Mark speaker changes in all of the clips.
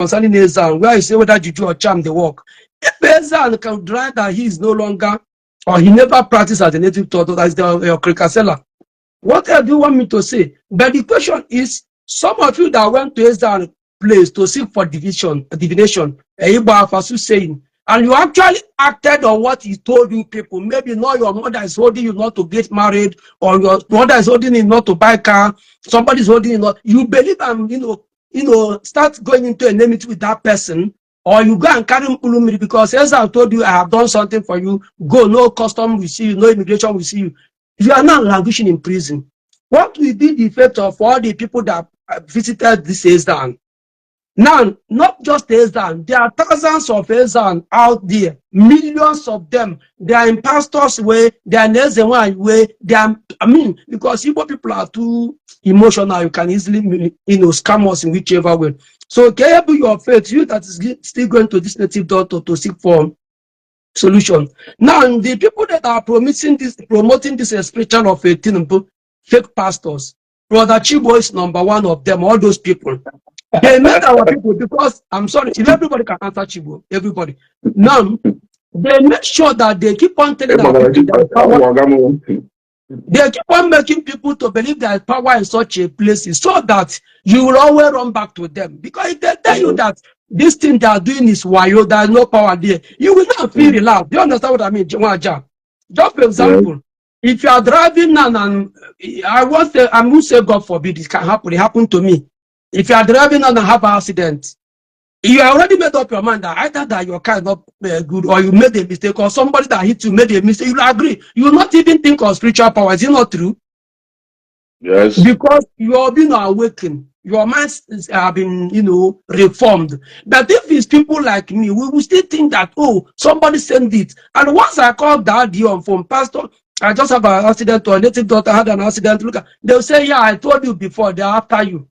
Speaker 1: concerning Ezan, where you say whether juju or charm they work. If Ezan can deny that he is no longer, or he never practiced as a native doctor, as the Krikasela, what else do you want me to say? But the question is, some of you that went to Ezan place to seek for divination, saying, and you actually acted on what he told you people. Maybe not your mother is holding you not to get married, or your mother is holding you not to buy a car, somebody is holding you not. You believe and start going into enmity with that person, or you go and carry Ulumiri because as I told you, I have done something for you. Go, no custom will see you, no immigration will see you. You are now languishing in prison. What will be the effect of all the people that visited this Ezan? Now, not just Ezan, there are thousands of Ezan out there, millions of them. They are in pastors' way, they are in Ezan way, they are, because Igbo people are too emotional, you can easily, scam us in whichever way. So, can you your faith, you that is still going to this native doctor to seek for solution. Now, the people that are promoting this spiritual of a fake pastors, Brother Chibo is number one of them, all those people. They made our people, because I'm sorry, if everybody can answer Chibo, everybody. Now, they make sure that they keep on telling our people that power. They keep on making people to believe there is power in such a place, so that you will always run back to them. Because if they tell you that this thing they are doing is wayo, there is no power there, you will not feel relaxed. Do you understand what I mean? Just for example, if you are driving now, and I won't say God forbid it can happen, it happened to me. If you are driving and have an accident, you already made up your mind that either that your car is not good, or you made a mistake, or somebody that hit you made a mistake. You will agree. You will not even think of spiritual power. Is it not true?
Speaker 2: Yes.
Speaker 1: Because you have been awakened. Your minds have been, reformed. But if it's people like me, we will still think that, oh, somebody sent it. And once I called Daddy on phone, Pastor, I just have an accident, or a native daughter had an accident. Look, they'll say, yeah, I told you before, they're after you.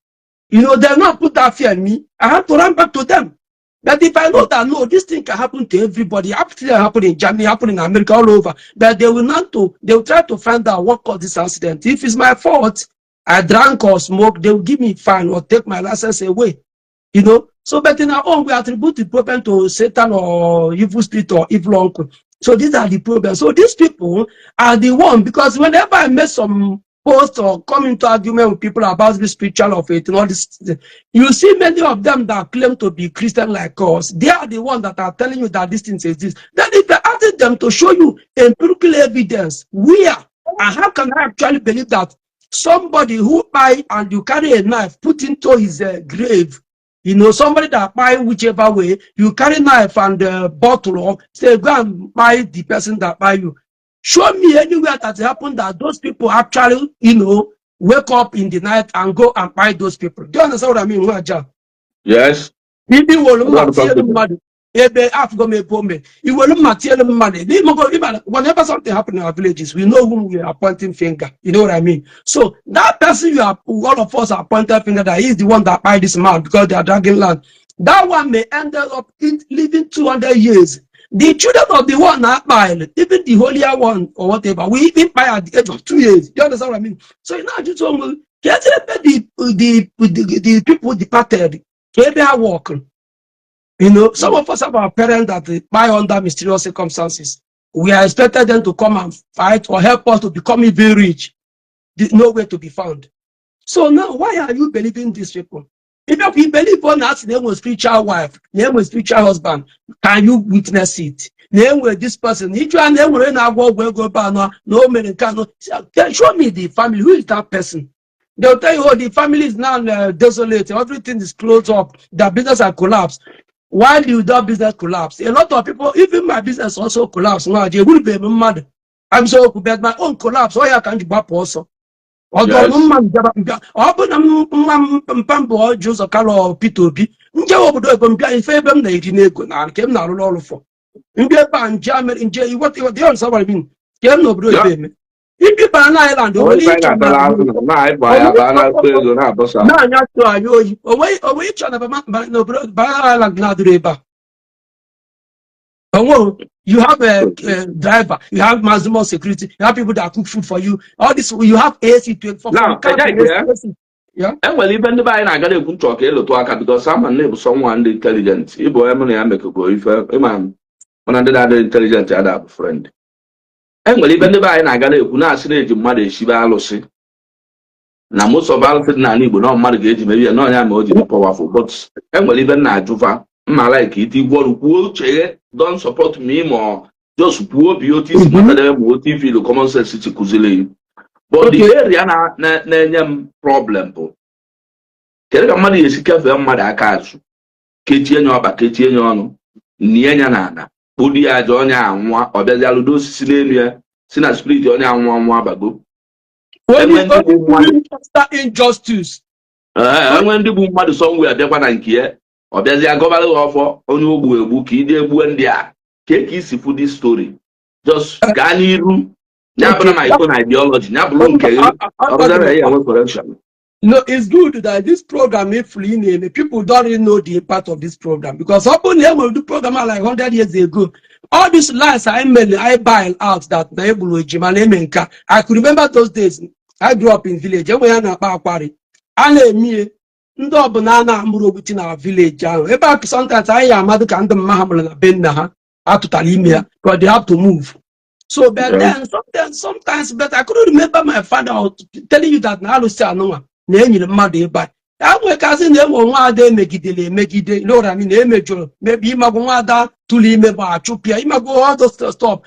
Speaker 1: They'll not put that fear in me. I have to run back to them. But if I know that, no, this thing can happen to everybody, it happen in Germany, happen in America, all over, but they will try to find out what caused this accident. If it's my fault, I drank or smoked, they will give me a fine or take my license away. So, but in our own, we attribute the problem to Satan or evil spirit or evil uncle. So these are the problems. So these people are the one, because whenever I make some post or come into argument with people about this spiritual of it and all this, you see many of them that claim to be Christian like us, they are the ones that are telling you that this thing says this. Then if you're asking them to show you empirical evidence, where and how can I actually believe that somebody who buy and you carry a knife put into his grave, somebody that buy whichever way, you carry knife and bottle, or say go and buy the person that buy you. Show me anywhere that happened that those people actually, wake up in the night and go and buy those people. Do you understand what I mean?
Speaker 2: Yes.
Speaker 1: Whenever something happens in our villages, we know whom we are pointing finger. You know what I mean? So that person all of us are pointing finger that he is the one that buy this man because they are dragging land. That one may end up living 200 years. The children of the one that buy, even the holier one or whatever, we even buy at the age of 2 years. You understand what I mean? So now just the people departed, they are walking. Some of us have our parents that buy under mysterious circumstances. We are expected them to come and fight or help us to become even rich. There's nowhere to be found. So now, why are you believing these people? If you believe one has name was spiritual wife, name was spiritual husband, can you witness it? Name with this person. Each one name will not go back. No man can. Show me the family. Who is that person? They'll tell you, oh, the family is now desolate. Everything is closed up. The business has collapsed. Why do that business collapse? A lot of people, even my business also collapse. Now, they will be mad. I'm so bad. My own collapse. Why I can't give up also? Although Mpambo Joseph Carlo P2P, Nja in favor of the Enugu and came now all for. Mbeba Jammer in J. What they also I mean? Came no blue payment. If you ban island, only each other. Away each other, no island, Nadreba. You have a driver, you have maximum security, you have people that cook food for you. All this, you have AC 24. Yeah.
Speaker 2: And well, even the buy I got a good talk because someone name someone intelligent. Ibo Emily make a go if a man on another intelligent other friend. And well, even the buy I got a good assinage mother Shiba Alosi. Now most of our na Igbo no mmadụ ga-eji maybe ya na ma o ji dị powerful but enwere ibe na ajụfa mma like it igwọrụ kwuo uche don't support me ma just kwuo obi otu isi matara ma otu ife ilu common sense chi kụziri but the area na-enye m problem bụ kedu ka mmadụ ga-esi kefee mmadụ aka azụ kechie nya ọba kechie nya ọnụ nie nya na ana kpụdi ya aja onye anwa ọ bịazi alụdo osisi n'elu ya si na spirit onye anwa abago
Speaker 1: injustice.
Speaker 2: Enwe ndị bụ mmadụ somewhere bịakwa na nke ya ọ bịazie gọbara ọfọ onye ogbu egbu ka ide egbuo ndị a ka isi fu this story just gaa n'iru ya bụrụ na iko na ideology ya bụrụ nke gị ọ bụrụ na ya enwe correction.
Speaker 1: No, it's good that this program is free name. People don't really know the impact of this program because open name will do program like 100 years ago. All these lies I buy out that I could remember those days. I grew up in village. And in our village. Sometimes I am mother can but they have to move. So but then sometimes but I couldn't remember my father telling you that now no na-enyere mmadụ ịba ya nwekasị na enwe nwaada emegidere emegide lora na-emejọrọ maybe ịmagụ nwaada tụrụ ime ma achụpịa ịmagụ all those stuff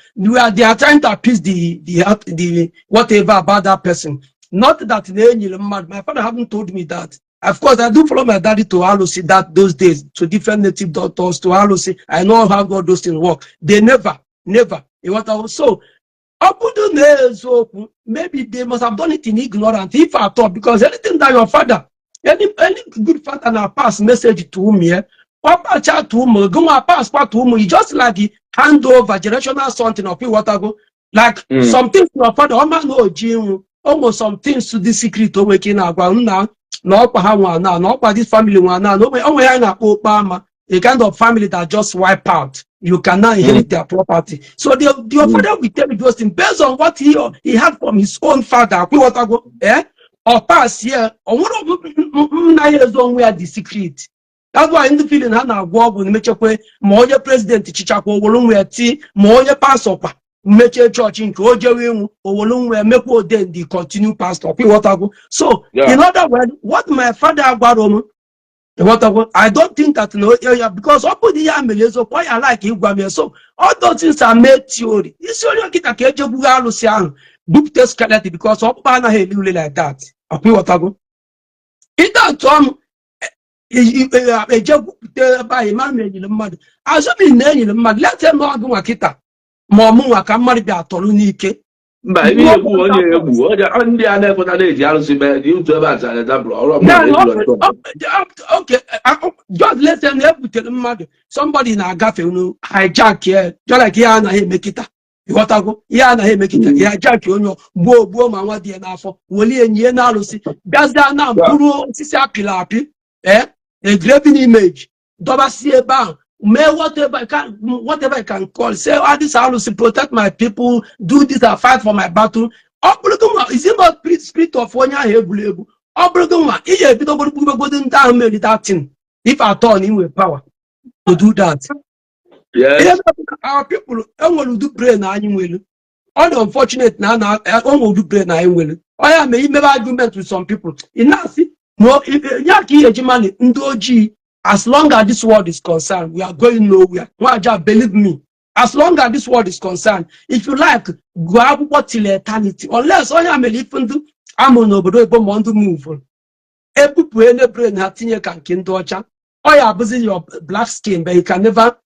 Speaker 1: they are trying to appease the whatever about that person, not that na-enyere mmadụ. My father haven't told me that. Of course, I do follow my daddy to Alosi that those days to different native doctors to Alosi. I know how all those things work. They never so maybe they must have done it in ignorance, if at all, because anything that your father, any good father now pass message to him here, or chat to him, go pass part to him, he just like he hand over generational something of what go. Like some things your father, almost some things to the secret to waking up now, no, this family one now, no, a kind of family that just wipe out. You cannot inherit their property. So your father will tell you those things based on what he had from his own father. Or pass here, or one of 9 years on where the secret. That's why in the feeling Hana Bob will make a more president Chichako, Wolumwe T, more pastor, make a church in Kojawing, or Wolumwe, make then the continue pastor. So, in other words, what my father got I don't think that because open the yamele so why I like it. So all those things are made theory. It's only kita keje buga lucian book test skeleton because up na he like that. It that a by man the mad. As I mean the mad, let them know go kita. Momu aka mari be atolu nike.
Speaker 2: Mba ibi egwu onye egwu ndị a na-ekpota na-eji arụsị mee dị otu ebe aja na-edabụrụ
Speaker 1: okay, just let them ebutere mmadụ somebody na-agafe unu hijack ya just like ya anaghị emekịta ịghọtago ya anaghị emekịta ya hijack onye gbuo ma nwa dị ya n'afọ welie nye na arụsị bịazịa na mkpụrụ osisi apịrị apị a graven image dọbasi ebe ahụ. May whatever I can call, say, this I will protect my people, do this, I fight for my battle. Is it not spirit of one year? That thing, if I turn in with power to do that.
Speaker 2: Yes.
Speaker 1: Our people will do pray now. Unfortunate now, will do pray now. I may make argument with some people. Enough. No, if as long as this world is concerned, we are going nowhere. Believe me. As long as this world is concerned, if you like, go out till eternity. Unless I am a little, I'm on want to move. Every brain can kindocha. Or you are busy your black skin, but you can never,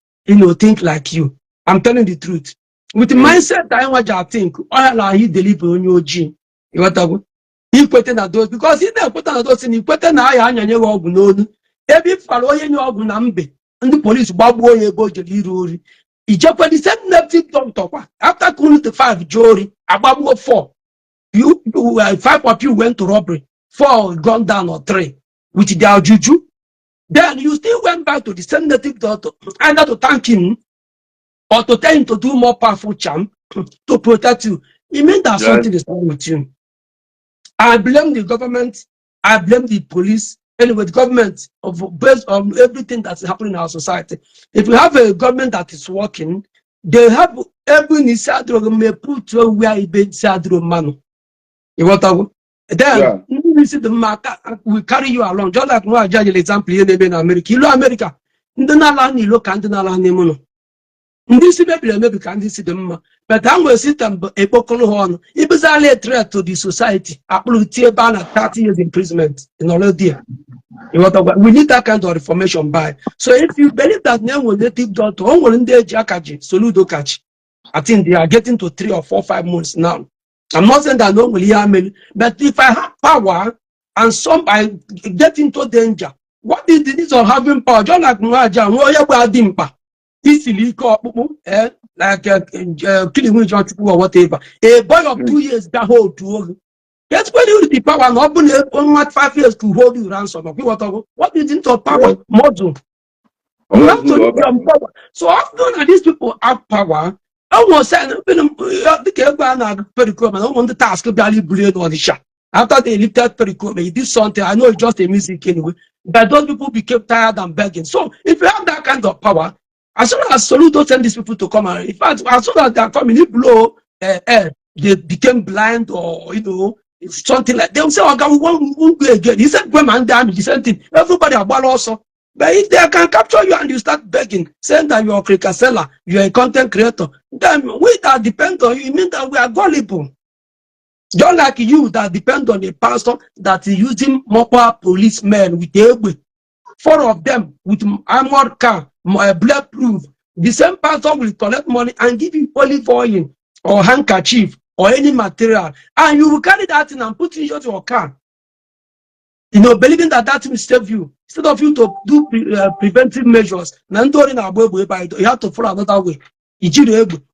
Speaker 1: think like you. I'm telling the truth. With the mindset that I want to think, all he deliver on your gene. You want to go? He put in those because he never put on those in he put in I ebe fara onye nye ọgwụ na mbe ndị polisi gbagbuo onye ego jere iru ori ijekwa the same native doctor kwa after killing the 5 jori agbagbuo 4 5 of you went to robbery 4 gone down or 3 with their juju, then you still went back to the same native doctor either to thank him or to tell him to do more powerful charm to protect you. It means that something is wrong with you. I blame the government. I blame the police. Anyway, the government, based on everything that's happening in our society. If you have a government that is working, they have every may put where it be man. You want to then we see the market we carry you along. Just like no judge example here in America. You know America. Ndinala look and ndinala This maybe can see them, but I'm going to sit them a pocal horn. It was only a threat to the society. Apple ban at 30 years imprisonment in all dear. We need that kind of reformation by. So if you believe that name will native doctor, one day Jakaji, Soludo catch. I think they are getting to 3 or 4, 5 months now. I'm not saying that no will hear me, but if I have power and I get into danger, what is the need of having power? Just like Mwaja, Dimpa. Easily like killing or whatever. A boy of 2 years that hold to that's when you the power and open only 5 years to hold you ransom. What is into power? Model. You have to use your power. So often these people have power. I was saying, the Pericom, I don't want the task of value brain on the shot. After they lifted Pericom, he did something. I know it's just a music anyway. But those people became tired and begging. So if you have that kind of power, as soon as Soludo send these people to come, in fact, as soon as they are coming, you blow air, they became blind or something like. They will say, "Okay, we won't go again." He said, "When man damage, the same thing. Everybody about also." But if they can capture you and you start begging, saying that you're a cricket seller, you're a content creator, then we that depend on you, it means that we are gullible. Just like you that depend on a pastor that is using mobile policemen with the 4 of them with armored car, bulletproof. The same pastor will collect money and give you olive oil or handkerchief or any material, and you will carry that in and put it in your car. Believing that will save you. Instead of you to do preventive measures, you have to follow another way.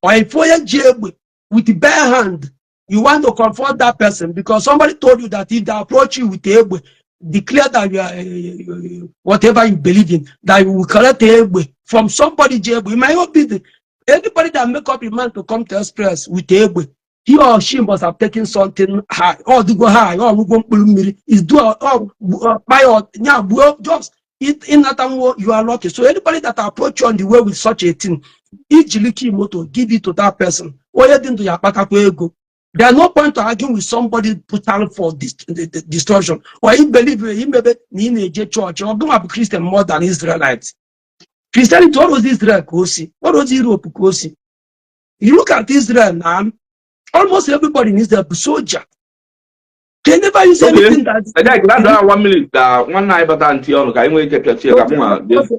Speaker 1: Or if you with bare hand, you want to confront that person because somebody told you that if they approach you with the declare that you are whatever you believe in, that you will collect the from somebody. It might not be anybody that make up a man to come to express with the he or she must have taken something high, or to go high, or is do buy or just in that you are lucky. So anybody that approach you on the way with such a thing, easily moto give it to that person. Or you into your go. There's no point to argue with somebody brutal for destruction. Or you believe he maybe in a church or going to be Christian more than Israelites. Christianity, what was Israel Kosi? What was Europe Kosi? You look at Israel now. Almost everybody needs a soldier. They never use anything that's
Speaker 2: 1 minute. One night, but until I will get this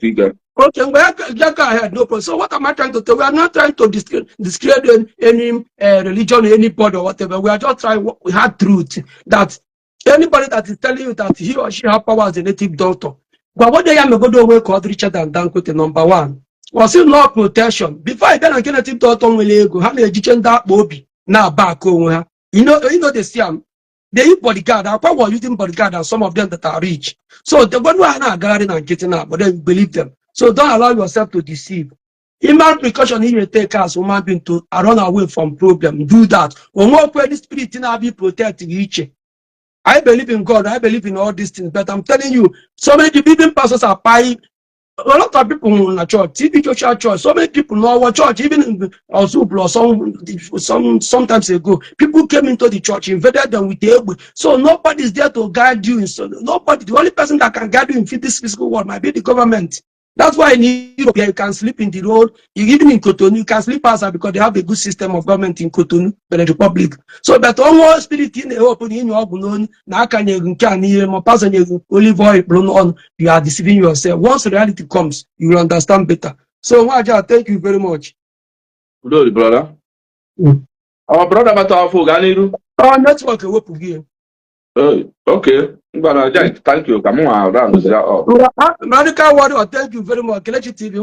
Speaker 2: figure.
Speaker 1: Okay, go ahead, no problem. So what am I trying to tell? We are not trying to discredit any religion, anybody or whatever. We are just trying. We had truth that anybody that is telling you that he or she has power as a native doctor. But what they are going to work called Richard and Dankote number 1 was in law protection. Before I get a native doctor, go have a Egyptian dark Bobby. Now back home, you know they see they use bodyguard. Our power using bodyguard and some of them that are rich. So the one who are not guarding and getting up, but then believe them. So don't allow yourself to deceive. Human precaution here take us human being to run away from problem. Do that. When we pray the spirit in be protecting each. I believe in God, I believe in all these things, but I'm telling you, so many people, even pastors are buying. A lot of people in the church, church, so many people know our church, even in Osublo, sometimes ago, people came into the church, invaded them with the so nobody is there to guide you. So nobody, the only person that can guide you in this physical world might be the government. That's why in Europe, you can sleep in the road. Even in Cotonou, you can sleep outside because they have a good system of government in Cotonou, the Republic. So, but almost spirit in the open in your own, now can you pass olive oil, you are deceiving yourself. Once reality comes, you will understand better. So, Waja, thank you very much.
Speaker 2: Good, brother. Our brother, but our Fuganiru.
Speaker 1: Our network, again.
Speaker 2: Okay. Thank you. Come on,
Speaker 1: Radical Warrior, thank you very much. Kelechi TV,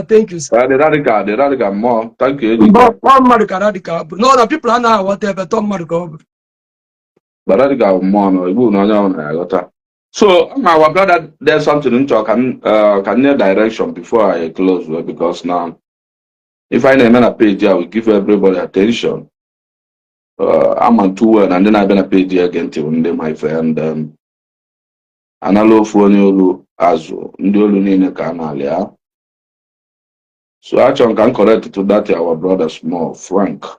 Speaker 1: thank you.
Speaker 2: The radical more. Thank you.
Speaker 1: Radical. No, the people are now whatever. Tom Marico.
Speaker 2: The radical more. No, so, our brother, there's something in talk can near direction before I close because now, if I name a page, I will give everybody attention. I'm on tour and then I'm gonna pay again till my friend. anala ofu onye olu azụ ndị olu niile ka a na-alị ya. So achọrọ ka m correct to that our brother small Franklin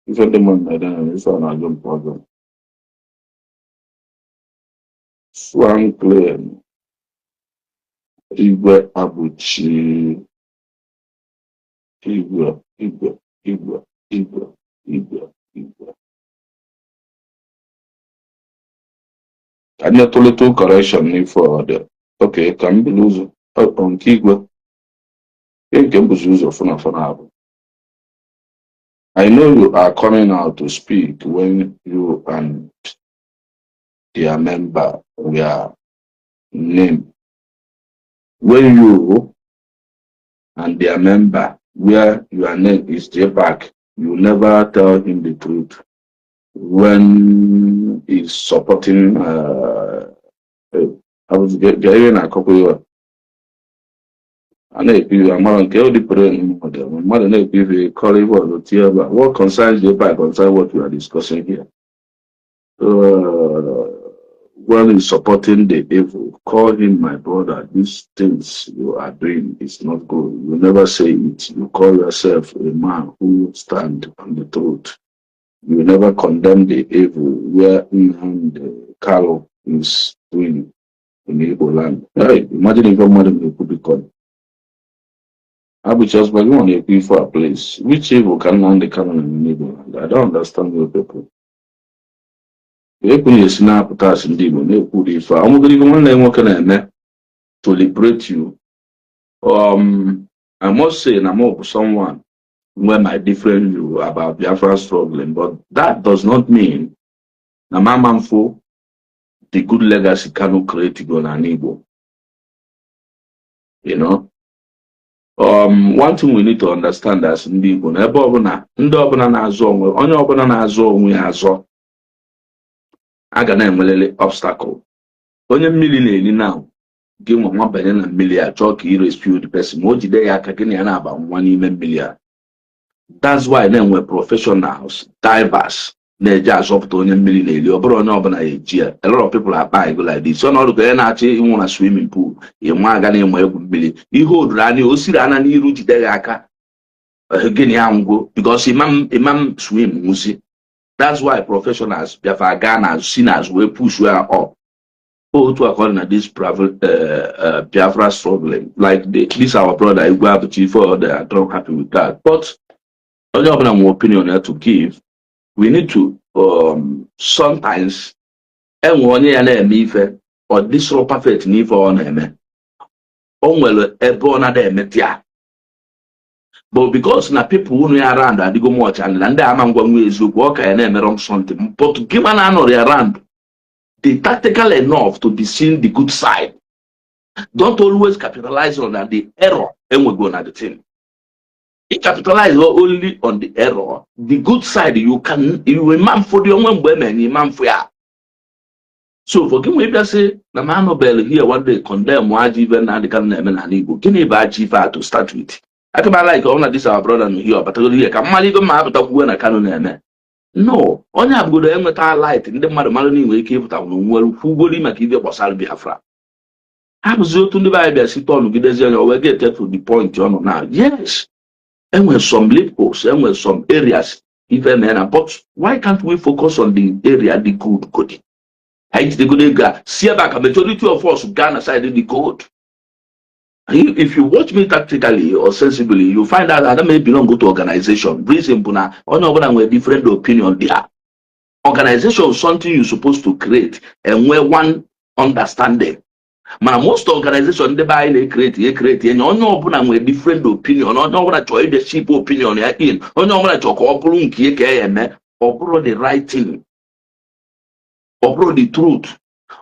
Speaker 2: ife ndị mmadụ na-ede na ife a na-ajụ mpụ ọjọọ. Franklin Igwe Abuchi Igwe anya little correction for the okay ka m bulu ụzọ nke Igwe nke m bụzi ụzọ fụna abụ. I know you are coming out to speak when you and their member were named. When you and their member where your name is JPAC, you never tell him the truth when he's supporting I was getting a couple what concerns JPAC concerns what we are discussing here. When he's supporting the evil, call him my brother. These things you are doing is not good. You never say it. You call yourself a man who stands on the truth. You never condemn the evil where the Carlo is doing in Igbo land. Hey, imagine if a man could be called. I would just but you want to pay for a place. Which evil can land the canon in Igbo land? I don't understand your people. To liberate you. I must say, I'm more someone where my different view about Biafra struggling, but that does not mean na Mamamfo, the good legacy cannot create on an Igbo. You know? One thing we need to understand as in Igbo, aga na-enwelele obstacle. Onye mmiri na-eni now gị nwa nwa banye na mmiri a chọọ ka rescue the person ma o jide ya aka gị na ya na-aba nwa n'ime mmiri a. That's why na-enwe professionals, divers na-eje azọpụta onye mmiri na-eli ọ bụrụ onye ọbụla ya eji ya. A lot of people are buying like this. So na ọrụ ka ya na-achọ ịnwụ na swimming pool ịnwa aga na ịnwa egwu mmiri ihe oduru anya o siri ana n'iru jide ya aka gịnị ya ngwo because imam swim nwụzi. That's why professionals, Biafra Ghana, sinners will push where up. Oh, to according to this private Biafra struggling, like this our brother, you have the chief for they are not happy with that. But only have an opinion to give. We need to sometimes and one year name or this so perfect need for on him. On well a born at them. But because na people who are around and they go much and they are going to work and then something. But give an honor around, they tactical enough to be seen the good side. Don't always capitalize on the error and we go on the thing. You capitalize only on the error. The good side you man for the young women, you man for ya. So forgive me if I say the man of Bell here one day condemn why even and the can name and Igbo. Can you buy chief to start with? I can like all of this our brother here, but I can marry the map of when I can. No, only have good metal light in the Maloney we keep down well who will make it was Biafra. I was to the Bible, sit on with the or get to the point, John. Now, yes, and with some loopholes and with some areas, even men, but why can't we focus on the area, the good? I the good guy, see back a majority of us who can aside the code. If you watch me tactically or sensibly, you find out that I may belong to organization. Reason Buna, on different opinion there. Organization is something you're supposed to create and where one understanding. Man, most organizations they buy they create, and on with different opinion, on what I the cheap opinion in, on what I or the right thing, or the truth,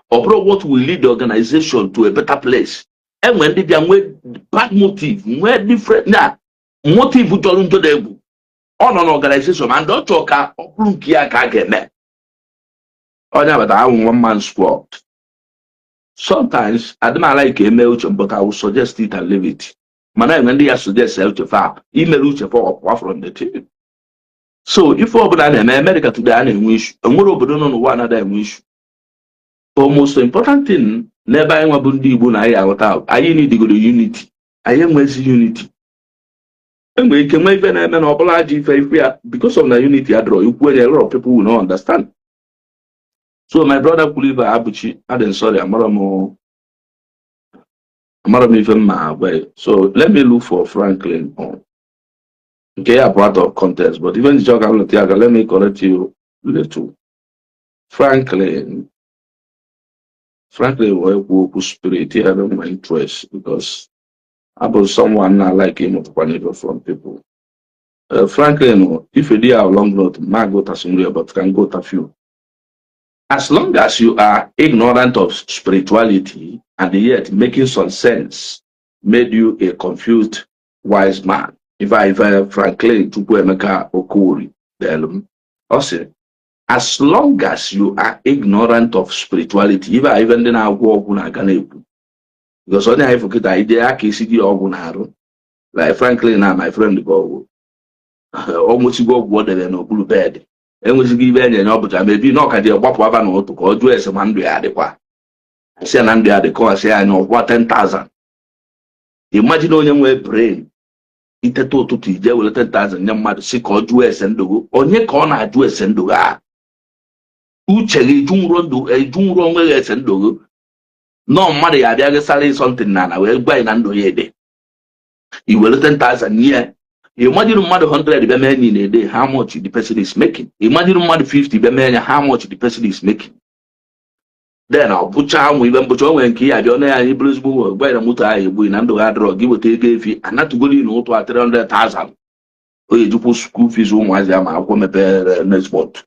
Speaker 2: or what will lead the organization to a better place. And when they are with bad motive, where different now motive to them on an organization and don't talk or get or never that one man squad. Sometimes I don't like a mail, but I will suggest it and leave it. Man, when they suggest self to far, email for from the team. So if obodo na America today a na-enwe issue, enwere obodo nọ n'ụwa another enwe issue. But most important thing n'ebe anyị nwa bụ ndị Igbo na anyị aghọta, anyị nidigoro unity. Anyị enwezi unity. Enwere ike nwee ife na-eme na ọbụla ajọ ife ya because of na unity adịrọ ikwu enye a lot of people will not understand. So my brother Kuliva Abuchi, I'm sorry, amara m ife mma agwa. So let me look for Franklin on. Okay, yeah, part of context, but even the joke I'm not here, let me correct you little. Franklin will spirit here, I don't my interest because I was someone I like him from people. Franklin, if you do a long note, might go to some but can go to few. As long as you are ignorant of spirituality and yet making some sense, made you a confused wise man. If I Franklin to Emeka Okori, also, as long as you are ignorant of spirituality, if I even then I walk on a ganebu. Because only I forget the idea KCD or like Franklin and my friend go almost go water no blue bed. And we give any opportunity, maybe not at the Wapa no to go do as a man adequa. I say an adequa, say I know what 10,000. Imagine on your brain. Ite to je will 10,000 young mad sick or do a sendo, or near corner do a sendo. Ucheli jung rondo a jung wrong a sendo. No money, I dare sally something nana, will buy nando yede. You will 10,000 year. Imagine mad 100 be many in a day, how much the person is making. Imagine mad 50 be many, how much the person is making. Then I'll put on with them, but when Kia, I don't know, Blues Boo, where a muta, we nando or give or take a fee, and not to go in to 300,000. Oh, you put school fees on was I'm a woman next month.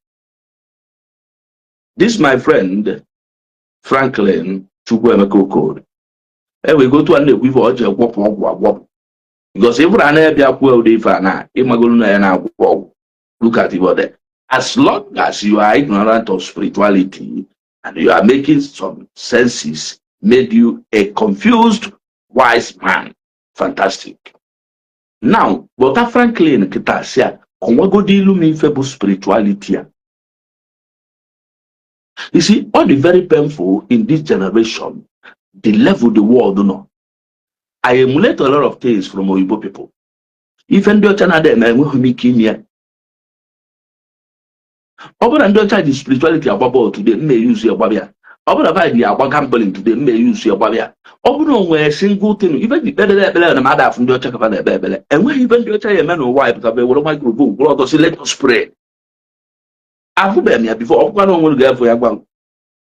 Speaker 2: This, my friend, Franklin, Chukwemeko code. And we go to and we watch a wop. Because if I never well, they found out, look at it. As long as you are ignorant of spirituality, and you are making some senses, made you a confused wise man. Fantastic. Now, but Franklin Kitasia, spirituality. You see, all the very painful in this generation, the level the world know. I emulate a lot of things from Oyibo people. Even though China them here. Over and the spirituality about today may use your babia. Over about gambling today may use your babia. Over where single thing, even the better than a mother from the check of the baby. And when even you tell a man or wife that they will my group, blood or let us pray. I hope them before one will go for your one.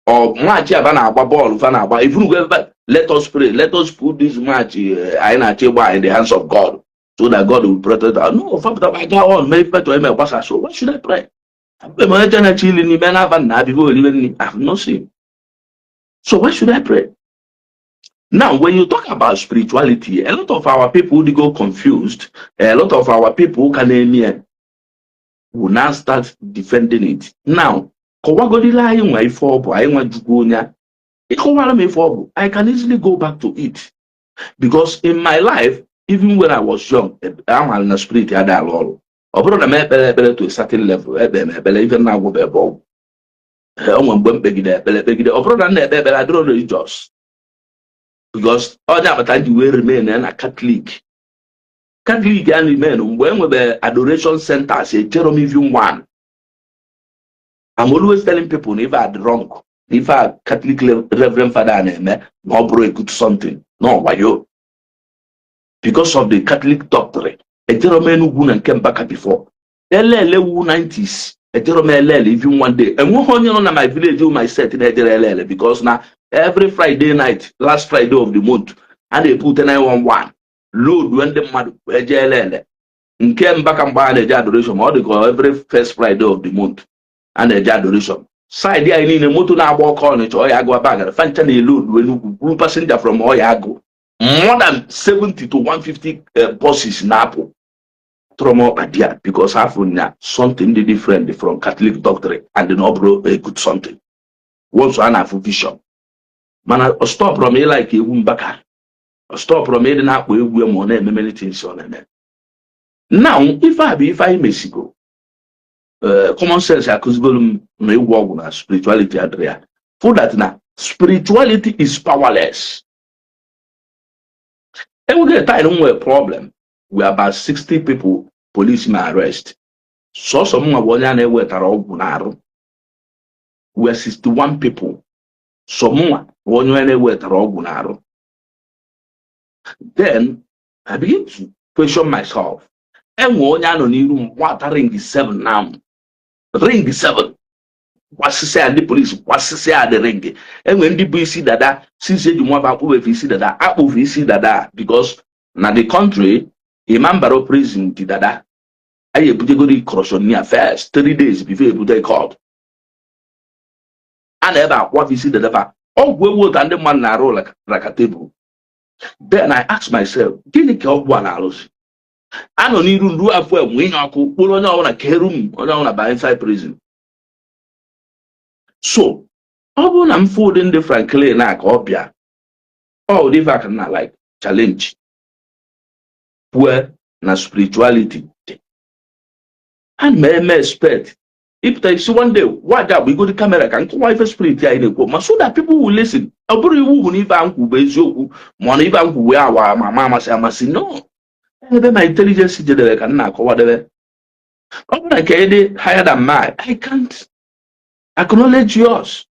Speaker 2: Or match Havana ball, Fana, if you go back, let us pray, let us put this match in the hands of God so that God will protect us. No, Father, I go on, maybe to him, so what should I pray? I've not seen. So why should I pray? Now, when you talk about spirituality, a lot of our people they go confused. A lot of our people will now start defending it. Now, I can easily go back to it. Because in my life, even when I was young, I'm in a spirit I to a certain level, even now go above. I don't religious. Because all that time you will remain a Catholic. Catholic can remain when we the adoration center say Jeremy view one. I'm always telling people if I had wrong, if I Catholic Reverend Father name, no break something. No, why you? Because of the Catholic doctrine. A Jeremy who came back before. LL 90s. A Jeremy even one day. And one on my village do my set in LL because now every Friday night, last Friday of the month, and they put a 911 load when the mad JLL and came back and buy the adoration, or they go every first Friday of the month and the adoration. Side there, I need a motor now walk on it, or I go back and find a load when you passenger from Oyago. More than 70 to 150 buses in Apple. Trauma idea because I found something different from Catholic doctrine and the noble a good something. Once I have a vision. Man, I stop from me like a wombaka. I stop from me now we will money many things on it. Now, if I may go, common sense akuzigolum na igwo ogwu na spirituality adria for that na spirituality is powerless. And we get a time where problem we are about 60 people police may arrest. So someone was on a we are 61 people. Someone was on a then I begin to question myself. And one on what ring is 7 now. Ring is 7. What's say the police? What's say the ring? And when the see that, since you want to see that, I will see that because now the country, a member of prison did that. I put a good corruption near first 3 days before you put a court. And ever what we see the ever. Oh, we would and the man narrow like a table. Then I ask myself, did it help 1 hour? I don't even do a for win or pull on a care room or on a inside prison. So, how I'm folding different clay na copia. Oh, the fact na like challenge. Where na spirituality. And may expect if there is one day, why that we go to camera can come with spirit here in the coma so that people will listen. I believe who need to be so money bank where our mama say no. My intelligence is the can knock or whatever. Oh, I can higher than mine. I can't acknowledge yours.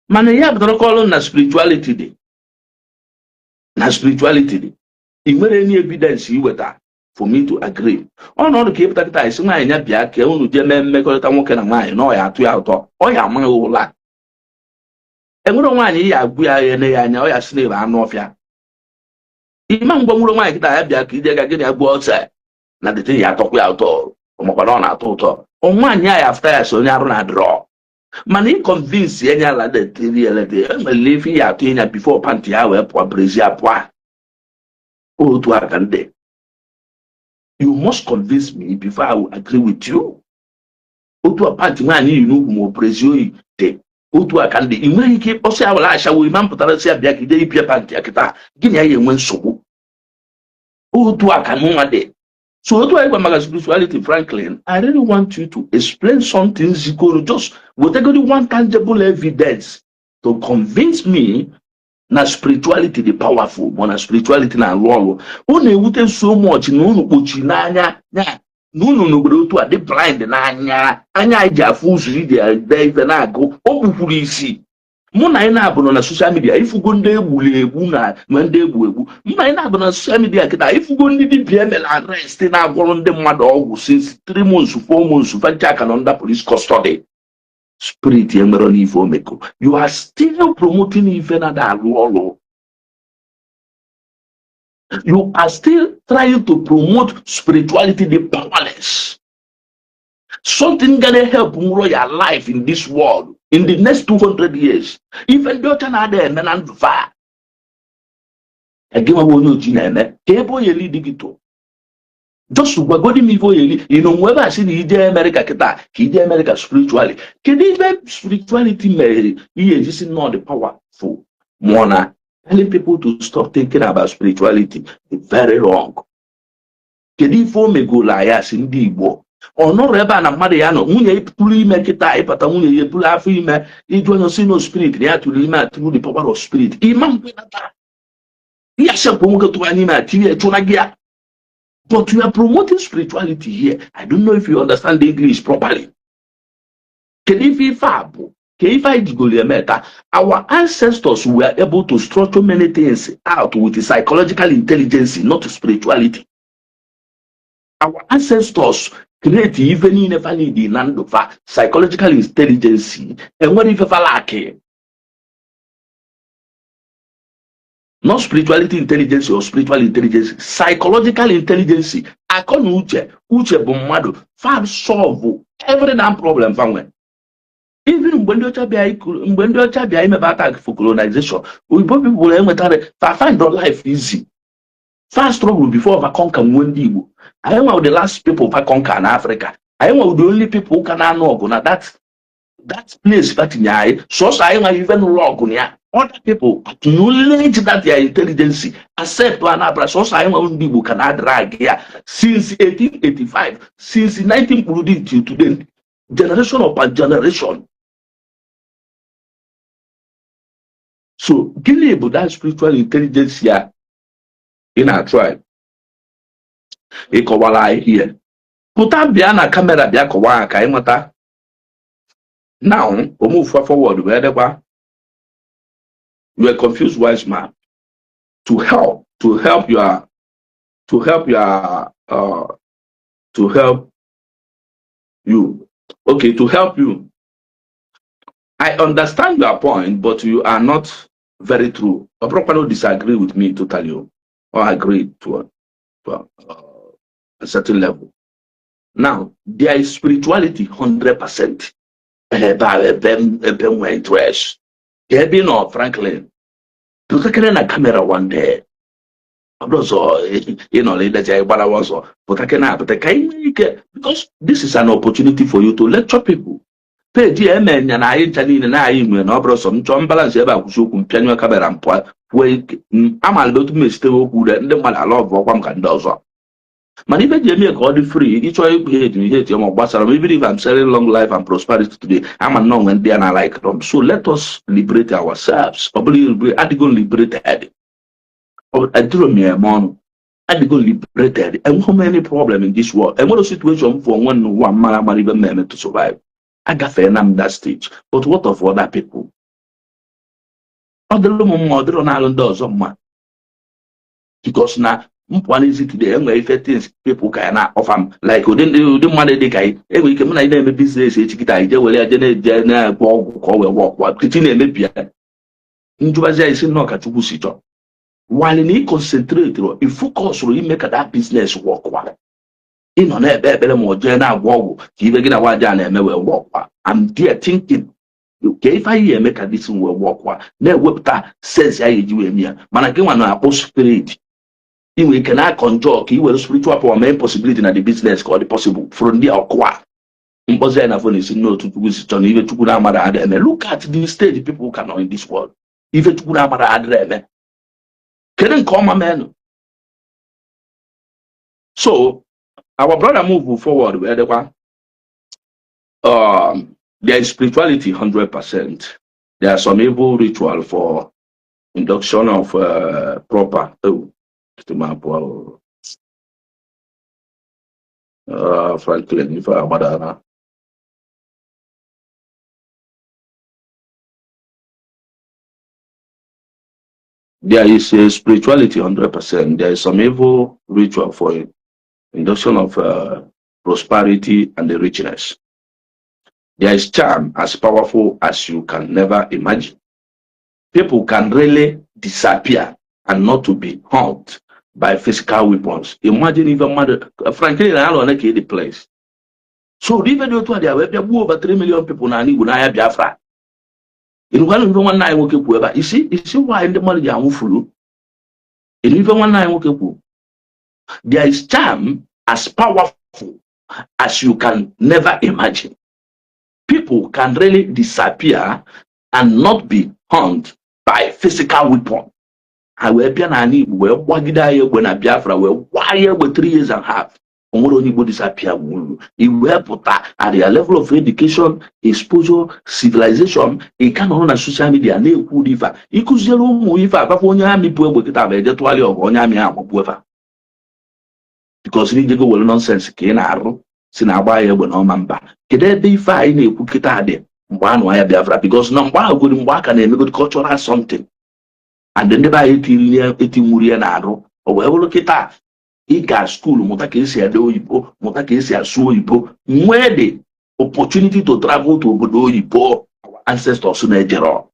Speaker 2: Man, you have to call on spirituality day. Na spirituality day. If there any evidence you with that for me to agree. Oh no, the keep that I say my nya bia ke unu je me ko ta nwoke na nwaanyị no ya atu ya uto. O ya ma ụla. Enwere nwaanyị ya agbu ya ne ya anya o ya slave anu ofia. Ima ngbo nwuro nwaanyị kita ya bia ka ije ga gị agbu ose. Na de ya tokwa ya uto. O mo kwa na atu uto. O nwaanyị ya after ya so nya arụ na draw. Man, he convinced enya la de reality. I'm living ya to enya before panty ya we po brazia po. Oh, to akande. You must convince me before I will agree with you. Oh, to a panty man, you know mo brazio de. Oh, to akande. You may keep also I will ask you man put a say biaki de pia panty akita. Ginia ye wen so. Oh, to akanuma de. So what do I want spirituality, Franklin? I really want you to explain something Zikoro, just whatever you want tangible evidence to convince me na spirituality the powerful, but na spirituality na role. One wouldn't so much no uchi nanya no to a the blind nanya anya jafuzu de na go obufuru isi. Muna ina abụ na social media ifugo ndị egbu na ndị egbu mma ina abụ na social media kịta ifugo ndị dibia emel arrest na agwọrọ ndị mmadụ ọgwụ since 3 months 4 months facha aka under police custody. Spirit emero n'ife omeko. You are still promoting ife na da alụ ọlụ. You are still trying to promote spirituality the powerless. Something gonna help your life in this world in the next 200 years. Even though there men fire. Again, I want you to know. Kebo yeli digito. Just to go to me for yeli. You know, whenever I see the idea America kita, idea America spiritually. Can even spirituality may is not the powerful. Mona telling people to stop thinking about spirituality is very wrong. Can even me go liars in the war. Ono reba na mmadụ ya no nwunye ipulu ime kita ipata nwunye ye pulu afọ ime idu onye si no spirit ya tulu ime atulu the power of spirit imam kweta ya shepo nwoke to anyị ma tiri etuna gị. But you are promoting spirituality here. I don't know if you understand the English properly. Our ancestors were able to structure many things out with psychological intelligence, not spirituality. Our ancestors create even in a family the land of psychological intelligence. And what if lack not spirituality intelligence or spiritual intelligence, psychological intelligence. I call uche bomado far solve every damn problem from even when you're about for colonization, we both people find our life easy. Fast struggle before I conquer one. I am one of the last people who conquer in Africa. I am one of the only people who can know that place that in so I am even log on ya. other people acknowledge that their intelligence, accept one abra. So I want people can drag here since 1885, since 19 till today, generation upon generation. So, gịnị bụ that spiritual intelligence ya ị na-try ịkọwara anyị here? Pụta bịa na kamera bịa kọwaa ka anyị mata. Now, we move forward wee dịkwa. You are confused, wise man. To help you. Okay, to help you. I understand your point, but you are not very true. You probably disagree with me totally, or agree to a certain level. Now, there is spirituality 100%. Franklin, put a camera one day. Because this is an opportunity for you to lecture people. Pay GMN and I internet na ime na obro some balance ebe akwụsị okwu mpịanyụ kamera mpụa ama albetu meste okwu ndị mmadụ ala ọbụ ọkwa m ka ndị ọzọ mana ibe ji eme ka ọ dị free ịchọ ikwu ihe eji ihe ma gbasara m even if I'm selling long life and prosperity today ama nnọọ nwe ndị a na like them. So let us liberate ourselves. Ọ bụrụ adịgo liberated adịrọ m ya eme ọnụ adịgo liberated enweghị any problem in this world. Enwere situation for one n'ụwa mara mara ibe mmemme to survive. I got that stage. But what of other people? Other because now easy today, and things people can offer like within the money they can every can business walk maybe is not at while in concentrate or if focus or make that business work. In on a better more general walk, even a while down and walk. I'm there thinking, okay, if I hear make a decent walk, ne whip that says I do me. Man, I can post spirit. If we cannot conjure, he will spiritual for main possibility in the business called the possible from the aqua. Impossible enough is no to visit on even to put our mother and look at the stage people cannot in this world. Even to put our mother and couldn't come a man. So, our brother move forward where they were. There is spirituality 100%. There are some evil ritual for induction of proper. Franklin, if I there is a spirituality 100%. There is some evil ritual for induction of prosperity and the richness. There is charm as powerful as you can never imagine. People can really disappear and not to be harmed by physical weapons. Imagine even mother, frankly, I don't like the place. So even though there were over 3 million people now in Biafra. In one night, you see why the money are full. In even one night, there is charm as powerful as you can never imagine. People can really disappear and not be harmed by physical weapon. I will be an when I Biafra were wire with 3 years and a half. Disappear. It will put at their level of education, exposure, civilization, it can on a social media. It could zero if I have only people with it. Because we go well nonsense. Sinabaye when no member. Can there be fine a pukitade? One wire Biafra because no one good work and a good cultural something. And then they buy 18 million or wherever look at that. He got school, Motakesi Adoibo, Motakesi Asuibo, where the opportunity to travel to Obodoibo, our ancestors in Nigeria.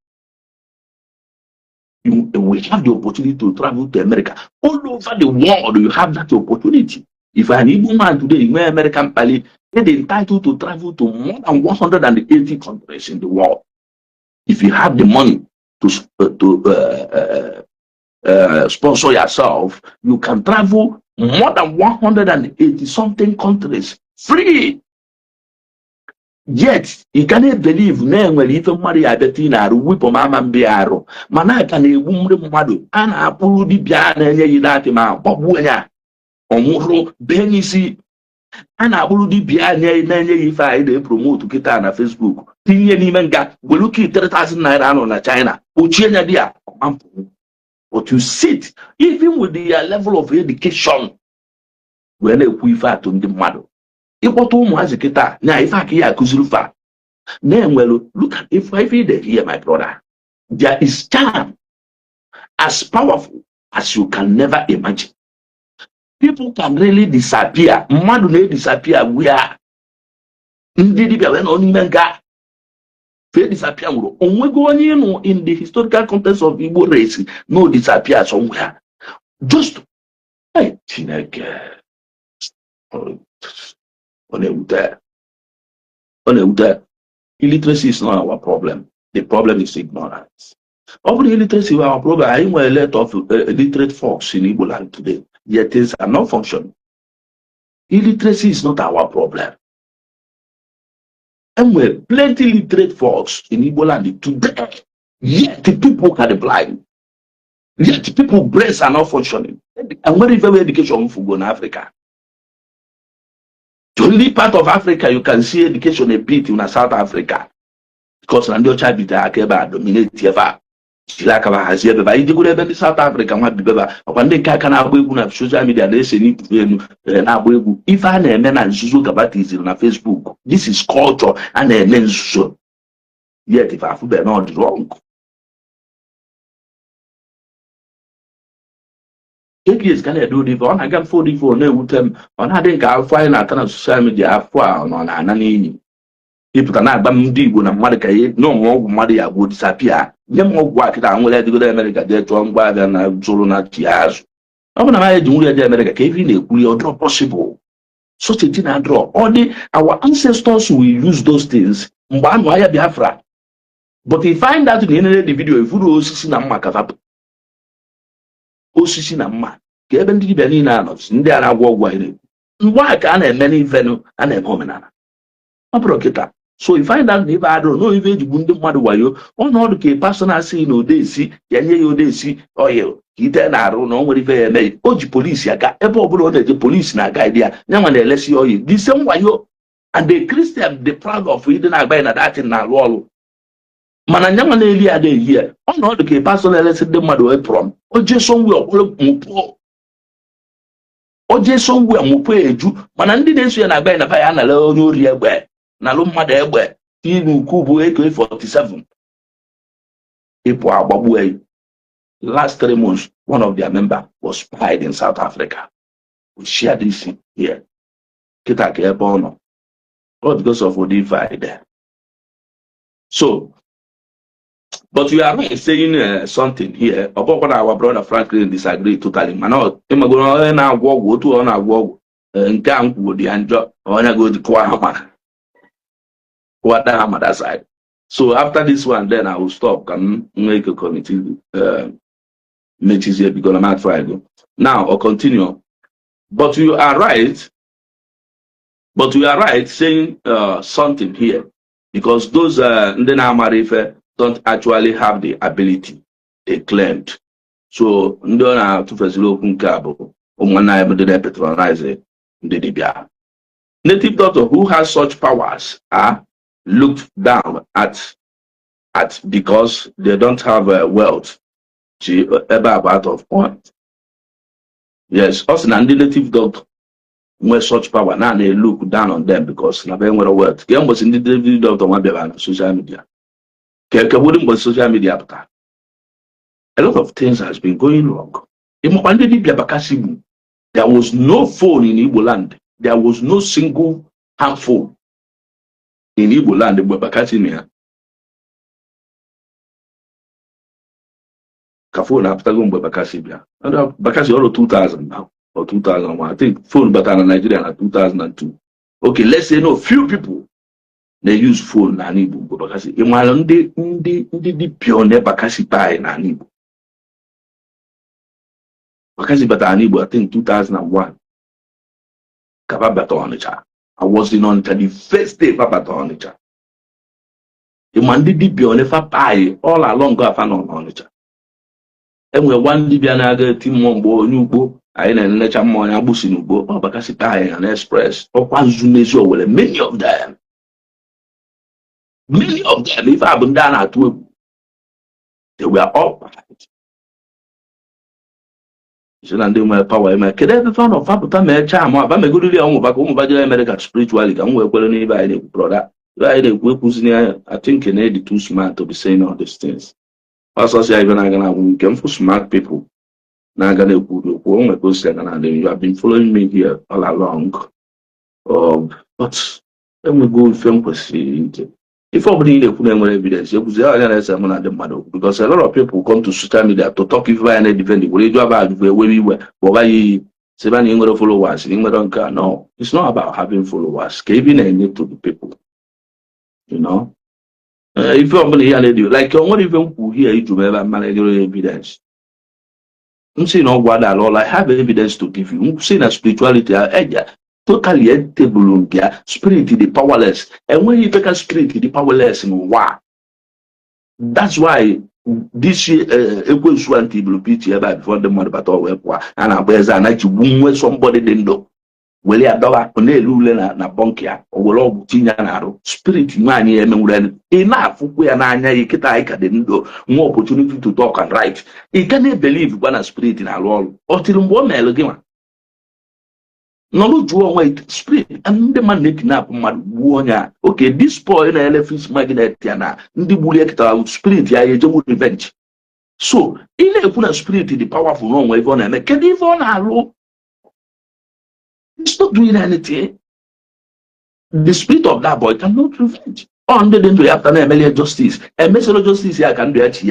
Speaker 2: We have the opportunity to travel to America. All over the world, you have that opportunity. If an Igbo man today in American Pally, they're entitled to travel to more than 180 countries in the world. If you have the money to sponsor yourself, you can travel more than 180 something countries free. Yet, you cannot believe na when even Maria Bettina whip mama mbiaro. Manaka na egwu mmadụ a na-akpụrụ dibịa na-enye yi dati ma gbagbuo ya ọmụrụ benisi a na-akpụrụ dibịa na-enye yi ife anyị na-epromote kịta na Facebook tinye n'ime nga weluki 30,000 naira anọ na China ochie nya di ya ọmampụ. But you sit even with their level of education wee na-ekwu ife atụ ndị mmadụ ịkpọta ụmụazị kịta na ife aka ya akụziri fa na-enwelu. Look at if they hear my brother, there is charm as powerful as you can never imagine. People can really disappear. Mmadụ na-disappear where ndị dibịa wee nọ n'ime nga fe disappear nwụrụ onwego onye ịnụ in the historical context of Igbo race no disappear somewhere. Just Chineke ọ na-ewute. Illiteracy is not our problem. The problem is ignorance. Of illiteracy, our problem, I know a lot of illiterate folks in Igbo land today, yet things are not functioning. Illiteracy is not our problem. And we're plenty illiterate folks in Igbo land today, yet the people are blind. Yet people brains are not functioning. And where is education for in Africa? The only part of Africa you can see education a bit in South Africa. Because Nandiocha Bita Akeba dominate ever. Chilakaba has ever by the South Africa, what the one day can have social media, they say if I name and Suzuka is on Facebook, this is culture and a men's so. Yet if I feel not wrong. 8 years can I do the one? I got 44 no with them on having I'll find out on social media on Anani. People can not be when I'm Marika, no more money I would disappear. No more work that I'm going to go to America, they're drawn by them Zolona Tiaz. I'm going to do the America cave in a we draw possible. Such a thing I draw. Only our ancestors will use those things. Mbano Biafra. But if find out in the end of the video, if you do Osisi Osisi na mma ka ebe ndị dibịa niile anọ ndị a na-agwọ ọgwụ anyị ngwa ka a na-eme n'ife a na-eme omenala ọ bụrụ kịta. So you find out na ibe adịrọ no ife ejigbu ndị mmadụ wayo ọnọdụ ka pasonal si na odesi ya nye ya odesi oyi ka ite na-arụ na o nwere ife ya eme o ji polisi aga ebe ọ bụla ọ na-eje polisi na-aga ide ya nyanwa na-elesi oyi the same wayo and the Christian the proud of ịdị na-agba na datin na-alụ ọrụ mana nyanwa na-eli ada ehi ya ọnọdụ ka pasonal elesi ndị mmadụ wee pụrọ oje somwe mụpụ eju mana ndị na-eso ya na-agba na ya nala onye ori egbe nalụ mmadụ egbe n'ukwu bụ AK-47 ịpụ agbagbu. Last 3 months one of their members was spied in South Africa. We share this here kịta ka ebe ọ nọ all because of the divide. So but we are not saying something here. About our brother Franklin disagree totally. Man, now go to on our walk and camp with the enjoy on go to Kwahama. What that side. So after this one, then I will stop and make a committee meetings here because I'm not Friday. Now I'll continue. But you are right. But we are right saying something here because those Ndena don't actually have the ability they claimed. So ndona tufezilo kunkabo omwana ebede patronize the dibia. Native doctor who has such powers are looked down at because they don't have wealth. She ever out of point. Yes, us and the native doctor with such power now they look down on them because na very well wealth. Game was in the native doctor one on social media. Social media. A lot of things has been going wrong. There was no phone in Igbo land. There was no single handphone in Igbo land. Phone after going Bakasi all 2000 now or 2001. I think phone but in Nigeria in 2002. Okay, let's say no few people. They use phone na Igbo Bakasi. Imalo ndi pioneer Bakasi pa na Igbo. Bakasi bata na Igbo I think 2001. Kaba bata Onitsha. I was in Onitsha the first day Papa to Onitsha. The man did be on a pie all along go fan on Onitsha. And we one Libyan aga team Mombo, Nubo, I and Nature Mona Businubo, or Bacasitai and Express, or Quanzunesio, well, many of them. Many of them, if I've been done at work, they were all perfect. So then they were power. I could ever found of Papa May charm, but I'm a good young back home by the American spirituality, and we're well by any brother. I think an lady too smart to be saying all these things. Also, say even I can come for smart people. Now I gonna put my post and you have been following me here all along. But let me go film proceed. If somebody they put more evidence, you could say, "Oh, yeah, someone at the matter." Because a lot of people come to social media to talk if I any defend the way you about where we were, but why you say you going to followers, you don't care. No, it's not about having followers. Giving a need to the people, you know. If somebody here do like what even who here you to ever manage evidence. I'm saying no what at all. I have evidence to give you. I'm saying that spirituality, totally table spirit the powerless. And when you take a spirit the powerless in war. That's why this equals one table pitch about before the mother but all and I bears an actually when somebody didn't know. Well, ya dọba ọ na-elu na bọnk ya o were ọgwụ tinye na-arụ spirit nwaanyị emenwure ị na-afụkwu ya n'anya ya kịta anyị ka dị ndụ nwa opportunity to talk and write ị ka na-ebelieve gwa na spirit na-arụ ọrụ ọ tiri mgbe o meelụ gị nwa nọrụ jụọ onwe spirit ndị mmadụ na-ekinapụ mmadụ gbuo onye a oke this boy na-ele fis magnet ya na ndị gburu ya kịta spirit ya ejewu revenge so ị na-ekwu na spirit dị powerful n'onwe ebe ọ na-eme kedu ife ọ na-alụ. It's not doing anything. The spirit of that boy cannot revenge. Under the after MLA justice, and message justice here can do it.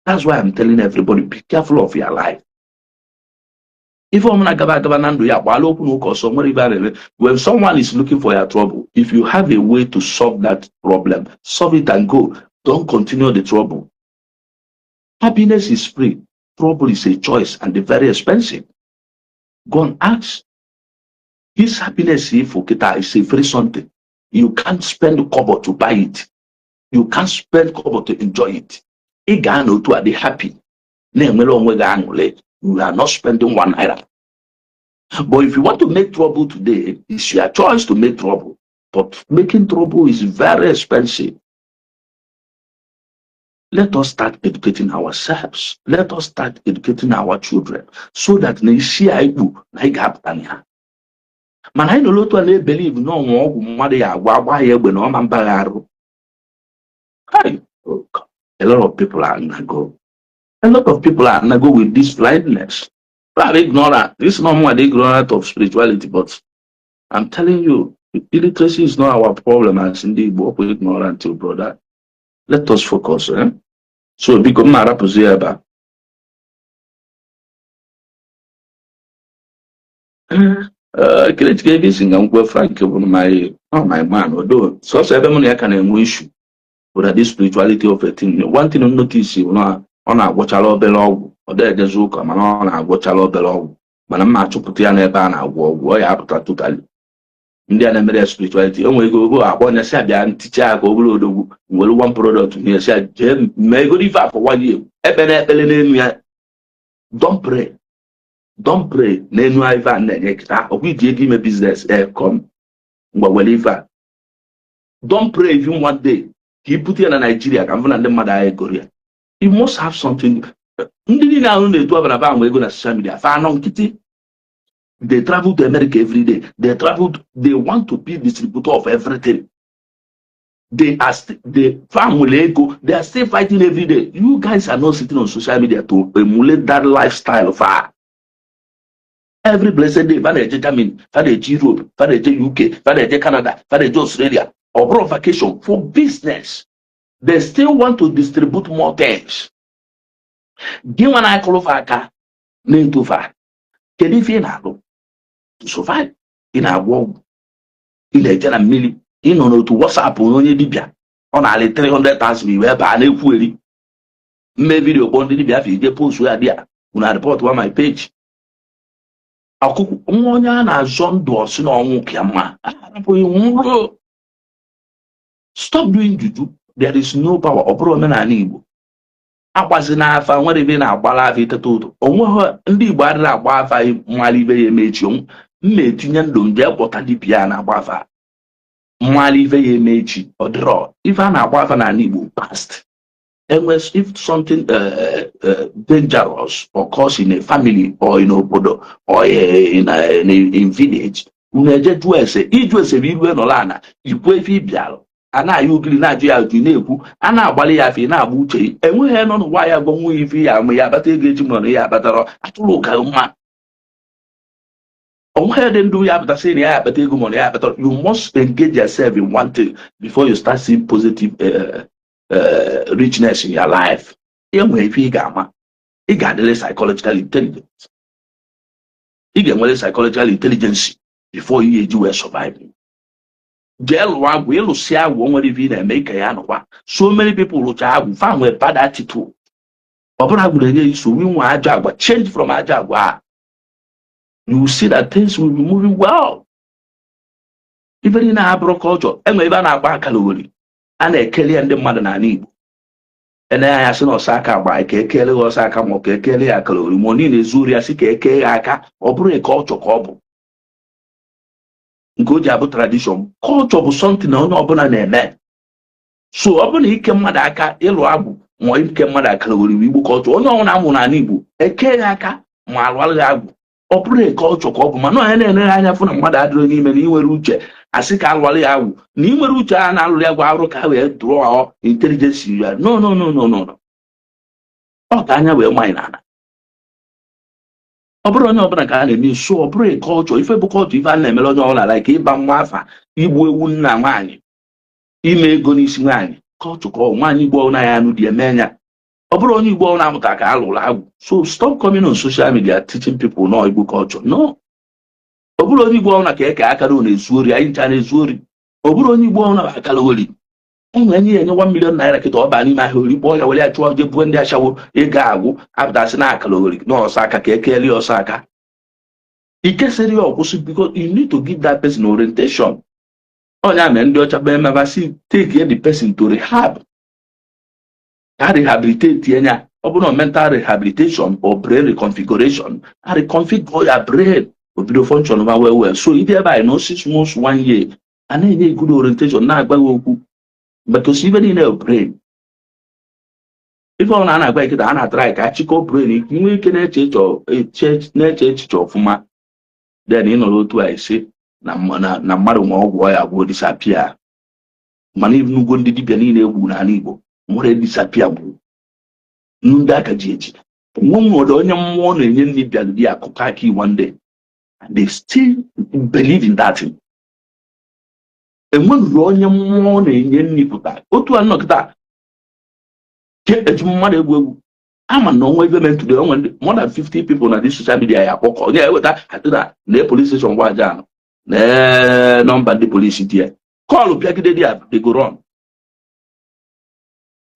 Speaker 2: That's why I'm telling everybody: be careful of your life. If I'm not when someone is looking for your trouble, if you have a way to solve that problem, solve it and go. Don't continue the trouble. Happiness is free. Trouble is a choice and it's very expensive. Go and ask. His happiness for Kita is a free something. You can't spend a kobo to buy it. You can't spend kobo to enjoy it. Igano to be happy. You are not spending one naira. But if you want to make trouble today, it's your choice to make trouble. But making trouble is very expensive. Let us start educating ourselves. Let us start educating our children so that they see Man, I don't believe no more mother ya when no man bagaro. A lot of people are nago. A lot of people are nago with this blindness. I'm ignorant. This is not more the ignorant of spirituality, but I'm telling you, illiteracy is not our problem as indeed what we ignorant to brother. Let us focus, eh? So become Marapuziaba. Create gave single Frank my man, although so 7 money I can wish but this spirituality of a thing. One thing to notice you know on a watch a lot below or there the zook man on a watch a lot below. But I'm not to put an ebana war up totally. Indian spirituality. Oh, we go up on a Sabian teacher go below well one product near said Jim may go live for 1 year. Don't pray. Don't pray. We give him a business. Come. Don't pray even one day. He put in Nigeria. You must have something. They travel to America every day. They want to be distributor of everything. They are the family go. They are still fighting every day. You guys are not sitting on social media to emulate that lifestyle of ours. Every blessed day, Father Germany, Father Europe, Father UK, Father Canada, Father Australia, or vacation for business. They still want to distribute more things. Give one I call Faka, name to far. Can you feel to survive in our world? In a general million, in order to WhatsApp on Libya, on our 300,000 we were by a query. Maybe the one Libya, if you post where they are, when I report on my page. ọkụkụ nwa onye a na-azọ ndụ ọsị na ọnwụ ka mma arapụghị nwụrụ. Stop doing juju. There is no power. Ọ bụrụ omenala Igbo agbazi n'afa nwere ebe na-agbala afa iteta ụtọ. Onweghị ndị Igbo adịghị agba afa mmali ibe ya emechi. M na-etinye ndụ m jee kpọta dibịa na-agba afa mmali ibe ya emechi. Ọ dịrọ ife a na-agba afa n'ala Igbo past. Unless if something dangerous occurs in a family or in obodo or in village, uneje jụọ ese ịjụ ese bụ iru nọrọ ana ikwu efe ịbịalụ a na-ayọ ogiri na-ajụ ya ajụ na-ekwu a na-agbalị ya afe na-agba uche enweghị nọ n'ụwa ya gbanwe ife ya ama ya abata ego eji mụrụ ya abatara atụrụ ụka mma onweghị dị ndụ ya abatasị na ya abata ego mụrụ ya abatara. You must engage yourself in one thing before you start seeing positive richness in your life. Enwere ife ị ga-ama ị ga-adịrị psychological intelligence. Ị ga-enwere psychological intelligence before you eji wee survive. Jee lụọ agwụ ịlụsị agwụ nwere ife ị na-eme ike ya nụkwa. So many people lụcha agwụ fa nwee bad attitude. Ọ bụrụ agwụ na-enye nsogbu inwe ajọ agwa, change from ajọ agwa, you will see that things will be moving well. Ife niile abụrụ culture. Enwere ebe a na-agba akara oweri a na-ekele ndị mmadụ n'ala Igbo ene ya sị na ọsa aka agba ka ekele ya ọsa aka ma ọ ka ekele ya akara oweri ma ọ niile ezu ori ya sị ka ekee ya aka. Ọ bụrụ culture ka ọ bụ nke o ji abụ tradition. Culture bụ something na onye ọbụla na-eme. So ọ bụrụ na ike mmadụ aka ịlụ agwụ ma ike mmadụ akara oweri Igbo culture onye ọbụla amụ n'ala Igbo eke ya aka ma alụalụ ya agwụ. Ọ bụrụ culture ka ọ bụ mana onye na-enere anya fụ na mmadụ adịrị n'ime na inwere uche asị ka alụalụ ya agwụ na inwere uche a na-alụrụ ya gwa arụ ka ha wee dụọ intelligence ya. No. Ọ ka anya wee nwanyị n'ala. Ọ bụrụ onye ọbụla ka a na-eme nso ọ bụrụ culture. Ife bụ culture ife a na-emere onye ọbụla like ịba nwa afa, igbu ewu nna nwaanyị, ime ego n'isi nwaanyị. Culture ka ọ nwaanyị Igbo na ya anụ dị eme ya. Ọ bụrụ onye Igbo na-amụta ka alụrụ agwụ. So stop coming on social media teaching people no Igbo culture. No. Ọ bụrụ onye Igbo na ka eke akara na-ezu ori anyị ncha na-ezu ori. Ọ bụrụ onye Igbo na akara ori enwe enye ya 1 million naira kịta ọ baa n'ime ahịa ori kpọọ ya were ya chụọ je buo ndị ashawo ego agwụ apụtasị na akara ori n'ọsọ aka ka ekele ọsọ aka. Ikesịrị ya ọkwụsị because you need to give that person orientation. Onye mere ndị ọcha bụ emebasị take the person to rehab. Ka rehabilitate ya ọ bụrụ mental rehabilitation or brain reconfiguration. A reconfigure your brain obido function well. So if ebe anyị no 6 months 1 year a na-enye good orientation na-agbaghị okwu because even in your brain ife ọ na-agba iketa a na-atara ka achịkọ brain nwee ike na-eche echiche ọfụma then ị nọrọ otu a ise na mmadụ nwe ọgwụ ya bụ disappear. Mana inugo ndị dibịa niile egwu n'ala Igbo nwere disappear bụ ndị aka ji eji nwe onye mmụọ na-enye ndị bịa dị akụkọ aka one day. They still believe in that thing. Enwere onye mmụọ na-enye nri pụta otu anọkịta ke eji mmadụ egwu ama na onwe government today onwe more than 50 people na this social media ya kpọkọ onye eweta atụna na police station gwaja anọ na nọmba ndị polisi dị ya kọlụ bịagide dị they go run.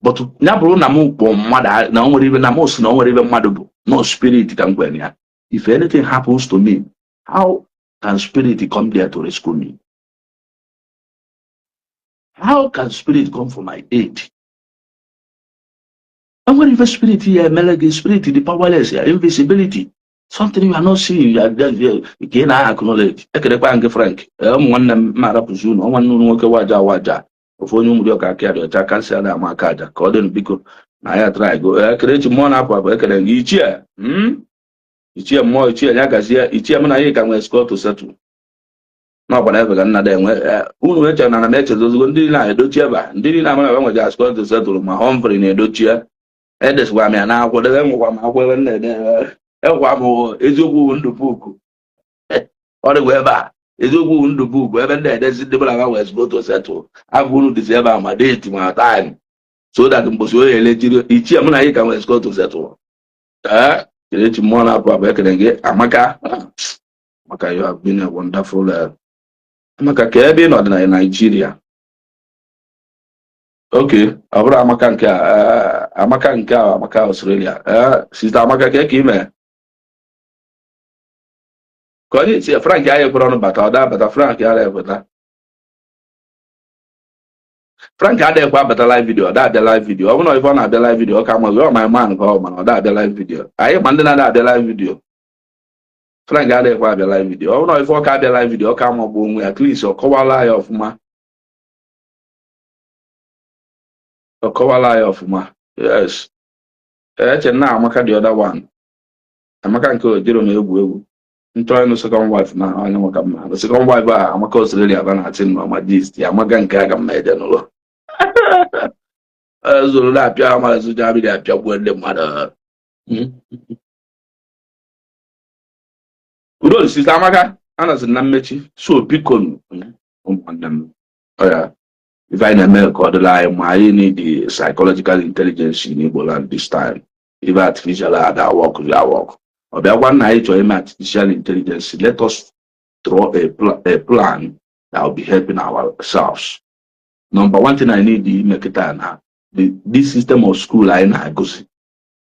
Speaker 2: But ya bụrụ na m kpọ mmadụ na onwere ibe na m si na onwere ibe mmadụ bụ no spirit ka m gwere ya. If anything happens to me, how can spirit come there to rescue me? How can spirit come for my aid? And what if a spirit here, melody spirit, the powerless, invisibility, something you are not seeing, you are there, you can acknowledge. I can find Frank. One marapuzuno, one worker waja. Of only Mudoka carry a cancer, Makaja, Cordon Bico. I try go, I create more up, I can each year. Each year more, each year, Yakazia, each year, I can escort to settle. No, whatever, another went and I met those one didn't I do chever, didn't I want to escort to settle my home for in a dochia. And that's why I now whatever my well and Elwamo is a wound to book. Or the weather is a wound to book, whether there's the hours go to settle. I wouldn't deserve my date to my time. So that the Mosue each year, I can escort to settle. It's more up back and get Amaka. Amaka, you have been a wonderful. Amaka Kebin or Nigeria. Okay, Abra Amakanka, Amaka, Australia. Sister Amaka Kekime. Because it's Frank ya put on but Frank ya but Frank had a live video, that the live video. I don't know if I the live video, come on, my man, oh man, or that the live video. I am mandana that the live video. Frank had a live video. I don't know if I can the live video, come on, boom, at least or cover lie of ma. Or cover lie of ma. Yes. Now I'm the other one. I'm a can go, Jerome. I'm trying to second wife now. I know the second wife. I'm a cause really have an attendant on my gist. I'm a gang gag. I'm made no. So that Piama is Jabi that job with the mother. Udo si Amaka, Anna said Namechi, so Picon on them. Oh, yeah. If I never call the line, I need the psychological intelligence in Ebola this time. If artificial that work, we are work. Or that one night to artificial intelligence, let us draw a plan that will be helping ourselves. Number one thing I need the make it now. This system of school I na goes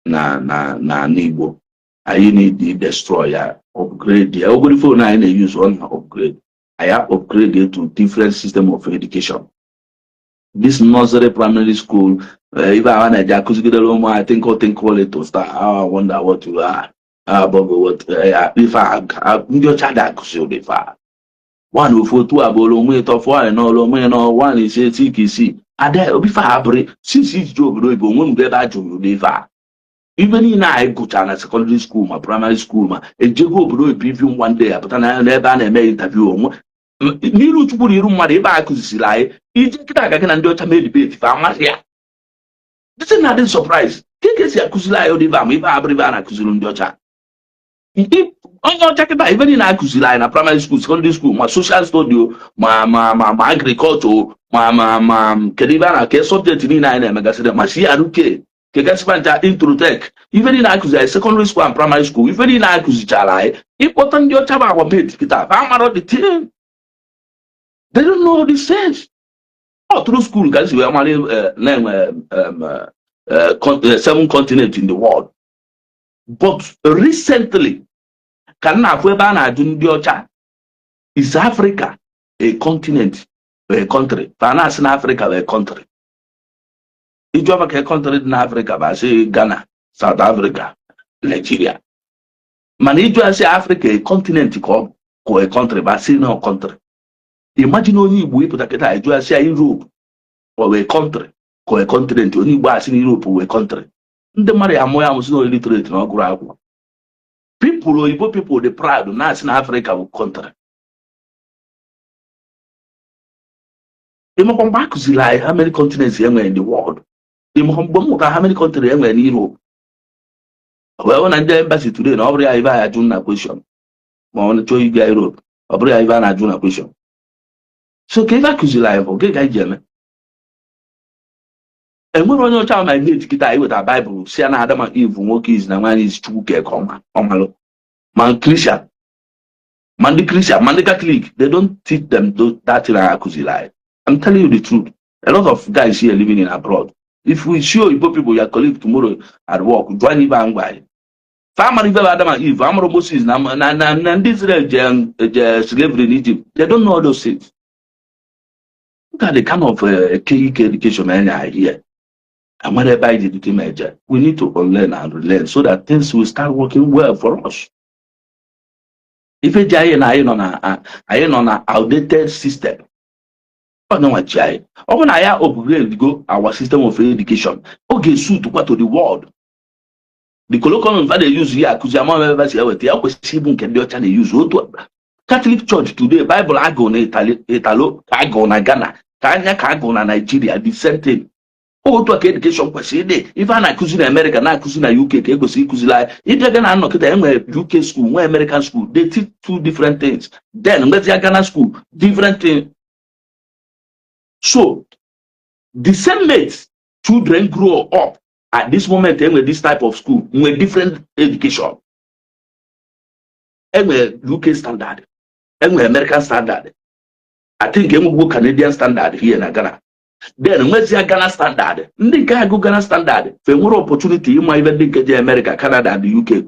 Speaker 2: na Igbo. I need the destroyer upgrade. The every phone I use on upgrade. I have upgraded to different system of education. This nursery primary school, if I want to jacuzzi I think I'll think call it to start. I wonder what you are. But what if I your child if I one who for two abolo me to for and all me no one is a TKC. Ade obi fa abre since job do ibo mun be ba job do fa. Even in I go to secondary school, my primary school, ma a jego bro preview one day, but I never interview. Niru to put your room, my back is lie. I can do a debate if I'm not here. This is not a surprise. Take a Kuzila or the Vami, Abrivana Kuzulun Docha. On your jacket, even in Akuzila in a primary school, secondary school, my social studio, my agriculture, my Kedivana, subject in 9 Megasida, my Siaruke. Introtech, even in Akuza, secondary school and primary school, even in Akuzi, important your chaba bit, I'm not the team. They don't know this sense. Oh, through school, guys, we are learn 7 continents in the world. But recently, is Africa a continent, a country? Finance in Africa, a country. If you have a country in Africa, I say Ghana, South Africa, Nigeria. Man, if you say Africa, a continent called a country, but I say no country. Imagine only we put a keta, you say Europe or a country, or a continent, only was in Europe or a country. The Maria Moya was no illiterate, no grab. People, the proud, not in Africa, or country. How many continents are in the world? How many countries are in Europe? Well, when I the embassy today, nobody I have a question. I want to show you guys Europe. Nobody I have a question. So, can I accuse life? Okay, guys, and when you tell my mate, get with a Bible, see an Adam and Eve, walk is the man is too care, man, Christian, man, the Christian, man, the Catholic, they don't teach them that in accuse life. I'm telling you the truth. A lot of guys here living in abroad. If we show you people your colleague tomorrow at work, join even by. Farmer Adam and Eve, Amro Moses, and Israel slavery in Egypt. They don't know all those things. Look at the kind of KEK education I here. And whenever I did the major, we need to unlearn and relearn so that things will start working well for us. If a giant I on an outdated system, oh no, I when I upgrade go our system of education, okay, suit what to the world. The colloquial they use here, they use Catholic Church today, Bible I go na Italo, I go na Ghana, I go na Nigeria, the same thing. Oh, to education question. If I'm not in America, not in UK, if you're gonna knock the UK school, one American school, they teach 2 different things. Then let's Ghana school, different thing. So the same mates children grow up at this moment with this type of school with different education. And UK standard, and American standard. I think we go Canadian standard here in Ghana. Then where's your Ghana standard? The guy go Ghana standard. For more opportunity, you might even get America, Canada, and the UK.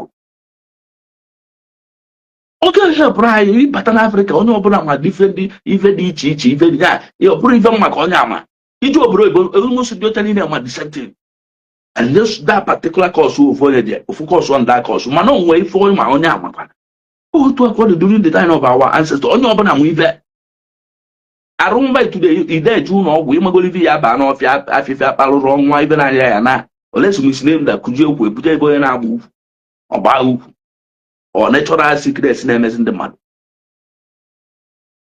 Speaker 2: oge help anyị ịbata n'Africa onye ọbụla ma different ife dị iche iche ife dị ya ọ bụrụ ife maka onye ama iji obodo oyibo almost dị ocha niile ma the same thing unless that particular course ofu onye dị ofu course on that course mana o nwee ife onye ma onye amakwa otu akwa dị during the time of our ancestors onye ọbụla nwe ife arụmba ideji ụlọ ọgwụ ịmagolivi ya baa n'ọfịa afịfịa kparụrụ ọnwa ibe na-anya ya na olesomisi na kuji okwu ebute ebe onye na-agba ukwu ọgba ukwu or natural secrets na-emezi ndị mmadụ.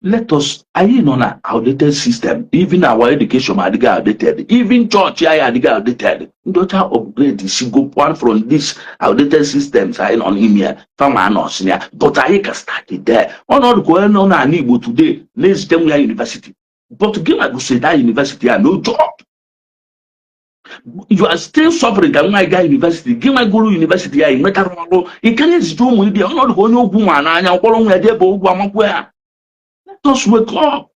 Speaker 2: Let us anyị nọ na outdated system, even our education adịghị outdated, even church anyị adịghị outdated. Ndị ọcha upgrade si go one from this outdated systems anyị nọ n'ime ya fama nọọsụ ya but anyị ka start there. Ọnọdụ ka onye nọ n'ala Igbo today na-ezite nwa ya university but gị ma gụsị that university ya no job. You are still suffering ka nwa ga university gị ma gụrụ university ya nwetara ọrụ ị ka na-ezite ụmụ ibe ọnọdụ ka onye ogwu nwa n'anya mkpọrọ nwa ya dị ebe ogwu amakwa ya. Let us wake up.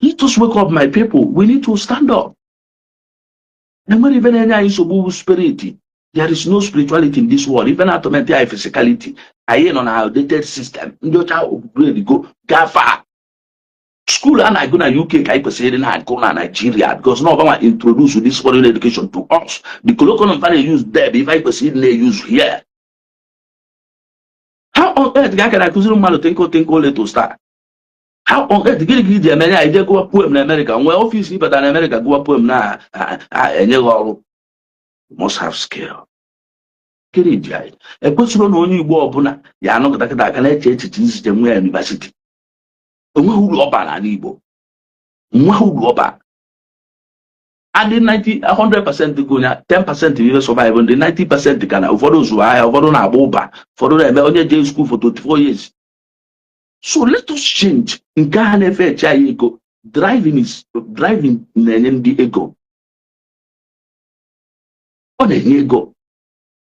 Speaker 2: Let us wake up, my people. We need to stand up. And when even any spirit, there is no spirituality in this world. Even automatic physicality. I am on an outdated system. No child upgrade go far. School and I go to UK, I say I go to Nigeria because no one introduce this foreign education to us. The colloquial value use there, if I proceed, they use here. How on earth can I consider man to start? How on earth get the America? I go a poem in America. Well, obviously, but in America, go a poem now. And you must have skill. Get it, Jai. A person only go upon ya no that can I change it is the university. Who open an Igbo? Who open? And the 100% go now, 10% will survive, and the 90% can over those who are over on Aboba, for the only day school for 24 years. So let us change. In Ghana, ego driving in the ego. On the ego.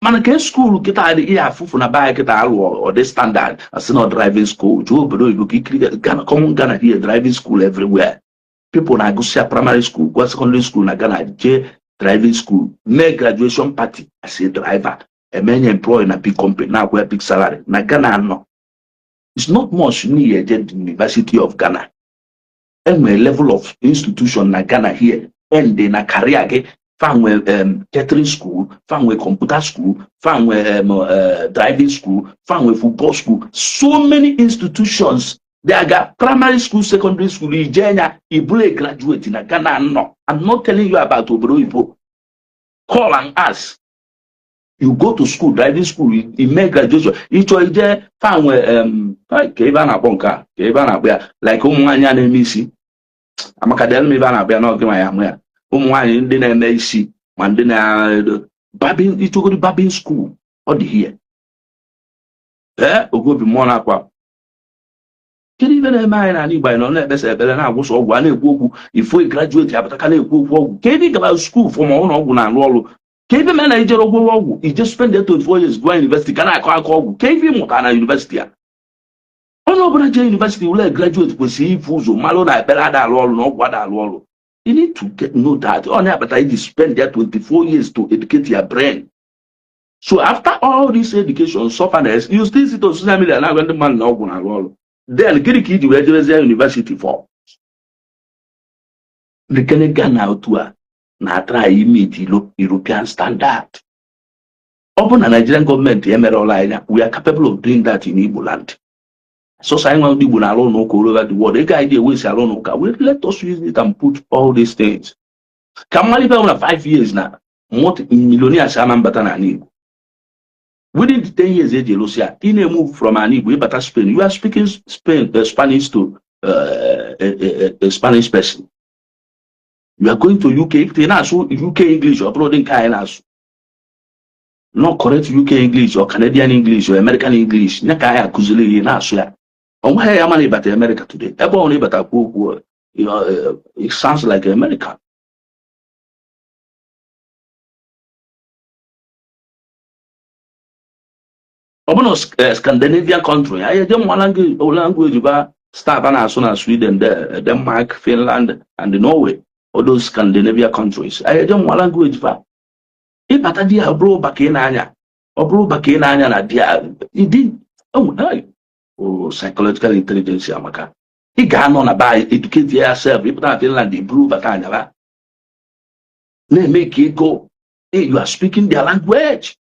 Speaker 2: Man, can school get out of fufu na buy get or the standard as not driving school. Joe, but you look Ghana, common Ghana here, driving school everywhere. People na go see primary school, go secondary school na Ghana, J driving school, make graduation party as a driver, a man employed in a big company now where big salary. Na Ghana no. It's not much needed in the University of Ghana. And my level of institution na Ghana here, and then a career again, found with catering school, found with computer school, found with driving school, found with football school. So many institutions. They got primary school, secondary school, Ijenya, Ibule graduate in Ghana. No, I'm not telling you about Obro. Call and ask. You go to school, driving school, you make graduation. Each one there found where Kevana Bonka, Kevana Bear, like Umanya and Missy. I'm a academy Vana Bear, not my amware. Umwan dinner Macy, Mandina Babbing, it took the Babbing school, or the here. Eh, or go be Monaqua. Can even a man anybody no let's say better now was all one if we graduate but I can't go can about school for my own and roll. Can the manager of go he just spent 24 years going university can I call can you Mokana University? Oh no, but university will graduate with see Fuzo, Malona, Belada roll, no Guada. You need to know that on appetite you spend there 24 years to educate your brain. So after all this education sufferness, you still sit on social media now when the man no gonna roll. Then get the university for the Ghana to na try meet European standard. Open a Nigerian government, we are capable of doing that in Igbo land. So sign on Igbo alone no all over the world. The idea we say alone let us use it and put all these things. Come on 5 years now. What millionaires are Igbo. Within the 10 years, Russia, in a move from an Igbo, but Spain, you are speaking Spanish to a Spanish person. You are going to UK, UK English, or uploading Kainas. Not correct UK English, or Canadian English, or American English. Nakaya Kuzili, Nasua. On why am I about America today? Everyone about it sounds like American. Scandinavian country. I don't want language about start as soon as Sweden, Denmark, Finland, and Norway. All those Scandinavian countries. I don't want language about. If I did a bro back in Anya, or bro back in Anya, it did. Oh, hey. Oh, psychological intelligence amaka. He got on a buy, educate yourself, if not Finland, improve a kind of they make it go. Hey, you are speaking their language.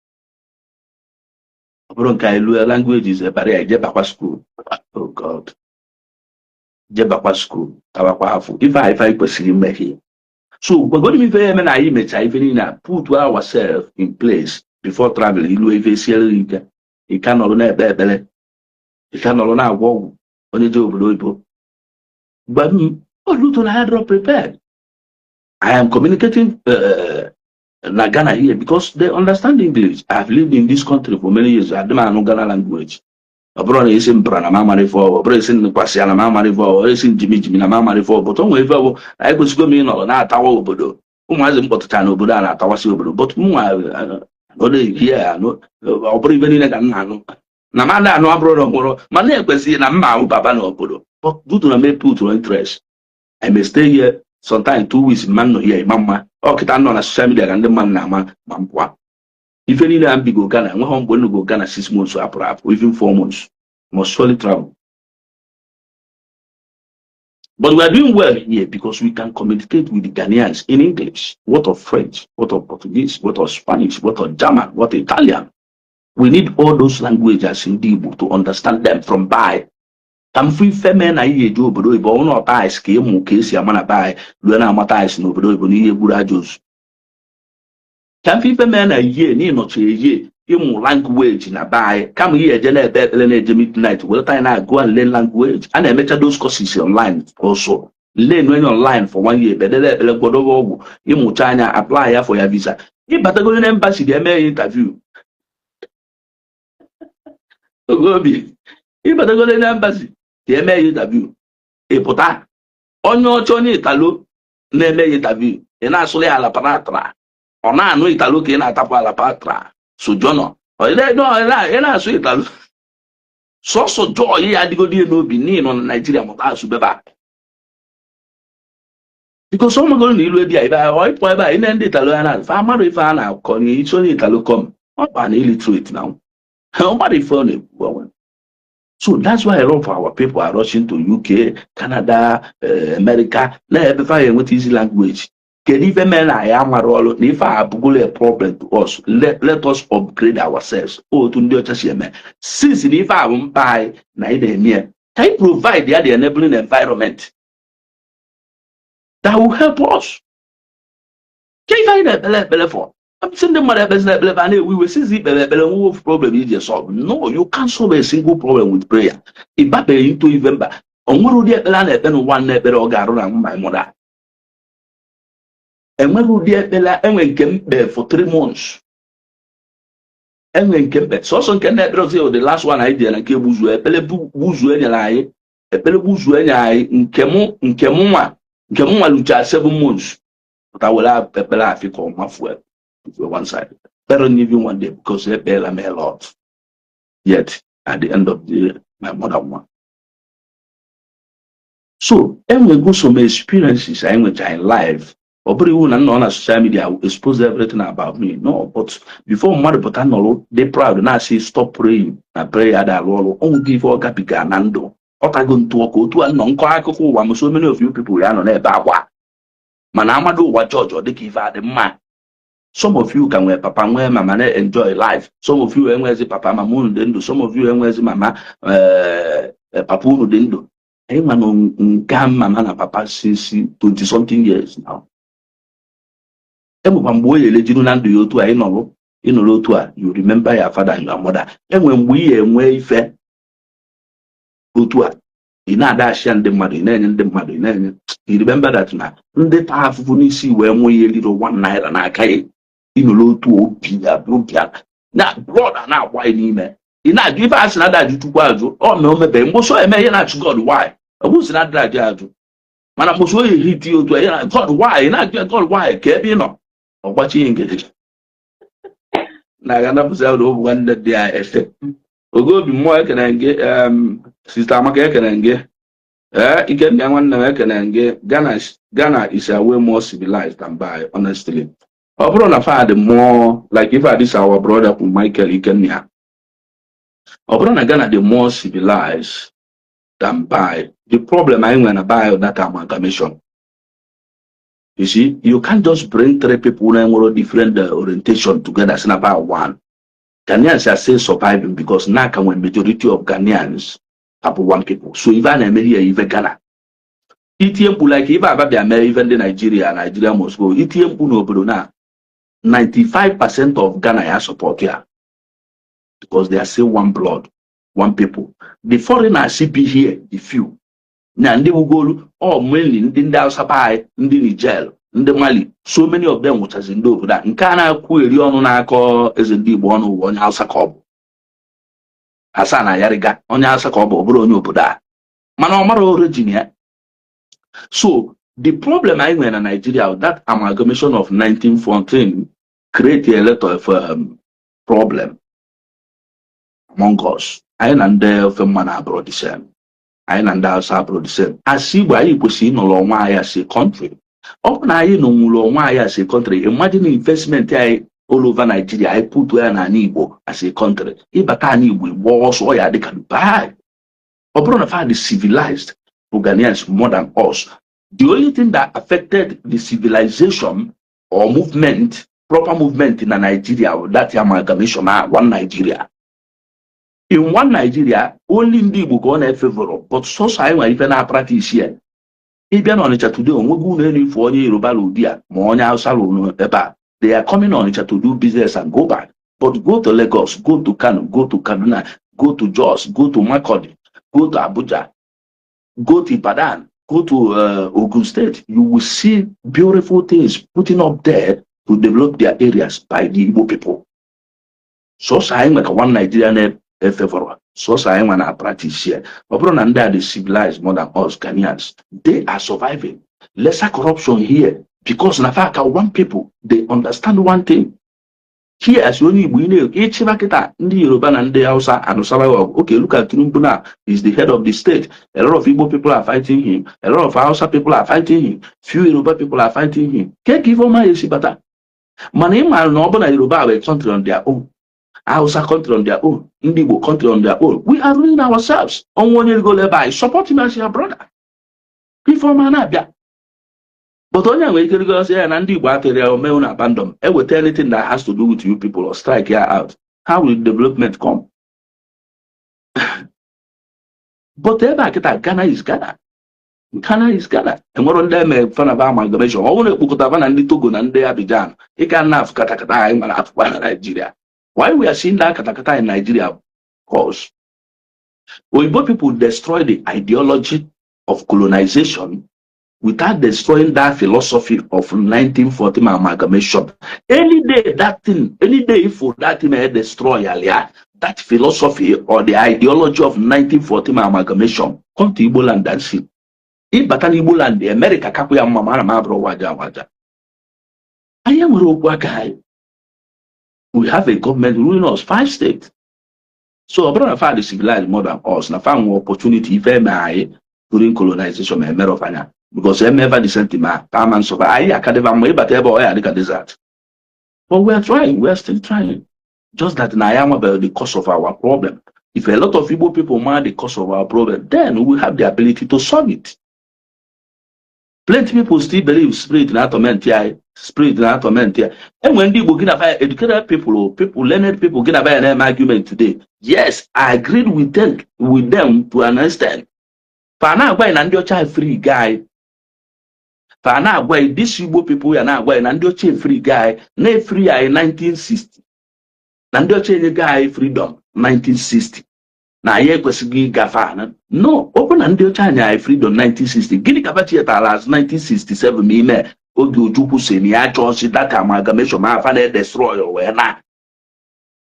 Speaker 2: Language is a barrier. Jebakwa school. Oh God. Jebakwa school. Tawakwa. If I pursue me here. So, but what do you mean? I image even put ourselves in place before traveling. You know, if you cannot learn better. You cannot learn walk on the job. But Luton, I had not prepared. I am communicating na Ghana here because they understand English. I have lived in this country for many years. I don't know Ghana language. Abroad is in Brana Mamma for, abroad is in Quasiana Mamma for, is in Jimmy Jimmy Mamma for, but on wave I was going on at our obodo. Whom has important time obodo and at our obodo, but no here, no, or even in a Ghana. Namanda no abroad of Moro, Mane was in a Mau Baba no obodo, but due to make put to interest. I may stay here sometimes 2 weeks, man no here, Mamma, or can on a social media and the man Nama, Mampua. If any time go Ghana, one home going to go Ghana 6 months or even 4 months, must surely travel. But we are doing well here because we can communicate with the Ghanaians in English, what of French, what of Portuguese, what of Spanish, what of German, what of Italian. We need all those languages in Igbo to understand them from by. Come free femen I hear do obodo ibo no bias ke mu ke si amana bai lu na amata is no obodo ibo ni egura jos. Come free femen I hear ni no che ye imu language na bai come here je na ebe na eje midnight well time na go and learn language and I make those courses online also learn when online for 1 year but then ebe godo go imu China apply ya for your visa. If Patagon embassy dey make interview go be if Patagon embassy dey make interview e pụta onye ọcha onye italo na-eme interview ị na-asụrụ ya ala patra ọ na-anụ italo ka ị na-atapụ ala patra sojono ị na-asụ italo sọsọ joy ya adịgodi n'obi n'ihi nọ na Naijiria mụta asụ bebe a bikos ọmagoro na ilu ebe a ebe a ịpụ ebe a ị na ndị italo ya na fa mmadụ ife a na-akọ na isi onye italo kọm ọ ba na illiterate na mmadụ ife ọ na-ekwu onwe. So that's why a lot of our people are rushing to UK, Canada, America. Let with easy language. Can even men I am a role if I have a problem to us, let us upgrade ourselves. Oh, to do just here. Since if I won't buy neither near, can you provide the enabling environment that will help us? Can you find a for? I'm saying the mother business we will see the problem is solved. No, you can't solve a single problem with prayer. If I pay into even back, on what would you plan then one better or around my mother? And when would you and came there for 3 months? And when came back, so some can never say the last one I did and came buzu, a buzu any lie, a buzu any eye in Kemuma Lucha 7 months. But I will have Pepper Africa on my fuel. One side, better even one day because they bear me a lot. Yet at the end of the day, my mother won. So, and we go some experiences I went in life. Or everyone and on social media will expose everything about me. No, but before mother but I know they proud and I say stop praying. I pray at that role. Only give all Capica Nando. What I going to walk to a non quack. So many of you people are on there. Manamado what George or they give her the man. Some of you can wear papa where mama enjoy life. Some of you wear papa mamun dendo. Some of you wear mama papu dendo. Hey man on mama na papa since 20 something years now. Emu pamboy leginu nando yo to inolo to you remember your father and your mother. And when we ife go to ina da shan the mother in the mother in you remember that now. Ndị taa afụfụ n'isi wee nwee ihe liro 1 naira n'aka ya ịnụrụ otu obi na blood na-agba n'ime ị na-ajụ ife asị na adajụ chukwu ajụ ọ mee omebe mgboso eme ihe na-achụ God why ọ bụzi na adajụ ajụ mana mgboso oyi hiti otu ihe na God why na-ajụ God why ka ebe ị nọ ọgbachi ihe ngeji na-aga napụsị ya ụlọ nwanne dị ya efe ogobi mmụọ ekene nge Sister Amaka ekene nge Ikenna nwanne m ekene nge Ghana is a way more civilized than by honestly. Obro na fa the more like if I this our brother from Michael Ikenna. Obrana Ghana the more civilized than by the problem I when I buy that amalgamation. You see, you can't just bring three people with different orientation together as about one. Ghanaians are still surviving because now when majority of Ghanaians have one people. So even America, even Ghana. ETM like if I be America, even the Nigeria must go. ETM no but now 95% of Ghana are support here because they are still one blood, one people. The foreigners should be here, the few. Na ndị ugolu all mainly ndị Hausa by ndị Niger ndị Mali, so many of them nwụchazi ndị obodo a nke a na-akwụ eri ọnụ na-akọ eze ndị Igbo ọnụ ụwa onye Hausa ka ọ bụ Hassan Ayariga onye Hausa ka ọ bụ onye obodo a mana ọ mara origin ya. So the problem I nwere na Nigeria, that amalgamation of 1914 create a lot of problem among us. Anyị na ndị ofe mmanụ abụrụ the same. I and that's our producer. I see why you push in along why as a country. Open I no why as a country. Imagine investment all over Nigeria. I put where an Igbo as a country. If Batani will wars or they can buy. Open the civilized Ghanaians more than us. The only thing that affected the civilization or movement, proper movement in Nigeria, that amalgamation, one Nigeria. In one Nigeria, only ndị Igbo ka ọ na-efavor, but sọsọ anyị nwere ife na-practice here. Ịbịa n'Ọnịcha today, onweghi unu elu onye Yoruba lụdị a ma onye Hausa lụrụ ebe a. They are coming Ọnịcha to do business and go back. But go to Lagos, go to Kano, go to Kaduna, go to Jos, go to Makurdi, go to Abuja, go to Ibadan, go to Ogun State. You will see beautiful things putting up there to develop their areas by the Igbo people. Sọsọ anyị nwere ka one Nigeria na so I want to practice here. But under the civilized more than us Ghanaians, they are surviving. Lesser corruption here because Nafaka one people they understand one thing. Here as you know, each marketer in the Yoruba and the Hausa and Osawa. Okay, look at Tinubu now. He's the head of the state. A lot of Igbo people are fighting him. A lot of Hausa people are fighting him. Few Yoruba people are fighting him. Can't give all my Yesibata. Money man no Yoruba a country on their own. Hausa country on their own, Indigo country on their own. We are ruining ourselves. On 1 year ago, by support him as your brother. Before Manabia. But on your way to go say, and Indigo or may abandon. I will tell anything that has to do with you people or strike here out. How will development come? But Ghana is Ghana. Ghana is Ghana. And what on them a fan of amalgamation. I want to book of and Togo and they Abidjan. It can have Katakata and Afghan Nigeria. Why we are seeing that katakata in Nigeria? Because Oyibo people destroy the ideology of colonization without destroying that philosophy of 1940 amalgamation. Any day that thing, any day for that thing may destroy earlier, that philosophy or the ideology of 1940 amalgamation, come to Igbo land and see. If Batan Igbo land, the America kakuya mama na bro waja. I am a guy. We have a government ruling us 5 states. So brother father civilized more than us. Now found opportunity if during colonization because ever the sentiment parents of I academy but ever desert. But we are trying, we are still trying. Just that I am about the cause of our problem. If a lot of Igbo people mind the cause of our problem, then we will have the ability to solve it. Plenty people still believe spirit in torment here, spirit in torment here. And when people get about educated people, learned people get about an argument today, yes, I agreed with them to an extent. For now, why and your child free guy? For now, why these Igbo people are now why and your child free guy? Ne free in 1960. And your child guy freedom 1960. Na ye kwesịghị gafe no open and ndị ọcha anya freedom 1960 gịnị ka bachetara as 1967 ma ime oge Ojukwu si na ya chọọchị data amalgamation ma afa na-destroy wee na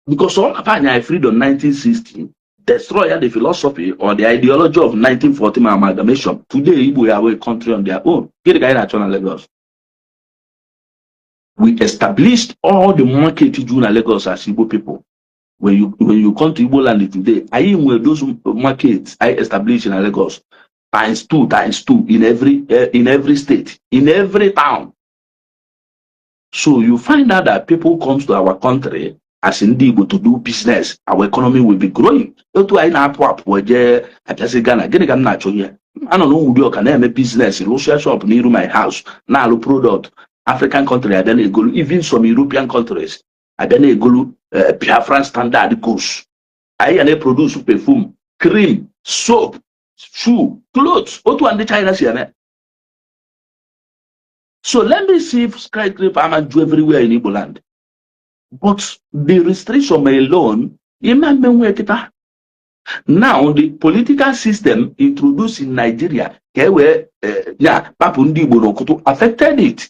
Speaker 2: because all of anya freedom 1960 destroy the philosophy or the ideology of 1940 amalgamation. Today Igbo are a country on their own. Gịnị ka anyị na-achọ na Lagos? We established all the market in Lagos as Igbo people. When you come to Igbo land today, I am where those markets I established in Lagos times two in every state, in every town. So you find out that people comes to our country as in Igbo to do business, our economy will be growing. Otu anyị na-apụ apụ eje abịasị Ghana, gịnị ka m na-achọ ihe? Anọ n'Ụmụdị Ọka na-eme business, Russia shop n'iru my house, na-alụ product, African country abịa na-egolu, even some European countries abịa na-egolu Biafran standard goods. Anyị na-produce perfume, cream, soap, shoe, clothes. Otu ndị China si eme. So let me see if skyscraper am do everywhere in Igbo land. But the restriction alone, now the political system introduced in Nigeria, affected it.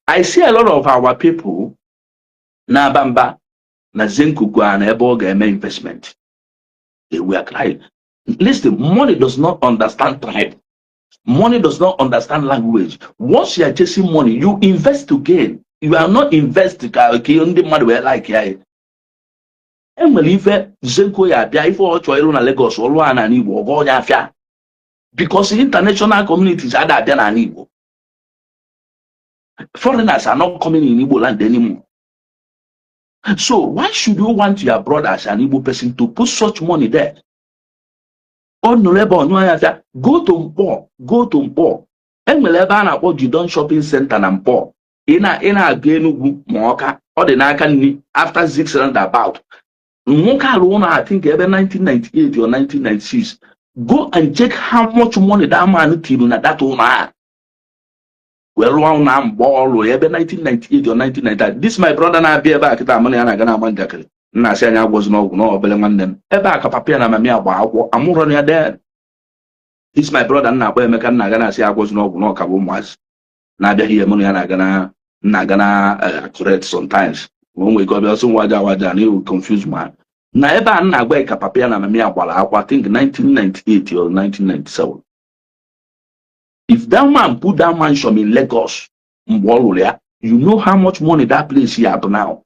Speaker 2: I see a lot of our people na Bamba, na Zenkuku and Eboga investment. They were crying. Listen, money does not understand tribe. Money does not understand language. Once you are chasing money, you invest to gain. You are not investing. Okay, only money we like here. And believe Zenko ya bia if all choiru na Lagos or na Igbo go ya fia. Because international communities are there na Igbo. Foreigners are not coming in Igbo land anymore. So why should you want your brother as an Igbo person to put such money there? Go to Mpo, go to Mpo. Enweleba na akpọ Jidon shopping center na Mpo. Ina aga Enugu Moka or the Nakani after 6 roundabout. Moka alone, I think ebe 1998 or 1996. Go and check how much money that man tiru na that owner. Well, one am ball ebe 1998 or 1990. This my brother na be back at money and I gonna man na say I was no obele nwanne ebe aka papa na mama agba akwọ amụrụ ya there. This my brother na agba emeka na aga na say I was no ka bụ mwas na abịa here money na aga na correct sometimes when we go be also waja na you confuse man na ebe a na agba ka papa na mama agbara akwa I think 1998 or 1997. If that man put that mansion in Lagos Mbolulia, you know how much money that place here have now.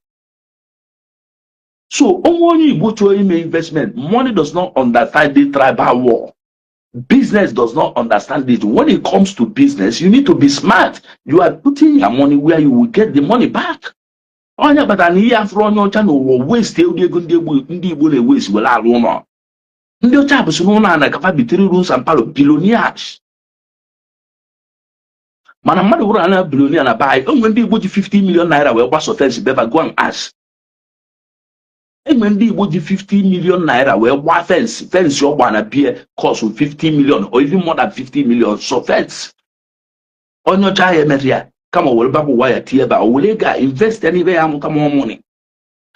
Speaker 2: So, when you go to investment, money does not understand the tribal war. Business does not understand it. When it comes to business, you need to be smart. You are putting your money where you will get the money back. Onye bata na ihe afro onye ọcha na ụwa waste ego ndị Igbo na waste were alụ ụlọ. Ndị ọcha bụ so n'ụlọ na kafa bitiri rules and palo billionaires. Mana mmadụ bụrụ ana billionaire na buy, onwe ndị Igbo ji 50 million naira wee gbaso fence beba go and ask. When the Igbo 50 million naira where one fence your one appear cost 50 million or even more than 50 million. So fence on your giant area, come on, back wire tier or will invest anywhere and come more money.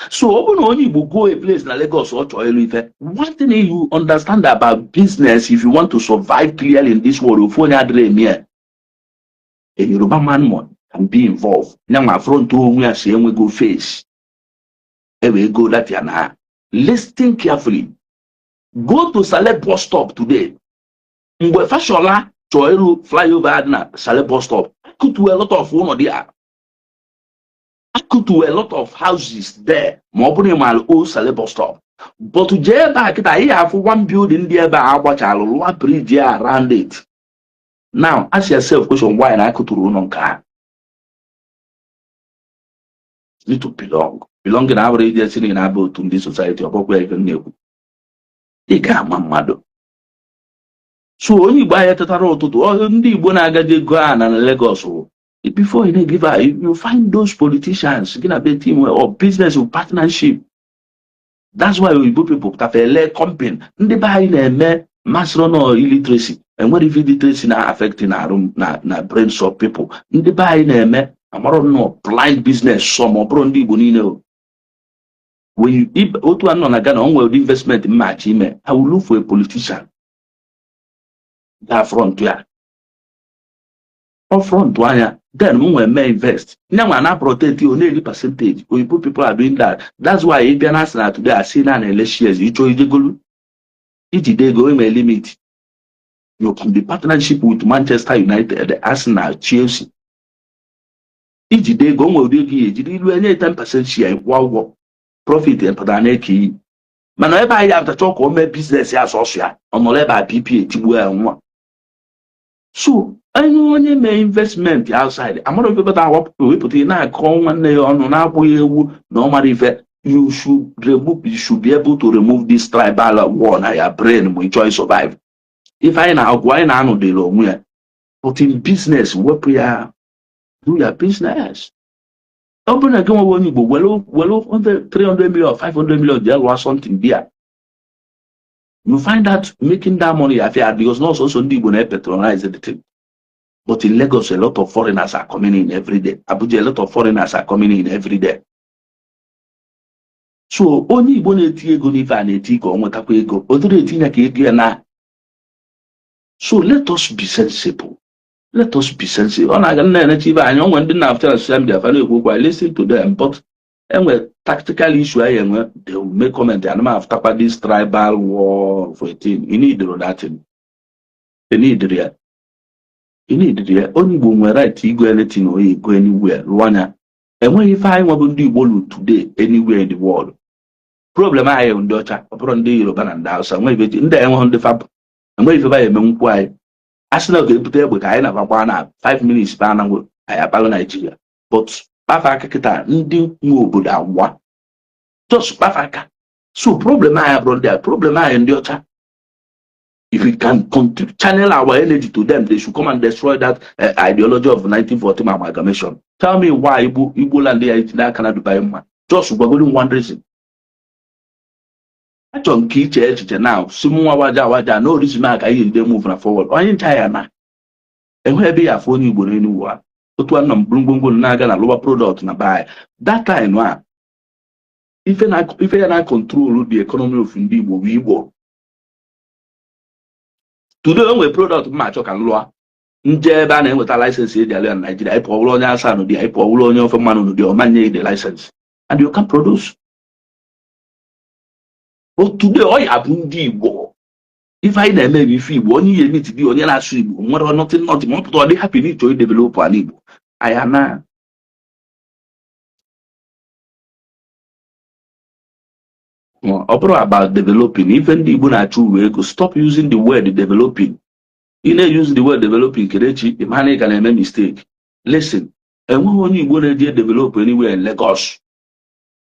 Speaker 2: So open only will go a place in Lagos or to one thing you understand about business if you want to survive clearly in this world, phone dream here. A Yoruba man can be involved. Now my front to we are saying we go face. We go that yana. Listen carefully. Go to Saleh bus stop today. Mgbe Fashola Choelu flyover na Saleh bus stop. I could do a lot of one or the other. I could do a lot of houses there. Mobile mal o Saleh bus stop. But to jail back it I have one building there by one bridge around it. Now ask yourself question why I could run on car. Need to belong. Belonging our agency in about to this society of where even new. They can't mado. So when you buy a tataro to all the Bonaga go and Lagos, before you give out, you find those politicians gonna be team or business or partnership. That's why we put people that a company, they buy a mass run or illiteracy. And what if illiteracy now affecting our room, na brains of people? They buy a no blind business, some or brondi bonino. When you go to an investment match, I will look for a politician. That frontier. Or front one, then we may invest. Now, I protect you only percentage. We put people are doing that. That's why if you're not today, I see an elections. You chose the goal. Each day going my limit. You can be partnership with Manchester United, the Arsenal, Chelsea. Each day go with you, 10% share. Wow. Profit and Padaneki. Man, if I have to talk on my business as social, on my level PPA. So, I know any may investment outside. I'm not people that we put in a call one day on our way, no matter if you should be able to remove this tribal war na your brain when you survive. If I na why na no de lo but in business, what we are do your business. Open a go when you go well 300 million or 500 million there was something there. You find that making that money because not also going to patronize everything. But in Lagos, a lot of foreigners are coming in every day. Abuja, a lot of foreigners are coming in every day. So only Igbo na-eti ego n'ife a na-eti ka ọ nwetakwa ego odoro etinye ka ego ya na. So let us be sensible. Let us be sensible. Ọ na-aga na-enecha ibe anyị onwe ndị na-after social media fa na-ekwu okwu, I listen to them, but enwe tactical issue anyị enwe, they will make comment and after this tribal war for a thing. You need that thing. You need it. You need it. Only Igbo nwere right to go anything or go anywhere. Rwanya. Enweghị ife anyị nwebụ ndị Igbo lu today anywhere in the world. Problem anyị ndị ọcha, ọ bụrụ ndị Yoruba na ndị Hausa, enweghị ndị enweghị ndị fab, enweghị ife ba eme nkwụ anyị. Asị na ga-ebute egbe ka anyị na-agbakwa na 5 minutes ba na anyị akpalụ Nigeria. But kpafa aka kịta ndị nwe obodo agwa. Just kpafa aka. So problem anyị abụrụ ndị a, problem anyị ndị ọcha. If we can channel our energy to them, they should come and destroy that ideology of 1940 amalgamation. Tell me why Igbo land they cannot Dubai man. Just one reason. I don't keep church now. Simuwa waja no reason I they move forward. Why entire na? And where be a phone you go anywhere. But one bungo naga na lower product na buy. That time one. If you not control the economy of Igbo, we Igbo. Today we product match can lower. Nje ba na enweta license e dey in Nigeria. Ipo ụlọ onye asa no dey, ipo ụlọ onye ofe mmanụ no dey, o manye the license. And you can produce. But today all you ndị Igbo. If I na-eme ife Igbo, onye ihe meet dị onye na-asụ Igbo, nwere nothing but ọ dị happy need to develop an Igbo. I am na. About developing, even the Igbo na-achụ uwe ego, stop using the word developing. You know, use the word developing, Kerechi, a man can make mistake. Listen, and when you want to develop anywhere in Lagos,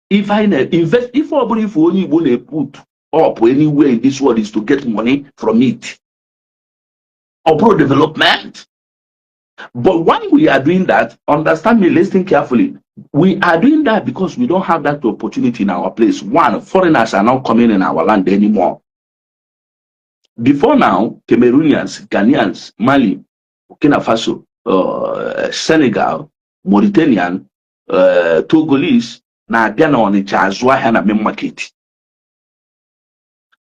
Speaker 2: if I invest, if only want to put up anywhere in this world is to get money from it, or pro development. But when we are doing that, understand me, listen carefully. We are doing that because we don't have that opportunity in our place. One, foreigners are not coming in our land anymore. Before now, Cameroonians, Ghanaians, Mali, Burkina Faso, Senegal, Mauritanian, Togolese, na Ghana Onitsha azụa ha na main market.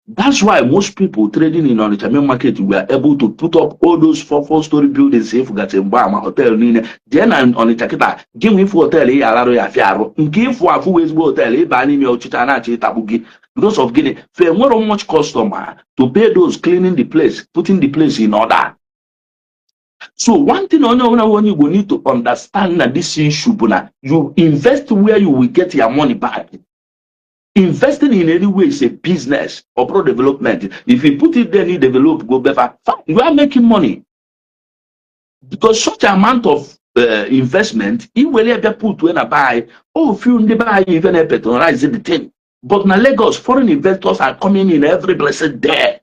Speaker 2: That's why most people trading in Onitsha main market were able to put up all those 4-story buildings. If you got a bar, hotel, then Onitsha kita give me for hotel alaro ya fiaro. Give for a full hotel bani me ochitana tabugi. Because of Guinea, for more much customer to pay those cleaning the place, putting the place in order. So one thing when you will need to understand that this issue, you invest where you will get your money back. Investing in any way is a business or pro development. If you put it there, you develop, go better, you are making money. Because such amount of investment, it will ever put when I buy, if you never buy, even a patronize the thing. But in Lagos, foreign investors are coming in every blessed day.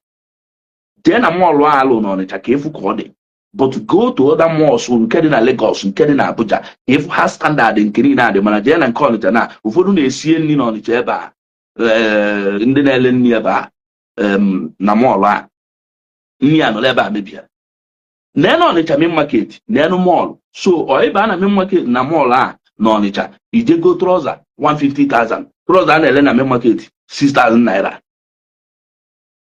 Speaker 2: Then I'm more alone on it. But go to other malls who get in Lagos, who get in Abuja. If has standard in Kirina, the manager and call it now. Who wouldn't see any on each other in the Nellen nearby Namola near no leba maybe. Then on the main market, then no mall. So or a main market Namola no on it. You did go trouser 150,000. Trouser and Elena main market 6,000 naira.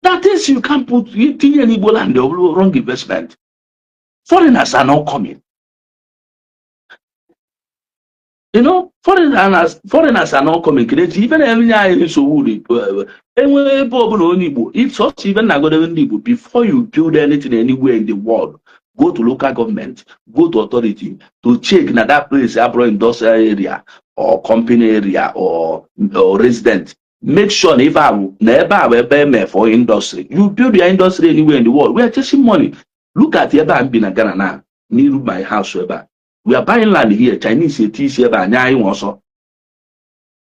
Speaker 2: That is you can't put it in any and the wrong investment. Foreigners are not coming. You know, foreigners are not coming. Even it's not even before you build anything anywhere in the world. Go to local government, go to authority to check na that place, industrial area or company area or resident. Make sure never for industry. You build your industry anywhere in the world. We are chasing money. Look at Eba and Bina Ghana now, near my house. We are buying land here. Chinese cities here, also.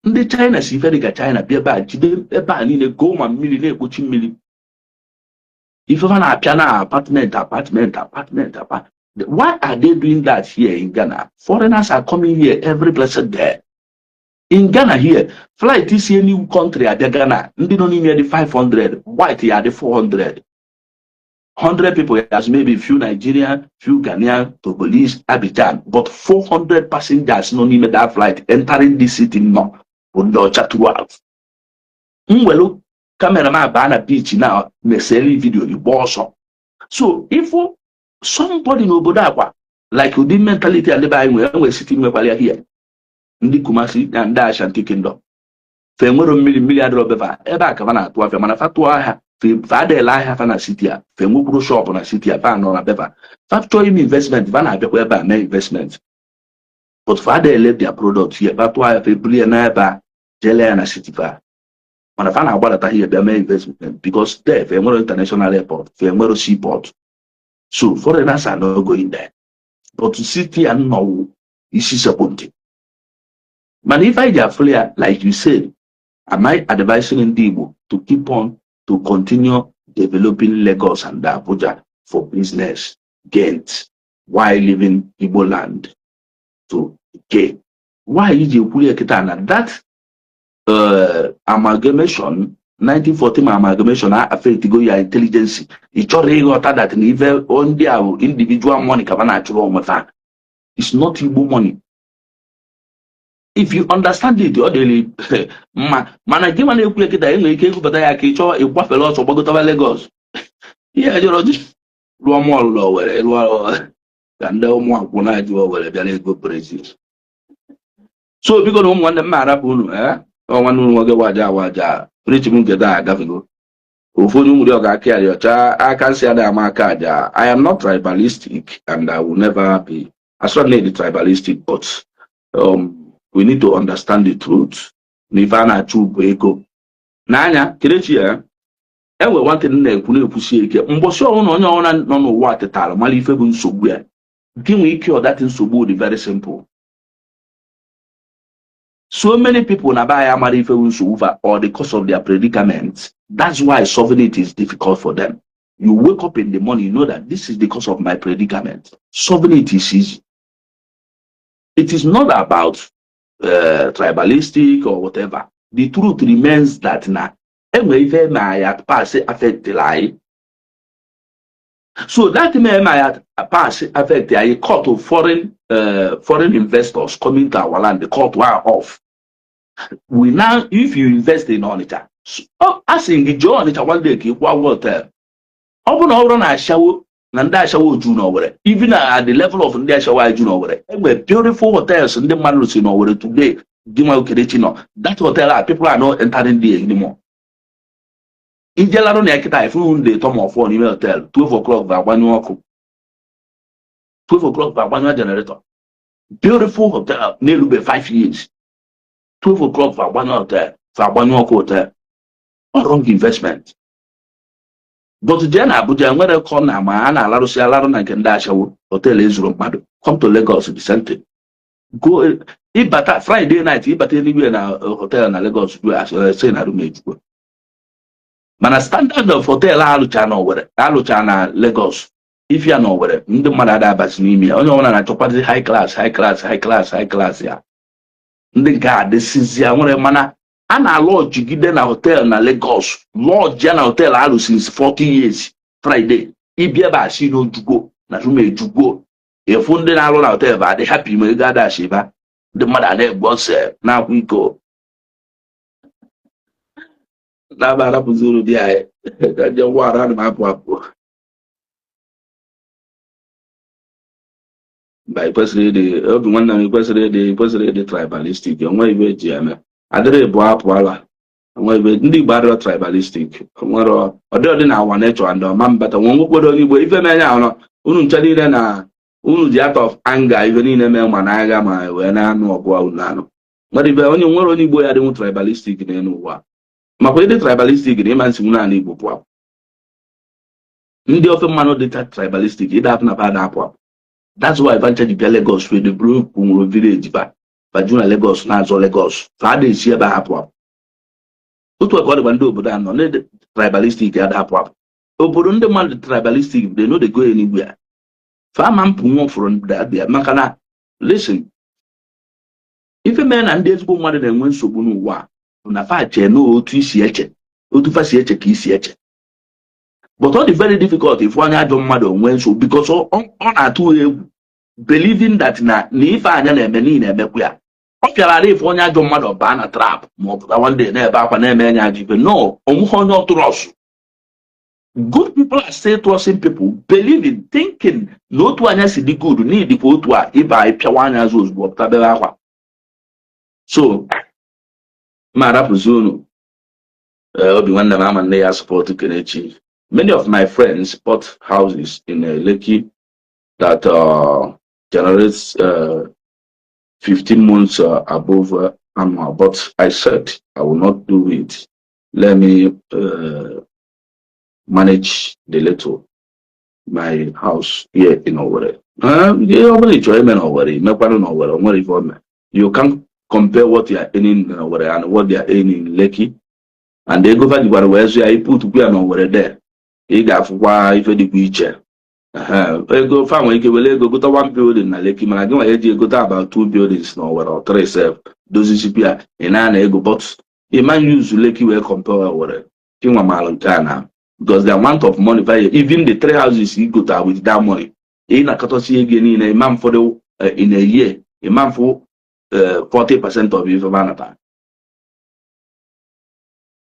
Speaker 2: ndị China si ife dịka China bịa ebe a jide ebe a niile goo ma mmiri na-ekpochi mmiri ifefa na-apịa na apartment. Why are they doing that here in Ghana? Foreigners are coming here every blessed day. In Ghana here, flight is a new country at Ghana. Ndị nọ n'ime dị 500, white ya dị 400. 100 people, as maybe few Nigerian, few Ghanaian, Togolese, Abidjan, but 400 passengers no need that flight entering this city no. Throughout. Mwelo cameraman bana beach now necessarily video the boss. So if somebody no bodakwa like the mentality and the buying we sitting here. Ndi Kumasi and Ashanti Kingdom. Femoro million dollar eba kavana to have manufacture ha fade la ha na city a femukuru shop na city a fan on a beva factory investment vana be whereby make investment but fade let their product here but why fe brilliant na eba jele na city fa manufacture about that here be make investment because there femoro international airport femoro seaport so foreigners are not going there but to city and no is disappointing. But if I affiliate, like you said, am I advising Ndibo to keep on to continue developing Lagos and Abuja for business gains while living Igbo land to gain? Why is the Kitana? That amalgamation, 1940 amalgamation, affect go your intelligence. It's already got that even on their individual money, it's not Igbo money. If you understand it, you're daily man. I give an equal that I came but I can show a buffalo or Bogota Lagos. Yeah, you're just one more lower and no more when I do over a very good Brazil. So because no one the Marapun, or one who will go Waja, rich Mungada, Gavigo. I can say that I'm a Kaja. I am not tribalistic and I will never be. I certainly tribalistic, but we need to understand the truth. Nivana chubu ego. Nanya, Kelechi ya. Ewe wante nne ekwusi ike. Mbosi ọnụ onye ọna nọ n'ụwa atịtara mali ife bụ nsogbu ya. Gịnwe ike ọ that nsogbu dị very simple. So many people na ba ya mali ife bụ nsogbu or the cause of their predicament. That's why solving it is difficult for them. You wake up in the morning, you know that this is the cause of my predicament. Solving it is easy. It is not about tribalistic or whatever. The truth remains that now every may pass affect the lie. So that may pass affect the court of foreign investors coming to our land. The court were off. We now, if you invest in Onitsha, as in the Joe Onitsha one day keep one water. Open over na show. Even at the level of India Shawa Juno, beautiful hotels in the Manus in over today. That hotel people are not entering there anymore. In Jalaro Nakita, if they come off one email hotel, 12 o'clock by 1 o'clock. 12 o'clock by 1 generator. Beautiful hotel, nearly 5 years. 12 o'clock by 1 hotel, for 1 hotel. A wrong investment. But then Abuja, when they call now, man, a lot of hotel is come to Lagos, the center. Go, if but Friday night, if but anywhere in a hotel in Lagos, you as say, I don't make you. Man, a standard of hotel, Aluchana, Lagos. If you are nowhere, the mother Basnimi, only one and a high class, yeah. The guard, this is the man. Ana lodge gide na hotel na Lagos. Lodge na hotel alu since 40 years. Friday. Ibia ba si no jugo. Na rume jugo. E funde na alu na hotel ba. They happy me gada shiba. The mother there boss now we go. Na ba rapu zuru dia. Ka je wa ran ma apo. By personally the one na personally the tribalistic. Yon wa ibe jiame. Adere bụ apụ ala nwebe ndị gbara tribalistic nwere ọdị na awa nature and ma mbata nwe okwodo n'Igbo ife menye ahụ unu nche niile na unu ji out of anger ife niile mee ma na agha ma wee na-anụ ọgụ unu anụ nwere ife onye nwere onye Igbo ya dịnwu tribalistic n'elu ụwa makwa ịdị tribalistic na ịma nsi nwụ naanị Igbo pụọ ndị ofe mmanụ dị tribalistic ịda apụ na pada apụ. That's why eventually bịa Lagos wee the blue kwuru village ba bajuna Lagos na-azọ Lagos fa esi ebe hapụ apụ otu aka ọ dịkwa ndị obodo anọ na tribalistic ada hapụ apụ obodo ndị mmadụ tribalistic they no dey go anywhere fa ma mpụ nwa ụfụrụ abịa maka na listen ife mee na ndị ezigbo mmadụ na-enwe nsogbu n'ụwa bụ na fa chee na otu isi eche otu fa si eche ka isi eche but ọ dị very difficult if onye ajọ mmadụ onwe nsogbu because ọ na-atụ egwu believing that na ife anya na-eme niile emekwu ya ọ pịara ala ife onye ajọ mmadụ baa na trap ma ọ pụta one day na-ebe akwa na-eme enye ajọ ife no onwuhe onye ọtụrọsụ good people are still trusting people believing thinking na otu anya si dị good n'idikwa otu a ịba ịpịawa anya azụ ozugbo pụta bebe akwa so ma arapụzi unu obi nwanne m ama nne ya support Kenechi. Many of my friends bought houses in Lekki that generates 15 months above annual, but I said I will not do it. Let me manage the little my house here in Owerri. You can't compare what you are earning in Owerri and what they are earning in Lekki, and they go back to where you put to go and Owerri there. You got why if you do go farm when you go to one building na Lekki, man. I go to about 2 buildings now or 3 self. Those is here in an ego, but a man use Lekki will compare Owerri. Because the amount of money, even the 3 houses you go to with that money, in a Katosi again in a man for the in a year, a man for 40% of your vanity.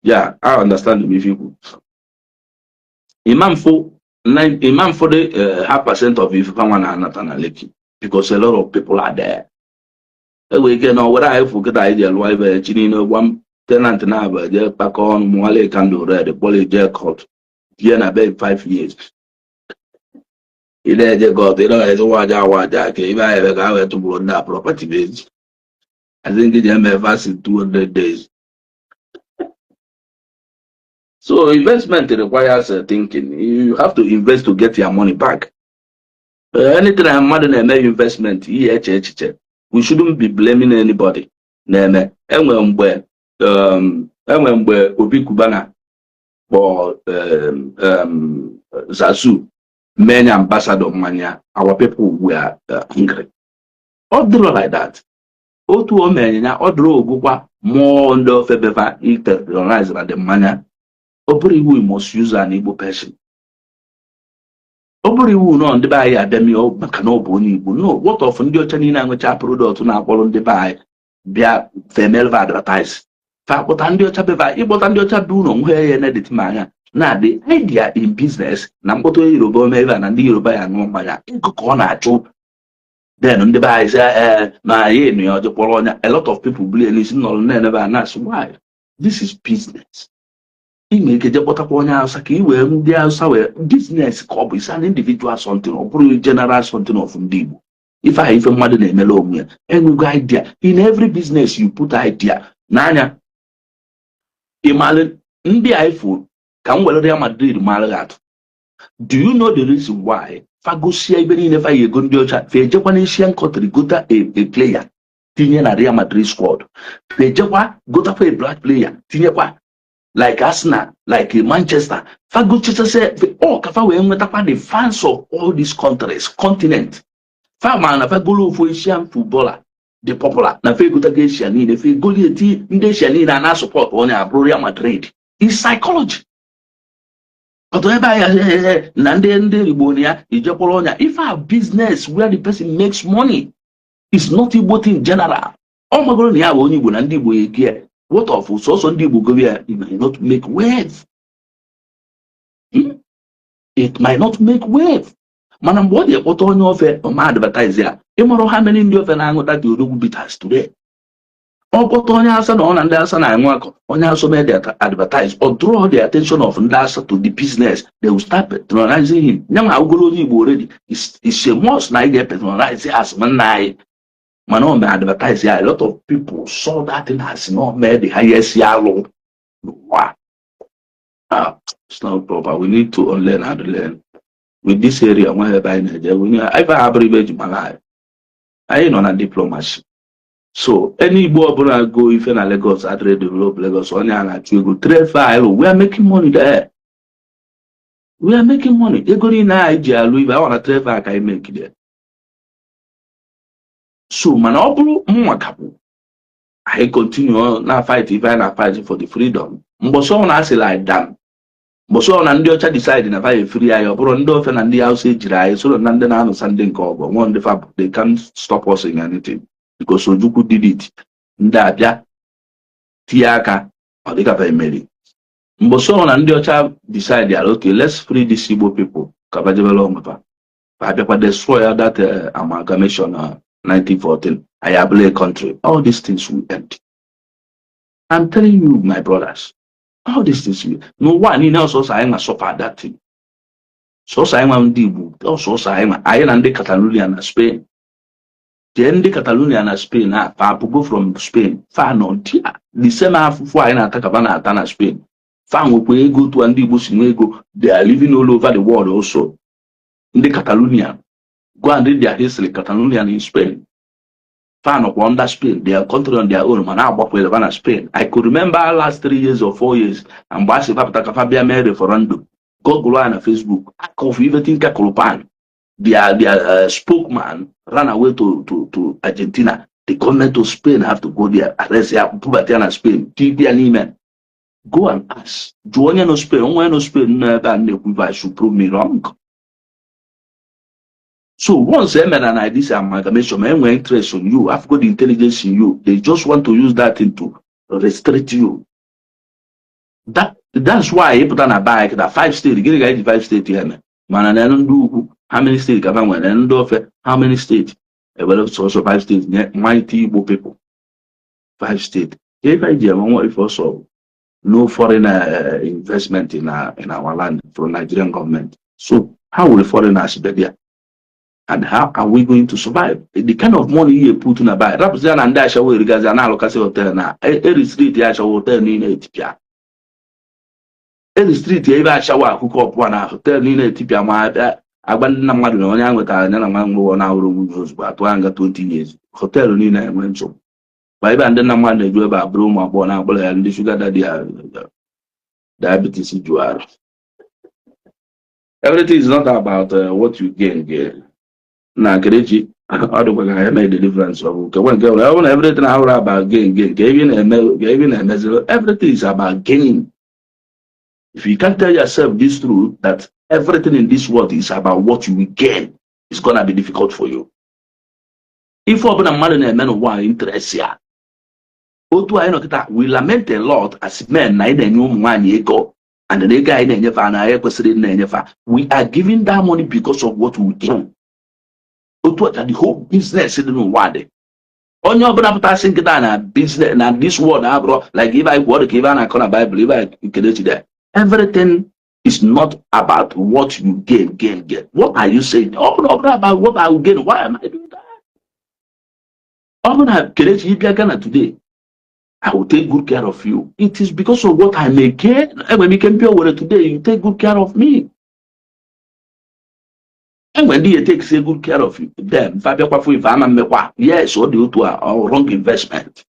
Speaker 2: Yeah, I understand if you Imam for the 0.5% of if one Natana Lekki, because a lot of people are there. We can know what I forget idea why one tenant now but back on Mwale Kando Red, the poly jail court. Here about 5 years. He got as one if I ever got to blow that property base. I think it may fast in 200 days. So investment requires thinking. You have to invest to get your money back. Anything I'm mad in investment, we shouldn't be blaming anybody. When Obi Kubana or Zazu, many ambassador mania, our people were hungry. Or draw like that. O to men, or draw more on the Febeva, realize that the mania. Oburi we must use an Igbo person. Oburi who no on the buy ademi o makano boni Igbo. No, what of ndị ọcha niile anwecha product na akpọrọ ndị buy bịa female advertise. Fa kpọta ndị ọcha beva ịkpọta ndị ọcha bụ ụlọ nwe ya na edit manya. Na the idea in business na mkpọta Yoruba omeva na ndị Yoruba ya ṅụọ mmanya ego ka ọ na-achụ. Then ndị buy say na ye no ọjọ kpọrọ ọnya. A lot of people believe this no never ask why. This is business. Make a Japotaponia Saki, where they are business cop is an individual something or general something of Ndibu. If I even mother name alone, and we go idea in every business you put idea. Nanya Imagine Ndi iPhone can well Real Madrid Malagat. Do you know the reason why Fagosia even if I go to your Japanese country go to a player, Tinia Real Madrid squad. Pejawa go to a black player, Tinia. Like Arsenal, like Manchester. Fagochita said, oh, Kafa we the fans of all these countries, continent. Faman, if I go for Asian footballer, the popular, na fe go to Asian, if you go to the Asian, and support on a Real Madrid. It's psychology. But if I have business where the person makes money, it's not about in general. Oh my God, yeah, only when Andy here. What of so Sunday Bugovia, it might not make waves. It might not make waves. Manam what you put on your fair or my advertiser. Immoral how many in your angle that you do beat us today. Or put on your son on and there's an I work on your so many advertise or draw the attention of Ndasa to the business. They will start patronizing him. Young Augolo already is a most night get patronized as one night. Man, advertise a lot of people saw that and has not made the highest yellow. Wow. It's not proper. We need to unlearn how to learn. With this area, where by Nigeria, I have a privilege in my life. I ain't on a diplomacy. So any Igbo ọbụla go ife na Lagos adịrị develop Lagos onye a na-achụ ego trade we are making money there. We are making money. Ego niile anyị ji alụ ibe awa na trade fair ka anyị make there. So mana ọ bụrụ mma kapụ I continue na fight if I na fight for the freedom. Mgbọsọ ọ na-asị like damn. Mgbọsọ na ndị ọcha decide na fight free anyị ọ bụrụ ndị ofe na ndị Hausa ejiri anyị soro na ndị na-anụsa ndị nke ọgọ nwa ndị fab they can't stop us in anything because Ojukwu did it. Ndị abịa tie aka ọ dịka emeri. Mgbọsọ na ndị ọcha decide ya okay let's free these Igbo people ka bajebele onwefa. Abịakwa destroy that amalgamation 1914. I abule a country. All these things will end. I'm telling you, my brothers, all these things will no one in else also I suffer that thing. So I am Dibu, also I am the Catalonia and Spain. Then the Catalonia and Spain, go from Spain, far not the same half for I attack Atana Spain. Far we go to Andibu, they are living all over the world also. In the Catalonia, go and read their history, Catalonia in Spain. Fan of under Spain, they are country on their own, man. I work with Havana, Spain. I could remember last 3 years or 4 years, and Basi Papataka made referendum. Go on Facebook. I could even think Kakulupan. Their spokesman ran away to Argentina. The government of Spain have to go there, arrest Pubatiana Spain, give an email. Go and ask. Join no Spain, when no Spain, never should prove me wrong. So once they made an idea amalgamation, men were interested in you, I've got the intelligence in you. They just want to use that thing to restrict you. That's why I put on a bike that 5 states, get a 5 states here. Man, and I don't do how many states government and do how many states. Well, it's also 5 states, mighty Igbo people. 5 states. If I do, if also no foreign investment in our land from Nigerian government. So how will foreigners be there? And how are we going to survive? The kind of money you put in a buy. Represent and dash away regards an allocation hotel now. Every street yash hotel in Ethiopia. Every street you ever shower hook up one hotel in Ethiopia. I went to Namadu on young with another man who on our rooms, but 20 years. Hotel in a went so. By then, the man they do about broom or born out and the sugar daddy diabetes you are. Everything is not about what you gain. Na Kerechi, I made the difference of one girl. I want everything about gain. Giving a measure. Everything is about gaining. If you can't tell yourself this truth that everything in this world is about what you will gain, it's gonna be difficult for you. If open a man and a man of one interest here, we lament a lot as men, neither new 1 year ago, and the guy in we are giving that money because of what we gain. The whole business in the world. On your brother think that business and this world, like if I want to give an account of Bible, if I get it there. Everything is not about what you gain. What are you saying? About what I will gain. Why am I doing that? I'm gonna create you today. I will take good care of you. It is because of what I may gain. When we can pure water today, you take good care of me. And when they take good care of you, then yes, or due to a wrong investment.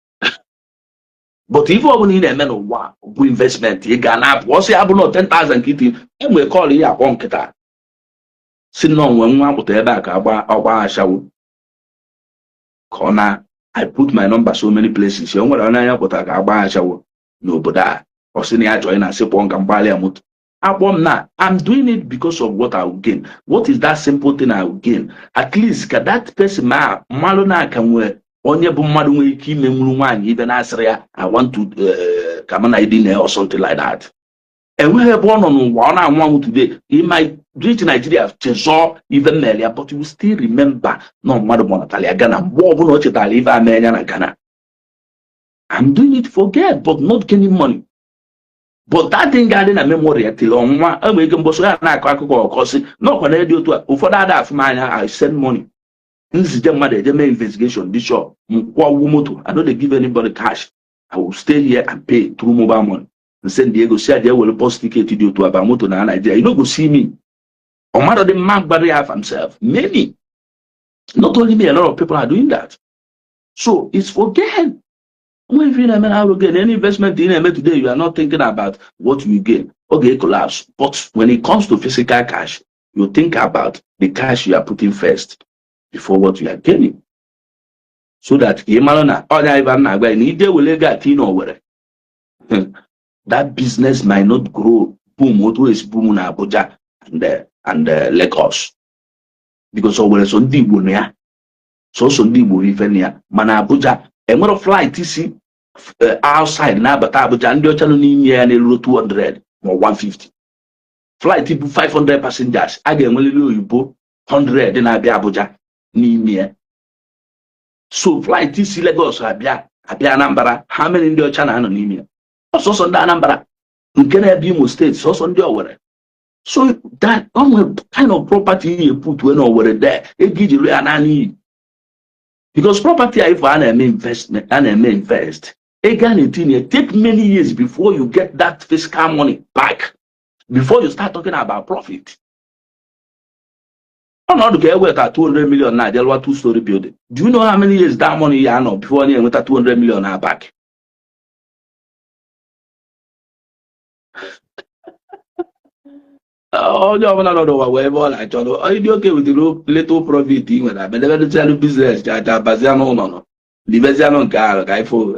Speaker 2: But if we need a man of one investment, you can have what's the about 10,000 kitty, and we call it a bonketa. Sit on when one put a back about a shower. Corner, I put my number so many places. You want to put a shower. No, but I or senior join and say, I'm doing it because of what I will gain. What is that simple thing I will gain? At least that person malona can wear onye bụ mmadụ nwere ike ime nwuru nwaanyị ibe na-asịrị ya I want to come on dinner or something like that. And we have one on one today. He might reach Nigeria chezo even earlier, but you will still remember no matter what Ghana. Ghana. I'm doing it for God, but not gaining money. But that thing got in a memory till on one American boss or cause no one do to for that of mine. I send money. This is the matter, the main investigation. This shop, I don't give anybody cash. I will stay here and pay through mobile money. And San Diego said they will post ticket to do to Abamoto and Nigeria. You don't go see me. Or matter the man barrier have himself. Many. Not only me, a lot of people are doing that. So it's for gain. When you gain any investment in today, you are not thinking about what you gain. Okay, collapse. But when it comes to physical cash, you think about the cash you are putting first before what you are gaining. So that that business might not grow boom what is boom in Abuja and Lagos. Because Owerri so ndị Igbo na ya. So ndị Igbo ife na ya. Mana Abuja enwere flight isi outside na-abata Abuja ndị ọcha nọ n'ime ya na-eruru 200 ma 150. Flight bụ 500 passengers a ga-enwerịrị oyibo 100 na-abịa Abuja n'ime ya. So flight isi Lagos abịa Anambra, how many ndị ọcha na-anọ n'ime ya? Ọsọsọ ndị Anambra nke na-ebe Imo State, sọsọ ndị Owerri. So that kind of property you put when over there, it gives you an money. Because property, if I am investment and I invest, it take many years before you get that fiscal money back. Before you start talking about profit. I'm not okay with that 200 million now, they'll want 2-story building. Do you know how many years that money you know before you get that 200 million now back? Onye ọbụla nọ n'ụwa wee ebe ọ na-achọ ịdị oke with little profit ị nwere abedebedechalụ biznes chacha bazianụ ụlọ nọ libezianụ nke ahụ ka ifo.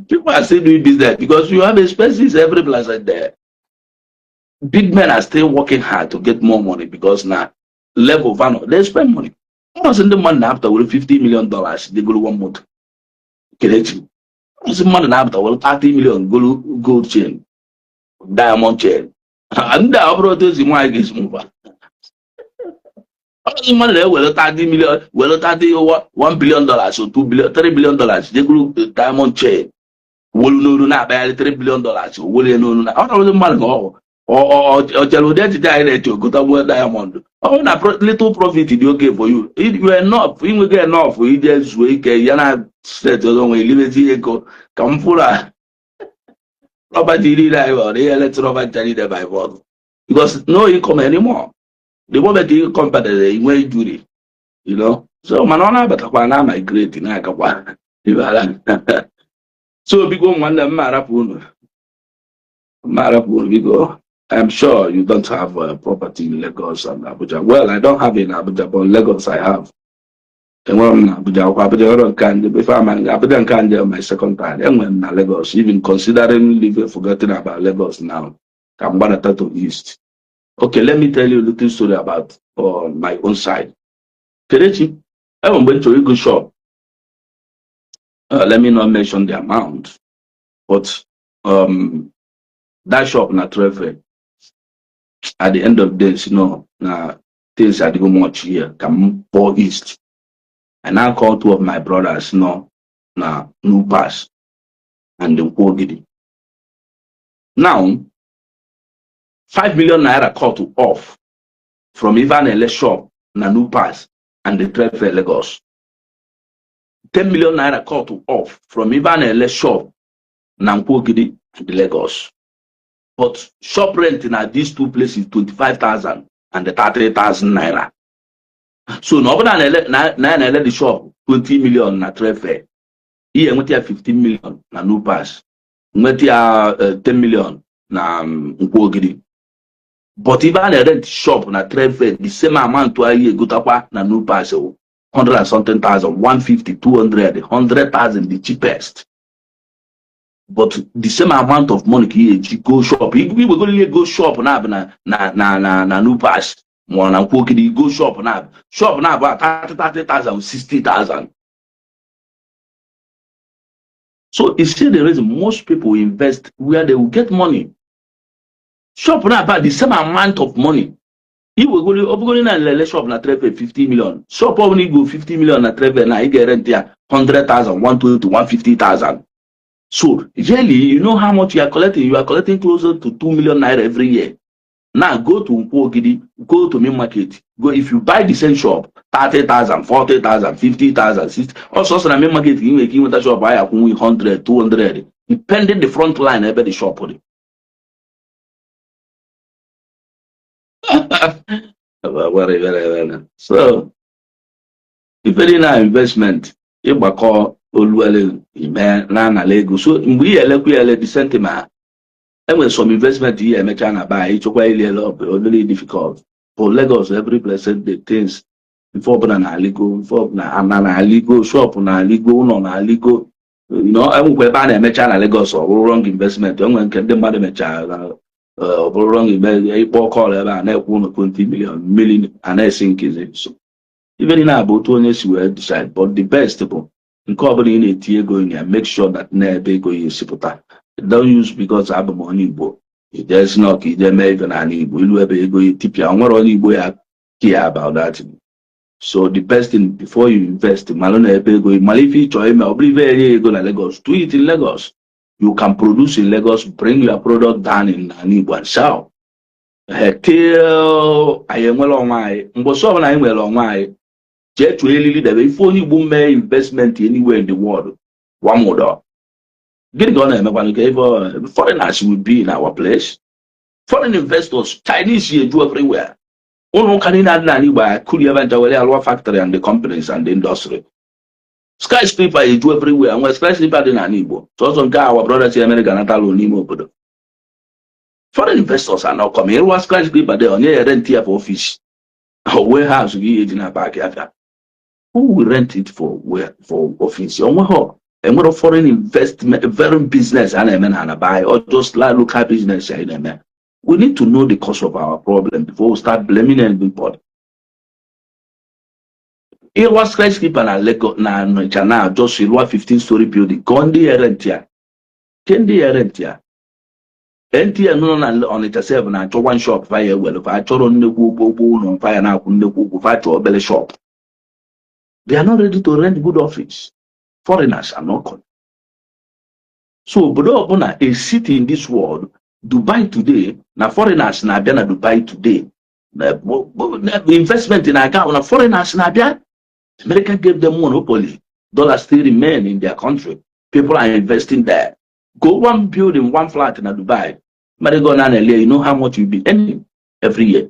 Speaker 2: People are still doing business because you have expenses every place there. Big men are still working hard to get more money because now level of value they spend money. Almost in the money after with $50 million they go to 1 month. Kelechi. Almost in money after with 30 million go gold chain, diamond chain. And I brought this in my case move. Money there will 30 million, well 30 over $1 billion or $2 billion, $3 billion. They grew the diamond chain. Will no not buy $3 billion. Will you know? I don't know the money or tell that direct to go to diamond. Oh, na little profit did you give for you? You are enough. You will get enough. You just wake. You're not set along with liberty. Come for that. Property let's them by vote. Because no income anymore. The moment you come back the way duty, you know. So manona but I migrate in Akawa. So because one marapun because I'm sure you don't have a property in Lagos and Abuja. Well, I don't have it in Abuja, but in Lagos I have. And when Abuja can if I'm Abuja can my second time. And when Lagos, even considering living forgetting about Lagos now, I'm going to East. Okay, let me tell you a little story about my own side. Kelechi, I went to a good shop. Let me not mention the amount, but that shop not traffic. At the end of this, things are go much here. Come for East. And I called 2 of my brothers, new pass and the Pogidi. Now, 5 million naira cut off from Ivan shop, na new pass and the trade for Lagos. 10 million naira cut off from Ivan shop, na Pogidi and the Lagos. But shop rent in these 2 places 25,000 and the 30,000 naira. So no na the shop 20 million na trade fair. Here went 15 million na new pass. Went 10 million na Nkogidi. But if I rent shop na trade fair the same amount to a go to na new pass 100 and something thousand, 150, 200, 100,000 the cheapest. But the same amount of money you go shop. If we were going to go shop na new pass. More than go shop now. Shop now about 30,000, 60,000. So it's still the reason most people invest where they will get money. Shop now about the same amount of money. If we go to shop na trade 50 million. Shop only go 50 million na trade now. You get rent there 100,000, 120 to 150,000. So really, you know how much you are collecting? You are collecting closer to 2 million naira every year. Now go to Nkogidi, go to main market. Go if you buy the same shop, 30,000, 40,000, 50,000, 60. Also, so the main market you make with that shop buy 100, 200, depending the front line about the shop. So if any now investment, ịgbakọ oluele ime na Lagos. So mgbe ihe elekwa ya ele decent ma enwere some investment ihe emecha na ba ịchọkwa iliele obere difficult for Lagos. Every blessed the things ife ọbụla na-aligo, ife ọbụla ana na-aligo, shop na-aligo, ụlọ na-aligo. Enwekwa ebe a na-emecha na Lagos ọ bụrụ wrong investment. Enwere nke ndị mmadụ mechara ọ bụrụ wrong ịkpọ kọl ebe a na-ekwu ụlọ 20 million a na-esi nkezi. So ibe niile abụ otu onye si wee decide, but the best bụ nke ọbụla ị na-eti ego ya make sure that na-ebe ego ya esipụta. Don't use because abụ m onye Igbo ijesi na ọka ije mee ife n'ala Igbo ilu ebe ego ya tipịa nwere onye Igbo ya care about that. So the best thing before you invest, malụ na ebe ego mala ife ị chọrọ ime ọ bụrụ ife enye ego na Lagos, do it in Lagos. You can produce in Lagos, bring your product down in n'ala Igbo and sell. Till anyị enwere ọnwa anyị mgbọsị ọbụla anyị nwere ọnwa anyị jee chụọ elili debe ife onye Igbo mee investment anywhere in the world wamụdọ. Gịnị ka ọ na-emekwanụ ka ebe foreigners will be in our place, foreign investors, Chinese eju everywhere. Ụlọ ụka niile adị n'ala Igbo akụri ebe ncha were alụọ factory and the companies and the industry. Skyscraper eju everywhere. Nwere skyscraper dị n'ala Igbo sọsọ nke our brothers America natalụ n'ime obodo. Foreign investors are not coming. Ịrụwa skyscraper dị onye ya rent ya for office or warehouse gị eji na park afia. Who will rent it for office? Enwere foreign investment, very business a na-eme na buy or just like local business ya na-eme. We need to know the cause of our problem before we start blaming everybody. Ịrụwa skyscraper na Lagos na China just ịrụwa 15-story building ka ndị ya rent ya. Kendi ya rent ya. NTN nọ na Onitsha sef na-achọ one shop fire well fa achọrọ nnekwu ụgbọ ụlọ fire na-akwụ nnekwu ụgwọ fa chọọ obere shop. They are not ready to rent good office. Foreigners are not coming. So obodo ọbụla a city in this world, Dubai today, na foreigners na-abịa na Dubai today. Investment in account na foreigners na-abịa. America gave them monopoly. Dollars still remain in their country. People are investing there. Go one building, one flat in Dubai. You know how much you'll be earning every year.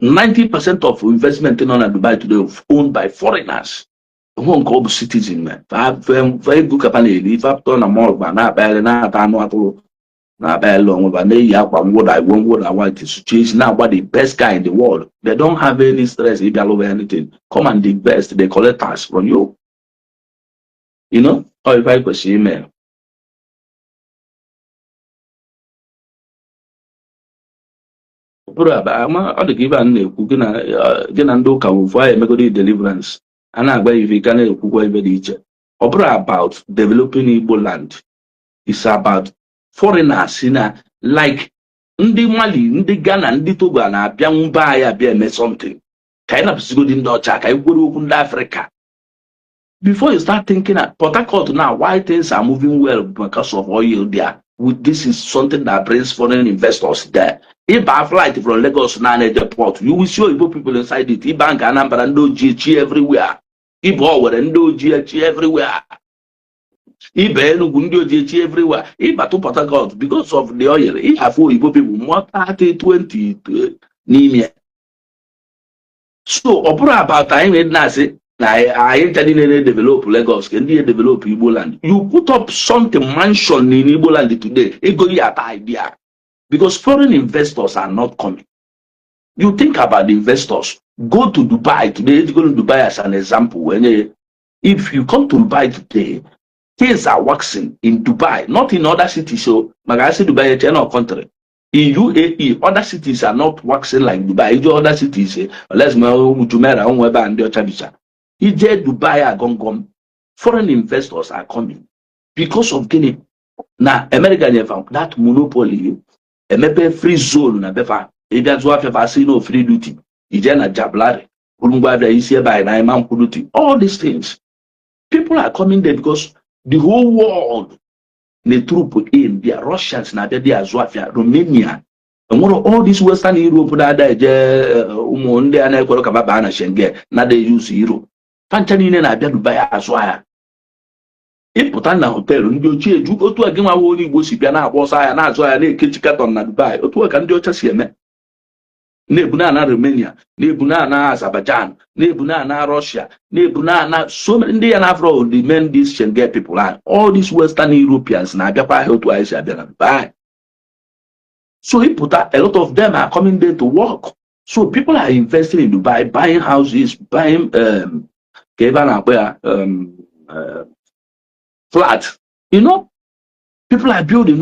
Speaker 2: 90% of investment in Dubai today is owned by foreigners. Who call citizen man. Very good company. If I've done a more than that, what I want to choose now. What the best guy in the world. They don't have any stress if you over anything. Come and the best. They collect tax from you. You know, or if I could see man. Ọ dị ka ibe a na-ekwu gị na ndị ụka wụfụ anyị emegodi deliverance a na-agba ife ka na-ekwukwa ebe dị iche. Ọ bụrụ about developing Igbo land. It's about foreigners na like ndị Mali, ndị Ghana, ndị Togo na-abịa mba anyị abịa eme something ka anyị na-apụsigodi ndị ọcha ka anyị kwere okwu ndị Africa. Before you start thinking at Port Harcourt now, why things are moving well because of oil there. This is something that brings foreign investors there. If I flight from Lagos now at the port, you will see Igbo people inside it. If bank and Anambra and Oji everywhere. If Ower and Oji everywhere. If Enugu and Oji everywhere. If Batu Port Harcourt because of the oil. If I for Igbo people more 30-20 Nimia. So opera about time in Nasi. I intended develop Lagos, can you develop Igbo land? You put up something mansion in Igbo land today, it go your idea. Because foreign investors are not coming. You think about the investors. Go to Dubai today. Go to Dubai as an example. If you come to Dubai today, things are working in Dubai, not in other cities. So, I say Dubai is not country. In UAE, other cities are not working like Dubai. Other cities, let's Jumera, Onweba, and the Ochabisha. Ije Dubai are gone. Foreign investors are coming because of Guinea. Now, America never that monopoly. Emepe free zone na befa. That's why I say no free duty. Ije na jablare. Ulungwa isi by na imam kuduti. All these things. People are coming there because the whole world the troop in the Russians na there Azwafia, Romania. And one of all these Western Europe that they ana kwero kababa na Schengen na they use euro. Fantanine na bia Dubai azwa. Ịpụta na hotel ndị ochie eju otu a gị nwa onye Igbo si bịa na-agba ọsọ ya na-azụ ya na-ekechi katọn na Dubai otu a ka ndị ọcha si eme. na Romania, na Azerbaijan, na Russia, na so many Indian Afro, the men these Schengen people are all these Western Europeans na Abia help to Asia buy. So he put out, a lot of them are coming there to work. So people are investing in Dubai, buying houses, buying flat. You know, people are building.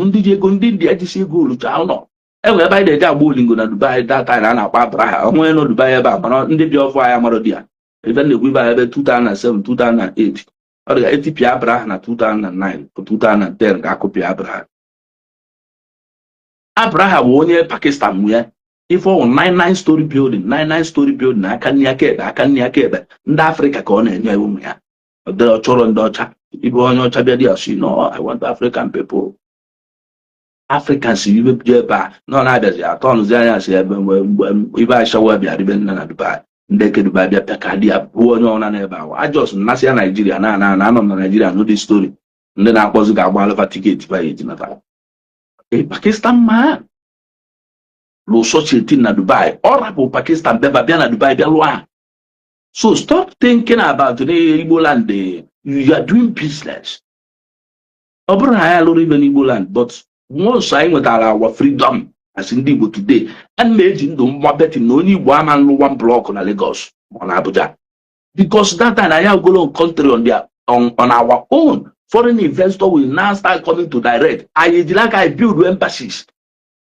Speaker 2: Ewe ebe anyị na-eji agba olingo na Dubai that time a na-akpa Abraha onwe no Dubai ebe a mana ndị dị ọfụ anyị amarọ di ya ebe na-ekwu ibe ebe 2007 2008 ọ dịga etipịa Abraha na 2009 2010 ga-akụpịa Abraha. Abraha bụ onye Pakistan nwe ya ife ọwụ 99 story building aka nne aka ekpe ndị Afrịka ka ọ na-enye ụmụ ya ọ chọrọ ndị ọcha ibe onye ọcha bịa dị ya si no I want African people. Africans you be no na abịazi atọ ọnụzi anya si ebe ibe ashawa bịa ribe nna na Dubai ndị ke Dubai bịa pịaka dị ya bụ onye ọna n'ebe ahụ ajọs nnasị ya Nigeria na anọ na Nigeria no dị story ndị na-akpọzi ga-agba alfa tiketi ba eji nata a Pakistan man lo society na Dubai ọ rapụ Pakistan bịa na Dubai bịa lụọ. So stop thinking about the Igbo land. You are doing business. Ọ bụrụ na ya lụrụ ibe n'Igbo land but once I nwetara our freedom as ndị Igbo today and na-eji ndụ mma betting na onye Igbo ama nlụ one block na Lagos or na Abuja because that time I have go on country on our own. Foreign investor will now start coming to direct. I build embassies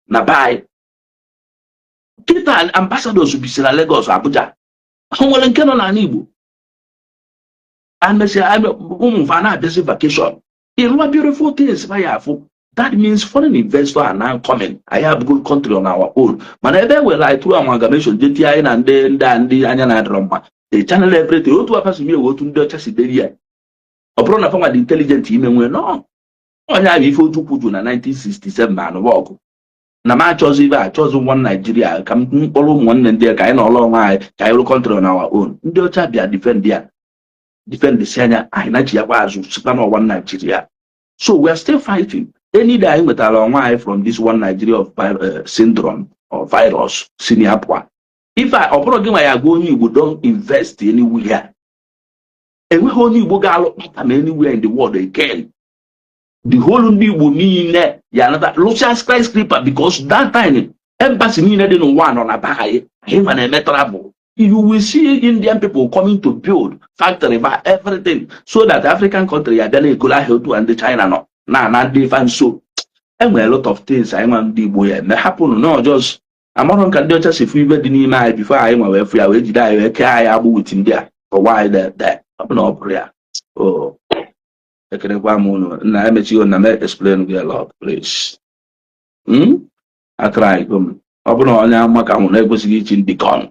Speaker 2: na buy kita ambassadors will be na Lagos or Abuja nwere nke nọ na Igbo and say ụmụ fa na-abịazi vacation ịrụwa beautiful things by afụ. That means foreign investors are now coming. I have good country on our own. But ebe were like through amalgamation, JTI and the anya na drama. They channel everything. Otu apasi mi wo tun do chasi deria. Obro na fama the intelligent ime we no. Onya bi fo tupuju na 1967 man work. Na ma choose ibe a choose one Nigeria kam nkpolo one ndị ka anyị na ọlọ nwa anyị ka anyị country on our own. Ndị ọcha bịa defend the senior anyị na ji ya kwa azu sipa na one Nigeria. So we are still fighting. Any day with our from this one Nigeria of syndrome or virus, senior. If I operate my going, you don't invest anywhere. And we only will go anywhere in the world again. The whole new will mean that another Russian skyscraper because that time embassy needed one on a buy him and a metal. You will see Indian people coming to build factory by everything so that African country are then go help to and the China no. Na different so and a lot of things I want the boy may happen no just I'm not can do just if we were in my before I am aware if we are ready I abu with him there for why that no prayer. Oh I can na explain a lot please. I try come only maka na ekwesịghị ichi ndị con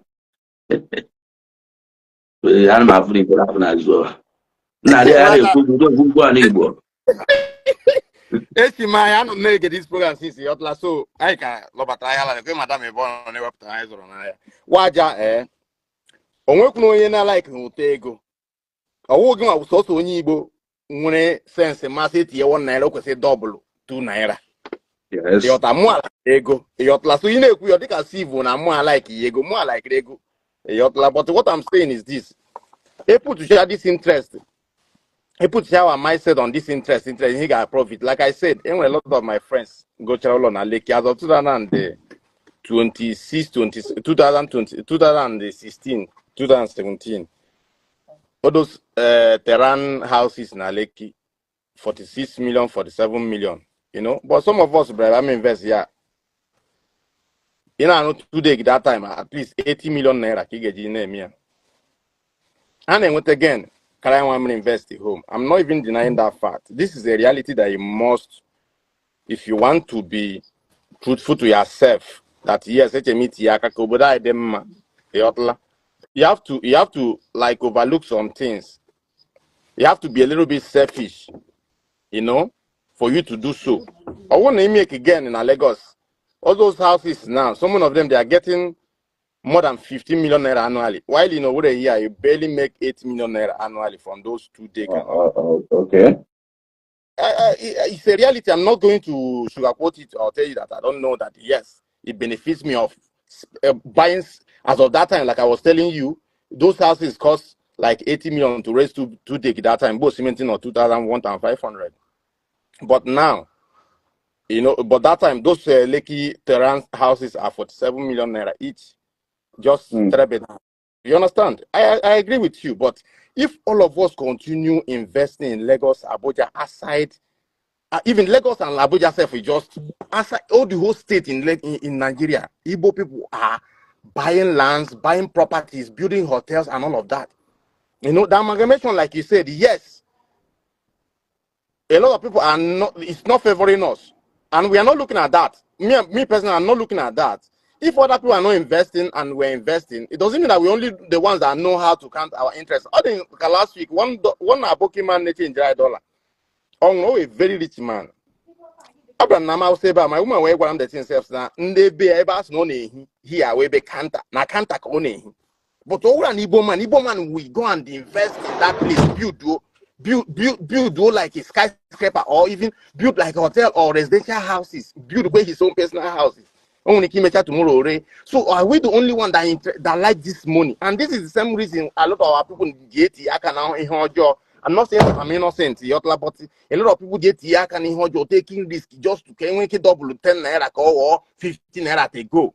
Speaker 2: ana m afụ Igbo afụ na azụ na dị ya ekwu a n'Igbo.
Speaker 3: Esi ma ya no na-ege this program since yotla so anyị ka lọbata ya la nke madam ebe ọ na-ewepụta anyị zụrụ n'ahịa waja onwekwuna onye na like ụtọ ego ọwụ gị nwa sọsọ onye Igbo nwere sense masị etinye 1 naira o kwesịrị double 2 naira.
Speaker 2: Yes.
Speaker 3: Yọta mụ ala ego yotla so ị na-ekwu ya dịka Steve na mụ ala like ego mụ ala like ego yotla but what I'm saying is this people to share this interest. He put our mindset on this interest, he got profit. Like I said, a lot of my friends go to Lake as of 2016, 2017. All those Tehran houses in Lake, 46 million, 47 million, you know. But some of us, brother, I'm invest here. You know, today that time at least 80 million naira. And then what again? Can I want to invest at home? I'm not even denying that fact. This is a reality that you must, if you want to be truthful to yourself, that yes, you have to like overlook some things. You have to be a little bit selfish, you know, for you to do so. I want to make again in Lagos. All those houses now, some of them they are getting more than 15 million naira annually. While you know over here, you barely make 8 million naira annually from those 2 days.
Speaker 2: Okay.
Speaker 3: It's a reality. I'm not going to sugarcoat it or tell you that I don't know that. Yes, it benefits me of buying, as of that time, like I was telling you, those houses cost like 80 million to raise two take that time, both cementing or 2,1,500. But now, but that time, those Lekki Terrace houses are 47 million naira each. Just 3 bedrooms. You understand? I agree with you, but if all of us continue investing in Lagos, Abuja, aside, even Lagos and Abuja self, we just, aside all the whole state in Nigeria, Igbo people are buying lands, buying properties, building hotels and all of that. The amalgamation, like you said, yes, a lot of people are not, it's not favoring us. And we are not looking at that. Me personally, I'm not looking at that. If other people are not investing and we're investing, it doesn't mean that we're only the ones that know how to count our interest. I think last week, one Aboki man in $1. Oh, a very rich man. Abraham Nama say, but my woman, where the things now, they be able to know here, we be kanta, na kanta kone. But over an Igbo man, we go and invest in that place, build like a skyscraper, or even build like a hotel or residential houses, build where his own personal houses. Only tomorrow. So are we the only one that like this money? And this is the same reason a lot of our people get I'm not saying I'm innocent, but a lot of people get taking risk just to double 10 naira or 15 naira to go.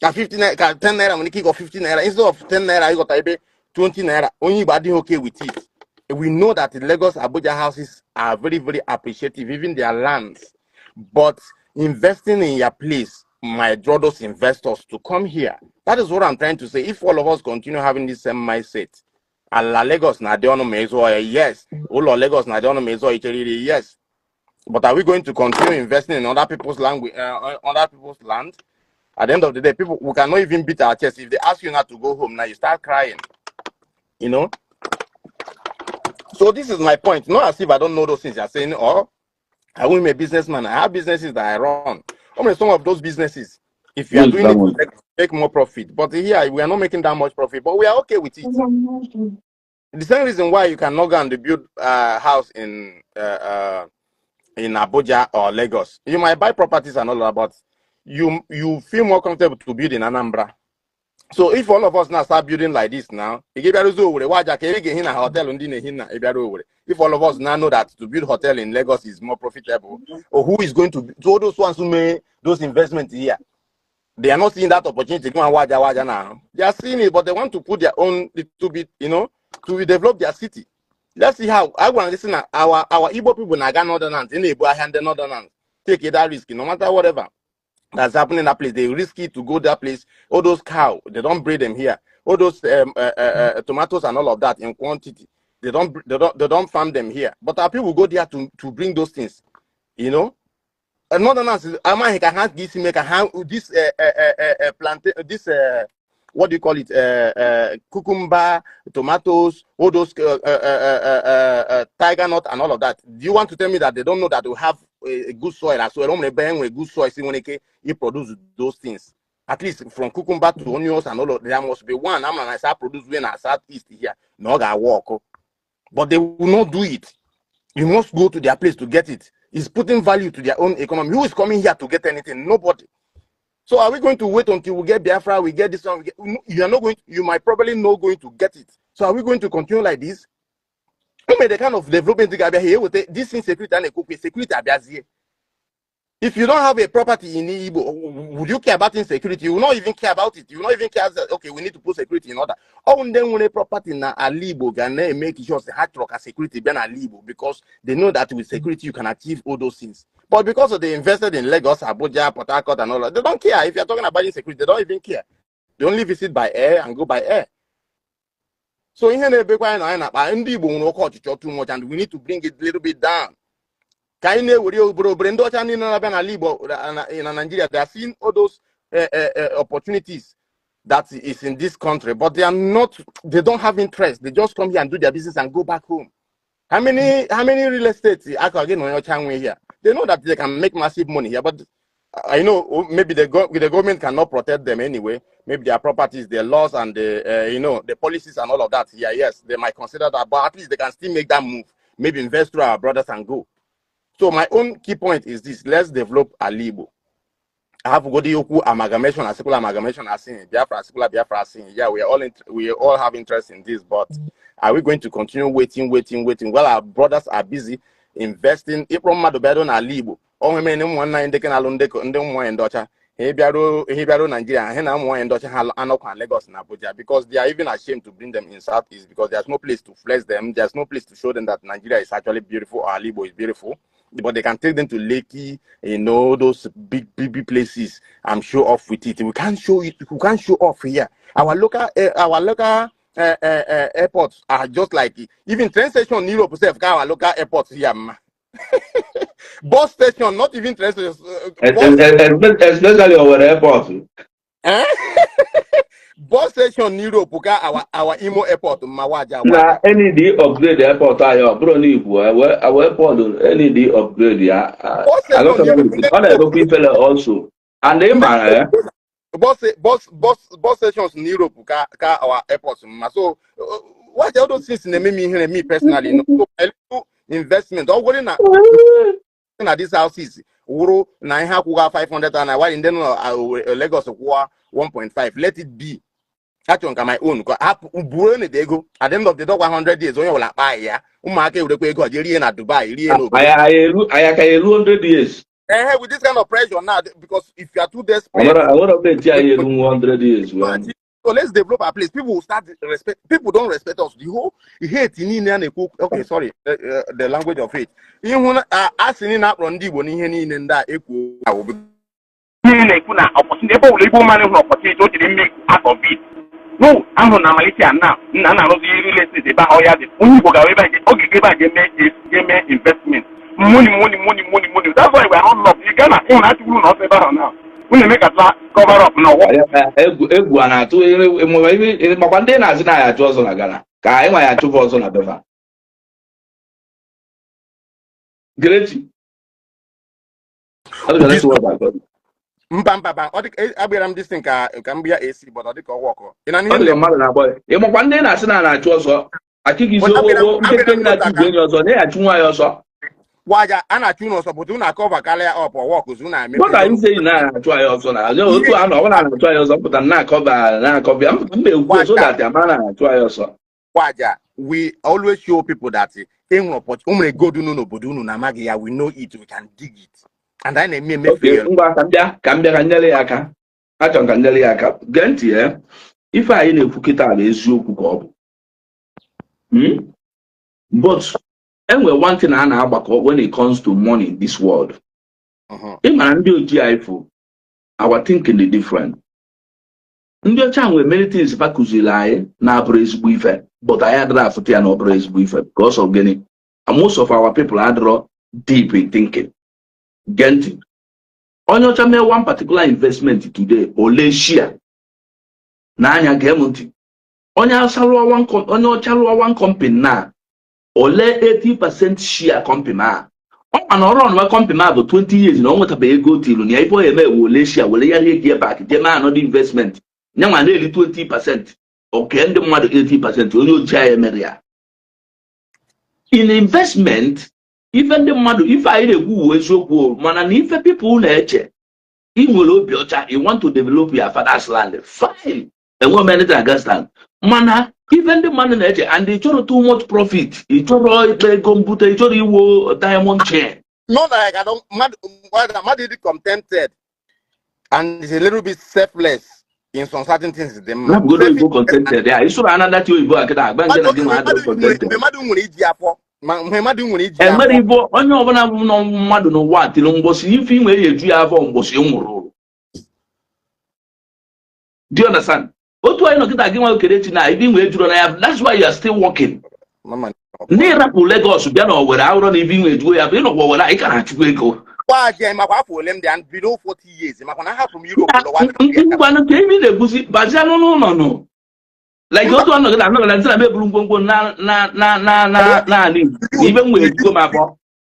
Speaker 3: 15 naira, 10 naira when you kick off 15 naira, instead of 10 naira, you got 20 naira. Only body okay with it. We know that the Lagos Abuja houses are very, very appreciative, even their lands. But investing in your place might draw those investors to come here. That is what I'm trying to say. If all of us continue having this same mindset, la Lagos na de ono mezo, yes. All Lagos na de ono mezo, yes. But are we going to continue investing in other people's land? At the end of the day, people, we cannot even beat our chest. If they ask you not to go home, now you start crying. So this is my point. Not as if I don't know those things you're saying, or I am a businessman. I have businesses that I run. Some of those businesses, if you are doing it to make more profit. But here, we are not making that much profit, but we are okay with it. The same reason why you cannot go and build a house in Abuja or Lagos. You might buy properties and all that, but you feel more comfortable to build in Anambra. So if all of us now start building like this now, if all of us now know that to build hotel in Lagos is more profitable, or who is going to all those ones who made those investments here, they are not seeing that opportunity. They are seeing it, but they want to put their own little bit, to develop their city. Let's see how I want to listen. Our Igbo people naga northerners, in the northerners take that risk, no matter whatever that's happening in that place. They risky to go that place. All those cows, they don't breed them here. All those tomatoes and all of that in quantity, they don't farm them here. But our people go there to bring those things, Northerners, I can have this plantain, this what do you call it? Cucumber, tomatoes, all those tiger nut and all of that. Do you want to tell me that they don't know that we have a good soil as well? With good soil, you produce those things. At least from cucumber to onions and all of there must be one. I start producing in our southeast here. No, I walk, but they will not do it. You must go to their place to get it. It's putting value to their own economy. Who is coming here to get anything? Nobody. So are we going to wait until we get Biafra, we get this one? You are not going. You might probably not going to get it. So are we going to continue like this? The kind of development here with this insecurity and security. If you don't have a property in Igbo, would you care about insecurity? You will not even care about it. You will not even care that, okay, we need to put security in order. Oh, and then when a property in Alibo can make sure the hard rock security be Alibo, because they know that with security you can achieve all those things. But because of they invested in Lagos, Abuja, Port Harcourt, and all that, they don't care. If you're talking about insecurity, they don't even care. They only visit by air and go by air. So in here, too much, and we need to bring it a little bit down. In Nigeria, they are seeing all those opportunities that is in this country, but they are not. They don't have interest. They just come here and do their business and go back home. How many real estate again on your channel here? They know that they can make massive money here, but I know maybe the government cannot protect them anyway. Maybe their properties, their laws, and the the policies and all of that. Yeah, yes, they might consider that, but at least they can still make that move. Maybe invest through our brothers and go. So my own key point is this: let's develop Alibo. I have got the amalgamation, a secular amalgamation, as in Biafra, secular Biafra, yeah, we all have interest in this, but are we going to continue waiting? Well, our brothers are busy investing. From Madobedo na Libo, or many one nine they can alone and then more and daughter. Hebrew Nigeria, and more and daughter Anok and Lagos and Abuja, because they are even ashamed to bring them in Southeast because there's no place to flex them, there's no place to show them that Nigeria is actually beautiful or Libo is beautiful. But they can take them to Lekki, those big places. I'm show off with it. We can't show it. We can't show off here. Our local airports are just like even train station in Europe. Our local airports here, bus station, not even train station.
Speaker 2: Especially our airport.
Speaker 3: Bus station in Europe. Our Imo airport, Mawaja.
Speaker 2: Now, any day upgrade the airport, our airport, any day upgrade, yeah. I got other people also. And they man,
Speaker 3: bus stations in Europe, our airports. So, what the other things in me personally, so investment. All going na this houses, Uro, Naiha Kuga 500 and I while in Lagos 1.5. Let it be. That's on my own. At the end of the dog 100 days, only like buy ya. Umake would go to Dubai.
Speaker 2: I can 100 years.
Speaker 3: With this kind of pressure now, because if you are too desperate,
Speaker 2: I want to bet you 100 years.
Speaker 3: So let's develop a place. People will start respect. People don't respect us. The whole hate in okay, sorry, the language of hate. Even asking up on the one in that equal. Opportunity to make out of it. No, I'm not Malaysia now. None of the related about how you have the investment. Money. That's why we're not love. You cannot even have to not about now. When you make a cover up now.
Speaker 2: Eguana to Mabandena as I chose on a Ghana. Kai, my 2 votes on a bever. Great.
Speaker 3: Mbamba, I'm this thing can be AC, but I think I'll walk. In an
Speaker 2: mother, boy. You want one day as I chose. I think it's your
Speaker 3: why Anna Tuno Sabutuna cover Kalia up or walk Zuna.
Speaker 2: What are you saying now? Try also now. You try also, but I'm not cover. So that the man try also.
Speaker 3: Waja, we always show people that go do no Budunu Namagia, we know it, we can dig it. And then they may feel.
Speaker 2: Candeliaka. I don't Candeliaka. Ganti, if I in a Pukita is you cook. But anyway, one thing I know about when it comes to money in this world, our thinking is different. Ndị ọcha nwere many things bakuzili anyị na-abụrụ ezigbo ife, but I had that for na ọbụrụ ezigbo ife because of gịnị? And most of our people are deep in thinking. Genti. Onye ọcha mee one particular investment today, ole share na anya ga-emụntị. Onye ọcha lụọ one company na ole 80% share company na. Ọ mana ọrụ ọnụma company na bụ 20 years na ọ nwetabeghị ego tilu na ife onye mee ole share wele ya rie back je ma another investment. Nyama na-eli 20%. Okay, ndị mmadụ 80% onye oji ya mere ya. In investment, even the mmadụ ife anyị na-ekwu eziokwu mana na ife people na-eche inwere obi ọcha, you want to develop your father's land, fine, enwe many against that. Mana even the mmadụ na-eche and they chọrọ too much profit, ị chọrọ ikpe ego mbute, ị chọrọ iwo diamond chain.
Speaker 3: Not like I don't mad contented and it's a little bit selfless in some certain things. Them
Speaker 2: go contented there. You should another to you akida agba nje na dị mmadụ contented.
Speaker 3: Mmadụ nwere iji afọ. Mmadụ nwere iji
Speaker 2: afọ. Mmadụ ibo onye ọbụla bụ no mmadụ no wa tiri mgbosi ife inwe eju ya afọ mgbosi nwụrụ. Do you understand? Otu anyị nọkịta gị nwa okerechi na ibe inwe ejuru na ya, that's why you are still working.
Speaker 3: Mama.
Speaker 2: Ndị rapụ Lagos bịa na Owerri awụrụ na ibe inwe ejuo ya bụ ịnọkwa Owerri anyị ka na-achụkwa ego.
Speaker 3: Why am I for them and below 40 years? Am I gonna have from Europe?
Speaker 2: No. Like you don't know that I'm not going to even when you go my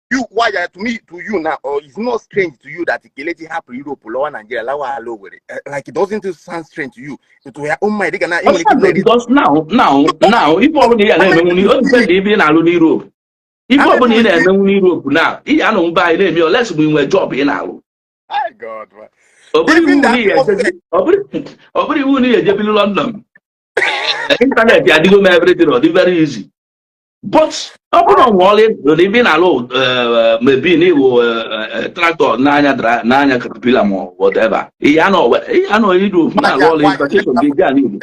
Speaker 3: you why to me to you now or it's not strange to you that the Kelechi have Europe or Nigeria like it doesn't sound strange to you to oh my
Speaker 2: because now if already Europe. If you open in Europe now, you don't buy them, let's win a job in our.
Speaker 3: My God, man. Even the atmosphere.
Speaker 2: Iwu ni eje bilu London. Internet ya digo me everything or very easy. But open wall living alone maybe ni wo tractor n'anya caterpillar mo whatever. Ya no you do na wall importation ge ja ni.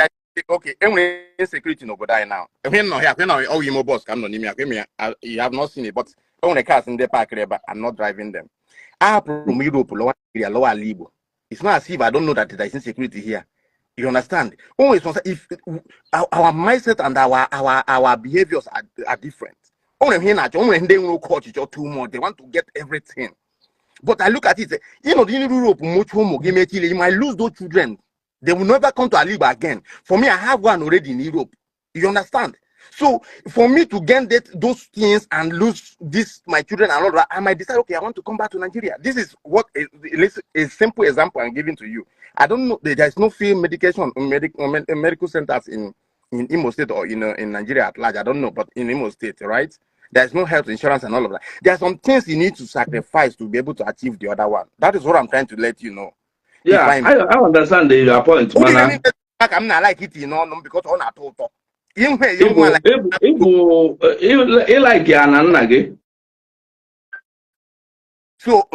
Speaker 3: Okay, every insecurity no go die now. When no here, when no you mo boss come no nimi akwe you have not seen it, but when the cars in the park there, but I'm not driving them. I from Europe, lower Libo. It's not as if I don't know that there is insecurity here. You understand? Always if our mindset and our behaviors are different. Only here now, only they will coach each other too much. They want to get everything. But I look at it, you know, in Europe, much homo, you might lose those children. They will never come to Aliba again. For me, I have one already in Europe. You understand? So for me to gain those things and lose my children and all that, I might decide, okay, I want to come back to Nigeria. This is what a simple example I'm giving to you. I don't know. There is no free medication, medical centers in Imo State or in Nigeria at large. I don't know, but in Imo State, right? There's no health insurance and all of that. There are some things you need to sacrifice to be able to achieve the other one. That is what I'm trying to let you know.
Speaker 2: Yeah, I understand your point, man.
Speaker 3: I'm not like it, because on a total.
Speaker 2: Ibu like ya na nna gị.
Speaker 3: So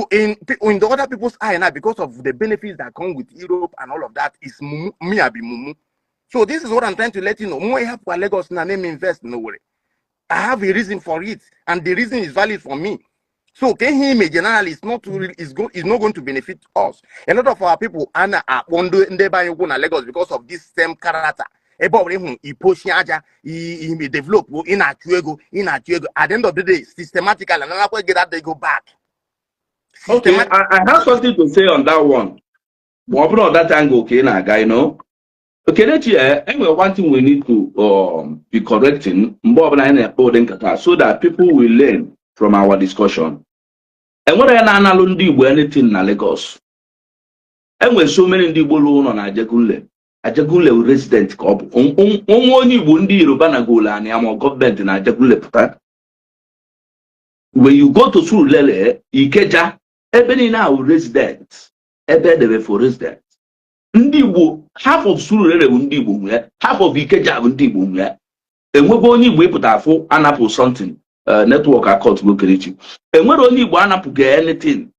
Speaker 3: in the other people's eye now, because of the benefits that come with Europe and all of that, is me abi mumu. So this is what I'm trying to let you know. More help for Lagos na name invest no worry. I have a reason for it, and the reason is valid for me. So can he generally is not going to benefit us. A lot of our people are wonder in Lagos because of this same character. He develop in a chuego. At the end of the day, systematically, and another get that they go back.
Speaker 2: Okay, I have something to say on that one. One of that angle, okay, now, guy, you know. Okay, anyway, one thing we need to be correcting so that people will learn from our discussion. And what I know anything in Lagos. And when so many people on Ajagunle resident only wundi Yoruba gola and our government in Ajagunle. When you go to Surulere, Ikeja, ebeni now residents, ebede for residents. Ndibo half of Surulere Ndibo, half of Ikeja Ndibo. And we only we put our full anapo something network account go create. And we only anapo get anything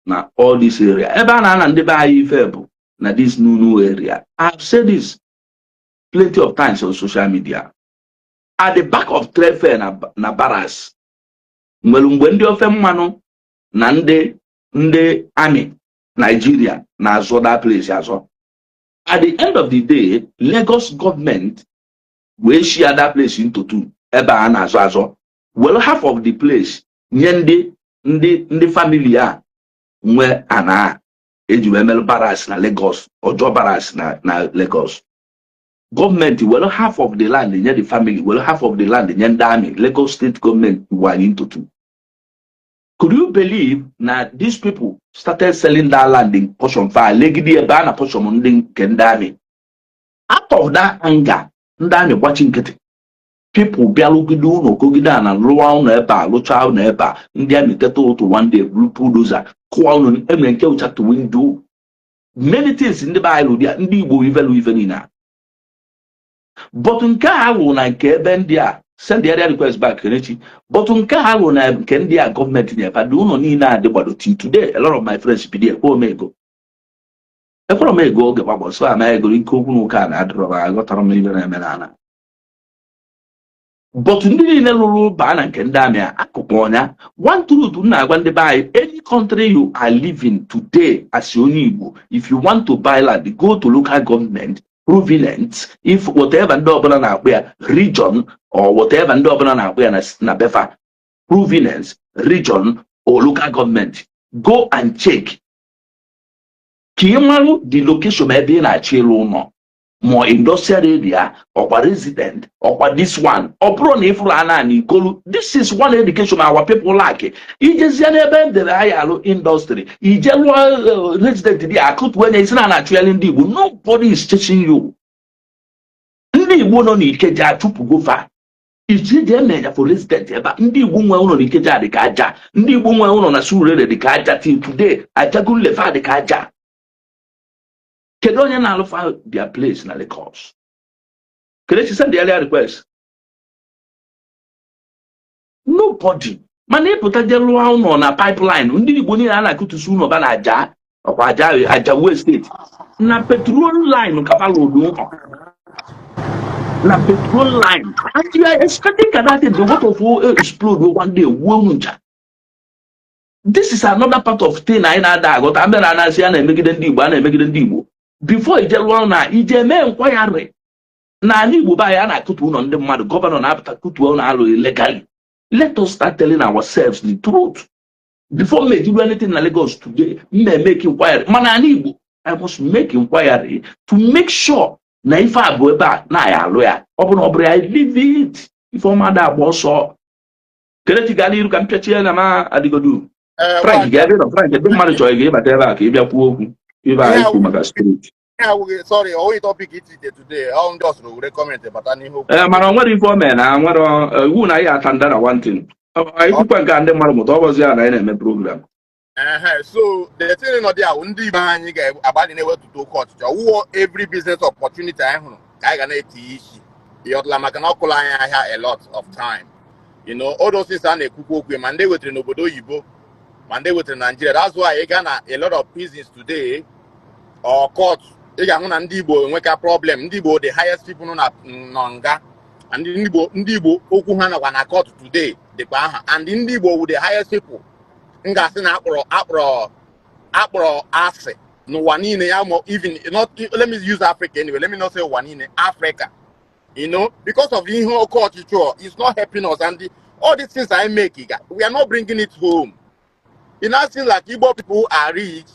Speaker 2: now all this area. Ebana and the buy fable. Now this new area. I've said this plenty of times on social media. At the back of trade fair na barras. Mwelungwendi ofe mmano na ndị army Nigeria na azo that place azo. At the end of the day, Lagos government will share that place into two. Eba na azo. Well, half of the place nye ndị family a nwe ana ejuemel barras na Lagos ojo barras na Lagos. Government well half of the land in the family, well half of the land in the army, Lagos state government were into two. Could you believe that these people started selling that land in portion fire, legidi a ban a portion on the Kendami? Out of that anger, Ndami watching get people Bialugidu no Kogidan and Luau Neba, Luchao Neba, India Miteto to one day, Blue Puduza, Kuan and Kelcha to window. Many things in the Bible, they are even in. But in Kahalu na Kebendia, send the other request back, Kenichi. But in Kahalu na Kendia government in but do not need the body today. A lot of my friends be there. Oh, may go. If I may go, get about so I may go in Kuku can add I got a million and banana. But in the little ban and Kendamia, Akopona, one to do not when they buy any country you are living today as your neighbor. If you want to buy land, go to local government. Provenance, if whatever region or whatever na befa provenance, region or local government, go and check. Kimalu the location may be in a chill no more industrial area or resident or this one or this is one education our people like it. It is the higher industry. It is resident there could when it's not actually nobody is chasing you. Ndi no ni keja tupu go far. Iji je meja for resident eba ndi Igbo nwe uno ni keja de ka aja. Ndi Igbo nwe uno na Surulere de ka aja till today. Ajagunle fa de ka aja. Kedonya na alpha their place na Lagos. Kelechi send the earlier request. Nobody. Mana ịpụta je lụọ ụlọ na pipeline ndị Igbo niile a na-akụtusi ụlọ ba na aja ọkwa aja West State na petrol line kapalodo ụlọ na petrol line and you are expecting that the what of explode one day won't. This is another part of thing I na-ada agụta abịa na anasị a na-emegide ndị Igbo a na-emegide ndị Igbo before ije lụọ na ije mee nkwayarị na ala Igbo ba ya na-akụtu ụlọ ndị mmadụ gọvanọ na-apụta kụtuo ụlọ alụ illegally. Let us start telling ourselves the truth. Before me do anything in Lagos today, me make inquiry. Man, I must make inquiry to make sure na if I go back, na I lawyer. Open up, I leave it. If I'm that boss, so. Kelechi gali you can catch here na ma adigodu. Frank, get it. Frank, the man choy give but ever keep your poor. If I go back street.
Speaker 3: Sorry, all topic it today. I just recommend but I hope.
Speaker 2: Man, what inform me na what who na ya attend that one thing. I think I can dem mara moto was ya na my program.
Speaker 3: So the thing no there undi ba anyi ga abadi na to do court. Who every business opportunity I hunu ka ga na etishi. Yotla maka na okula anya a lot of time. You know, all those things are na ekuku okwe man dey wetre n'obodo Yibo, man dey wetre Nigeria. That's why you gana a lot of prisons today or courts. You ga huna ndị Igbo nweka problem. Ndị Igbo the highest people no na nga. And ndị Igbo okwu ha na court today the aha and ndị Igbo with the highest people nga asị na akpọrọ asị n'ụwa niile ya mo even not let me use Africa anyway, let me not say ụwa niile Africa, you know, because of the whole culture it's not helping us and all these things I make we are not bringing it home. It now seems like Igbo people are rich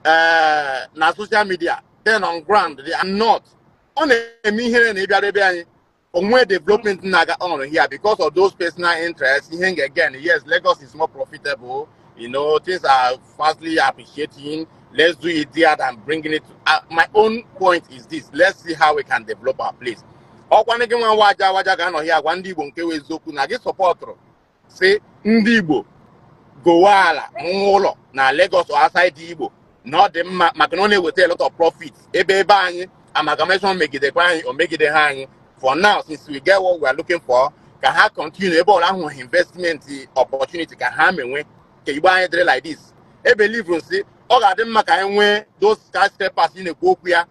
Speaker 3: na social media, then on ground they are not. On me here in Ibiarebe onwe development naga on here because of those personal interests. Again, yes, Lagos is more profitable. You know, things are fastly appreciating. Let's do it there and bringing it to, my own point is this: let's see how we can develop our place. Say Ndibo Goala Molo na Lagos or outside Igbo. Not the Macanone will tell a lot of profits. Ebe bang amalgamation make it the grind or make it the hang. For now, since we get what we are looking for, can have continue about our investment opportunity can have me when can you buy a like this? I believe you see all of them can those skyscrapers in a Gokuya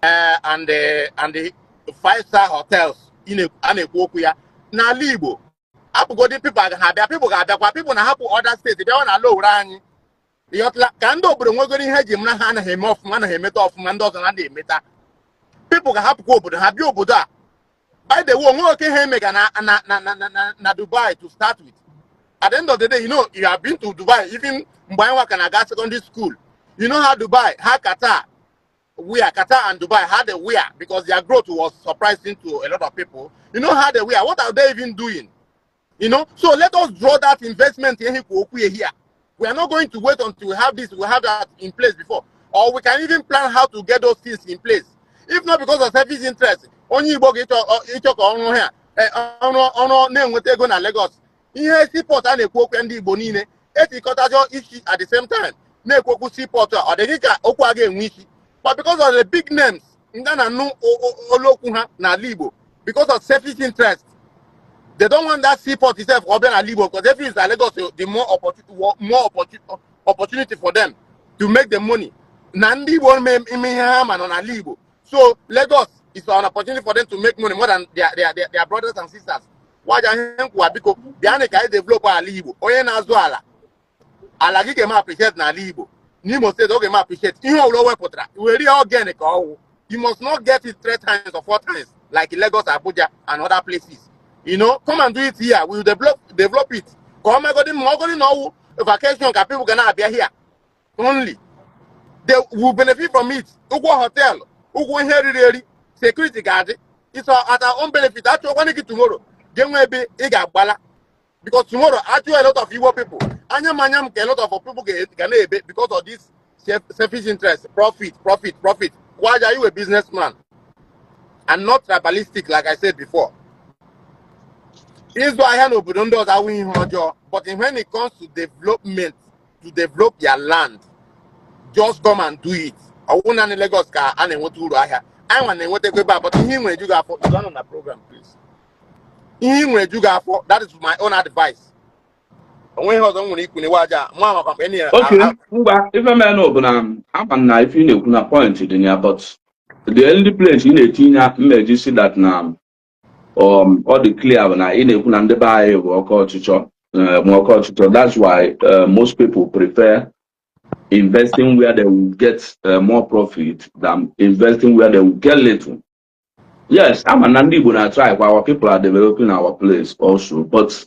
Speaker 3: and the 5-star hotels in a Gokuya. Now Libo. People have people na happen other states. They don't allow run. The Kando bro we're going to have him na him off man him off man doesn't and they meta. People can have go but have you Buddha. By the way, okay, na Dubai to start with. At the end of the day, you know, you have been to Dubai, even Mbayawa Kanaga Secondary School. You know how Dubai, how Qatar and Dubai had a wear because their growth was surprising to a lot of people. You know how they wear. What are they even doing? You know, so let us draw that investment here. We are not going to wait until we have this, we have that in place before. Or we can even plan how to get those things in place. If not because of service interest, only Igbo ịchọka ọrụ ha ọrụ na-enweta ego na Lagos ihe seaport a na-ekwu okwu ndị Igbo niile etikọtajọ isi at the same time na-ekwu okwu seaport ọ dịghị ka okwu a ga-enwe isi but because of the big names ndị na-anụ olu ha n'ala Igbo because of selfish interest they don't want that seaport itself ọ bịa n'ala Igbo because if it's Lagos the more opportunity for them to make the money na ndị Igbo ime ihe ha ma nọ n'ala Igbo. So Lagos is an opportunity for them to make money more than their brothers and sisters. Why because they develop a Libo. Oye na zoala. Ala gi ma appreciate na Libo. Ni mo say okay ma appreciate. You all potra. We really organic. You must not get it 3 times or 4 times like Lagos, Abuja, and other places. You know, come and do it here. We will develop it. Come and go no vacation. People gonna be here. Only they will benefit from it. Ugo hotel. Ugo here security guard, it's at our own benefit. Actually, when you get tomorrow, then maybe it got bala. Because tomorrow, actually, a lot of Igbo people, a lot of people get because of this selfish interest, profit. Why are you a businessman and not tribalistic, like I said before? This is why I know Budundos are winning her job. But when it comes to development, to develop your land, just come and do it. I won't any Lagos car and then what to here. I want to go back, but him when you got for run on the program, please. Him when you got for that is my own advice. When he was on when he couldn't watch mama from any
Speaker 2: Okay, if a man open I'm not if you know point in here, but the only place in a tina made you see that now all the clear when I in a kunande buy or culture more culture. That's why most people prefer investing where they will get more profit than investing where they will get little. Yes, I'm an Andy when I try while our people are developing our place also, but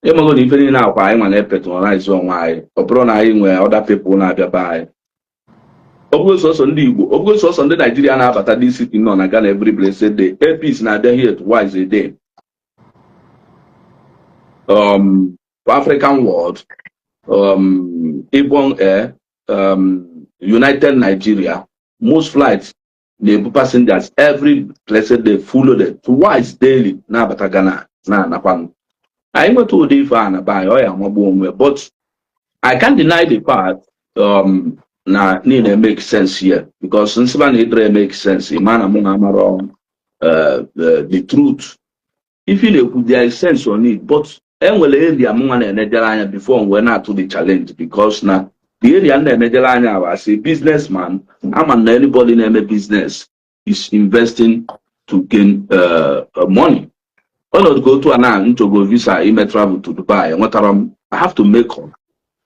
Speaker 2: I'm going to even now why I'm an patronize on why or where other people now buy. Also Sunday, also Sunday Nigeria now but this city no na Ghana every place day. APs now they here twice a day. African world, Ibon Air, United Nigeria, most flights the passengers every blessed day full loaded twice daily na Batagana na Napan. I went to the fan by oil but I can't deny the part na need to make sense here because since man it makes sense man among amaro the truth if you know there is sense on it but enwele area among na anya before we na to the challenge because na the area na anya as a businessman I'm anybody in a business is investing to gain money. When I go to an to go visa, I may travel to Dubai. And what I have to make on.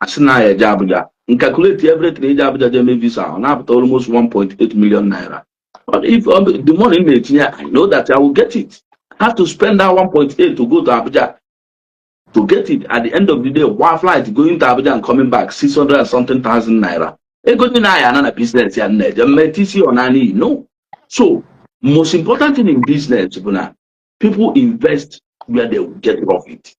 Speaker 2: As now a job, and calculate everything job that they may visa on up to almost 1.8 million naira. But if the money made here, I know that I will get it. I have to spend that 1.8 to go to Abuja to get it. At the end of the day, one flight going to Abuja and coming back 600 and something thousand naira. A good another business and no. So most important thing in business, people invest where they will get profit.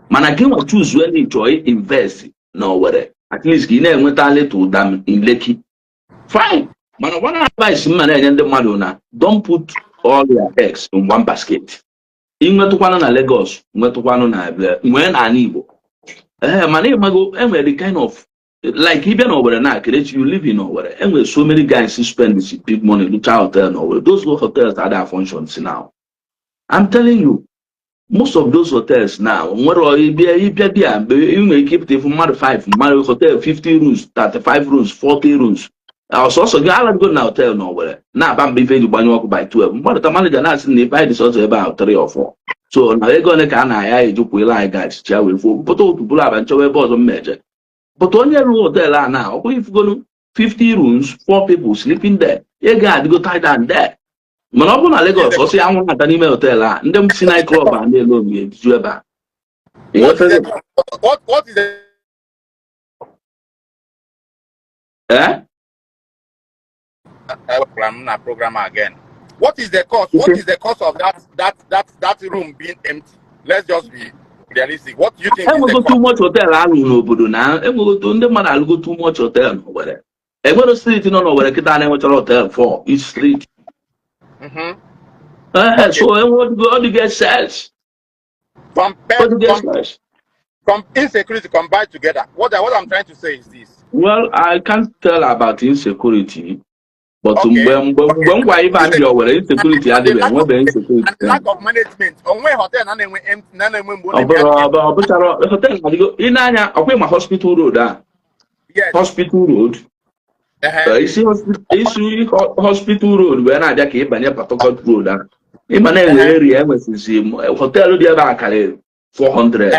Speaker 2: Man, again, what choose when they enjoy invest nowhere. At least you know what I to them in Lekki. Fine. Man, one advice man and the Madonna, don't put all your eggs in one basket. In what one on Lagos, what one on when I need. My name go and the kind of like even over now, you live in nowhere. And with so many guys who spend this big money to hotel nowhere. Those hotels are their functions now. I'm telling you. Most of those hotels now, you may keep it from 5, hotel 50 rooms, 35 rooms, 40 rooms. I was also going to hotel nowhere. Now I'm being paid to by 12. But the manager now saying they buy this also about 3 or 4. So now they're going to can I do like guys, shall for but people have and show a bottom measure. But on your hotel now, if going to 50 rooms, 4 people sleeping there, you got to go tie down there. Monopoly na Lagos, so say I want an email hotel and them see night club and they go me do eba.
Speaker 3: What is the program again? What is the cost? What is the cost of that room being empty? Let's just be realistic. What do you think is the
Speaker 2: go
Speaker 3: cost?
Speaker 2: too much hotel no obodo na go to ndị mmadụ go too much hotel no were. Egwero street no no were kita na enwechara hotel for each street. So what go to get search. From
Speaker 3: insecurity combined together. What I'm trying to say is this.
Speaker 2: Well, I can't tell about insecurity. But when insecurity insecurity.
Speaker 3: Lack of management. Hotel
Speaker 2: in Anya, hospital road.
Speaker 3: Yes.
Speaker 2: Hospital road. Hospital road where I came by Patoka road. In my area, hotel there 400.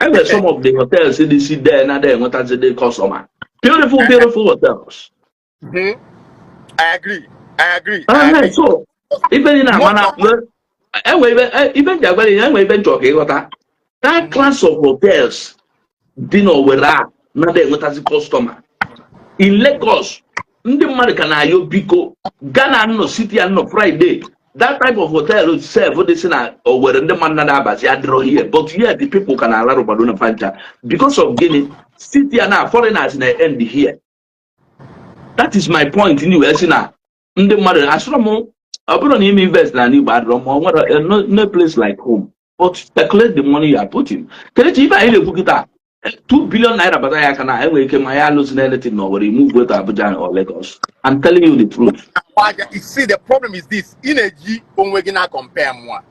Speaker 2: And some of the hotels in the city there and there what as the customer. Beautiful hotels.
Speaker 3: I agree.
Speaker 2: So even in a manner, even talking about that class of hotels, dinner with that, not there what as a customer. In Lagos, in the American Ayo Biko, Ghana no city and no Friday. That type of hotel would serve what they say or where the man that draw here. But here the people can allow Baduna Fanta because of Guinea city and now foreigners in the end here. That is my point in the US now. In the mother, as from I put on him invest in new bad room or no place like home. But speculate the money you are putting. Can it even book it up? 2 billion naira bata ya kana enwe ike ma ya lose anything no worry move go to Abuja or Lagos. I'm telling you the truth.
Speaker 3: You see, the problem is this: in a G, we cannot compare more.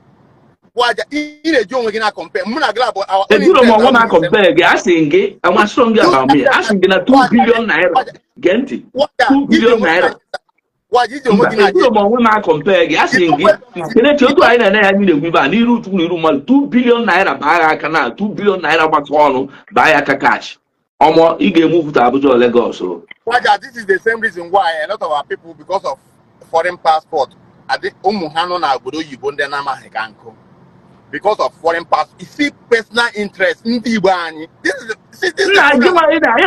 Speaker 3: In a G, we cannot compare. Muna glad our own
Speaker 2: You don't
Speaker 3: interest.
Speaker 2: want to compare. Asking, I'm strong about me. Asking na 2 billion naira. Genti. 2 billion naira. You don't want to compare. Asking, can you do I need to 2 billion naira buy a canal, 2 billion naira back on buy a cash. Omo, you can move to Abuja or Lagos. So
Speaker 3: this is the same reason why a lot of our people, because of foreign passport, at the Umuhano na Abudo Yibonde Nama Heganko. Because of foreign passport, you see personal interest in the Ibani. This is the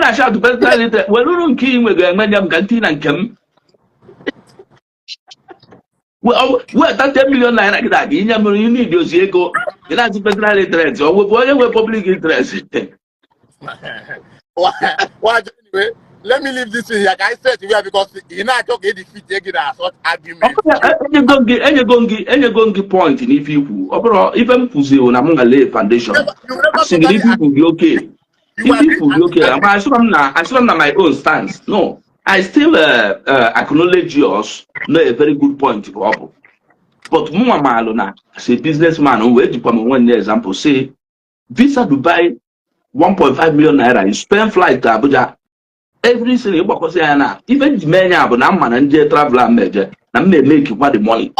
Speaker 2: I shout to personal interest. Well, we don't kill with the Madam Gantin and Kem. Well, that 10 million naira that you need your Ziego. You have to personal interest or with public interest.
Speaker 3: Why anyway? Let me leave this thing like I said here because you know I talk a defeat such argument.
Speaker 2: And you're going to point in if you even Pussy on among a lay foundation. I think if you will be okay. If you will be okay, I should have my own stance. No, I still acknowledge yours. No, a very good point. But Muma Malona, as a businessman, who wait to one example, say Visa Dubai 1.5 million naira. You spend flight to Abuja. Every single because even the many abonam man and traveler major and may make what the money.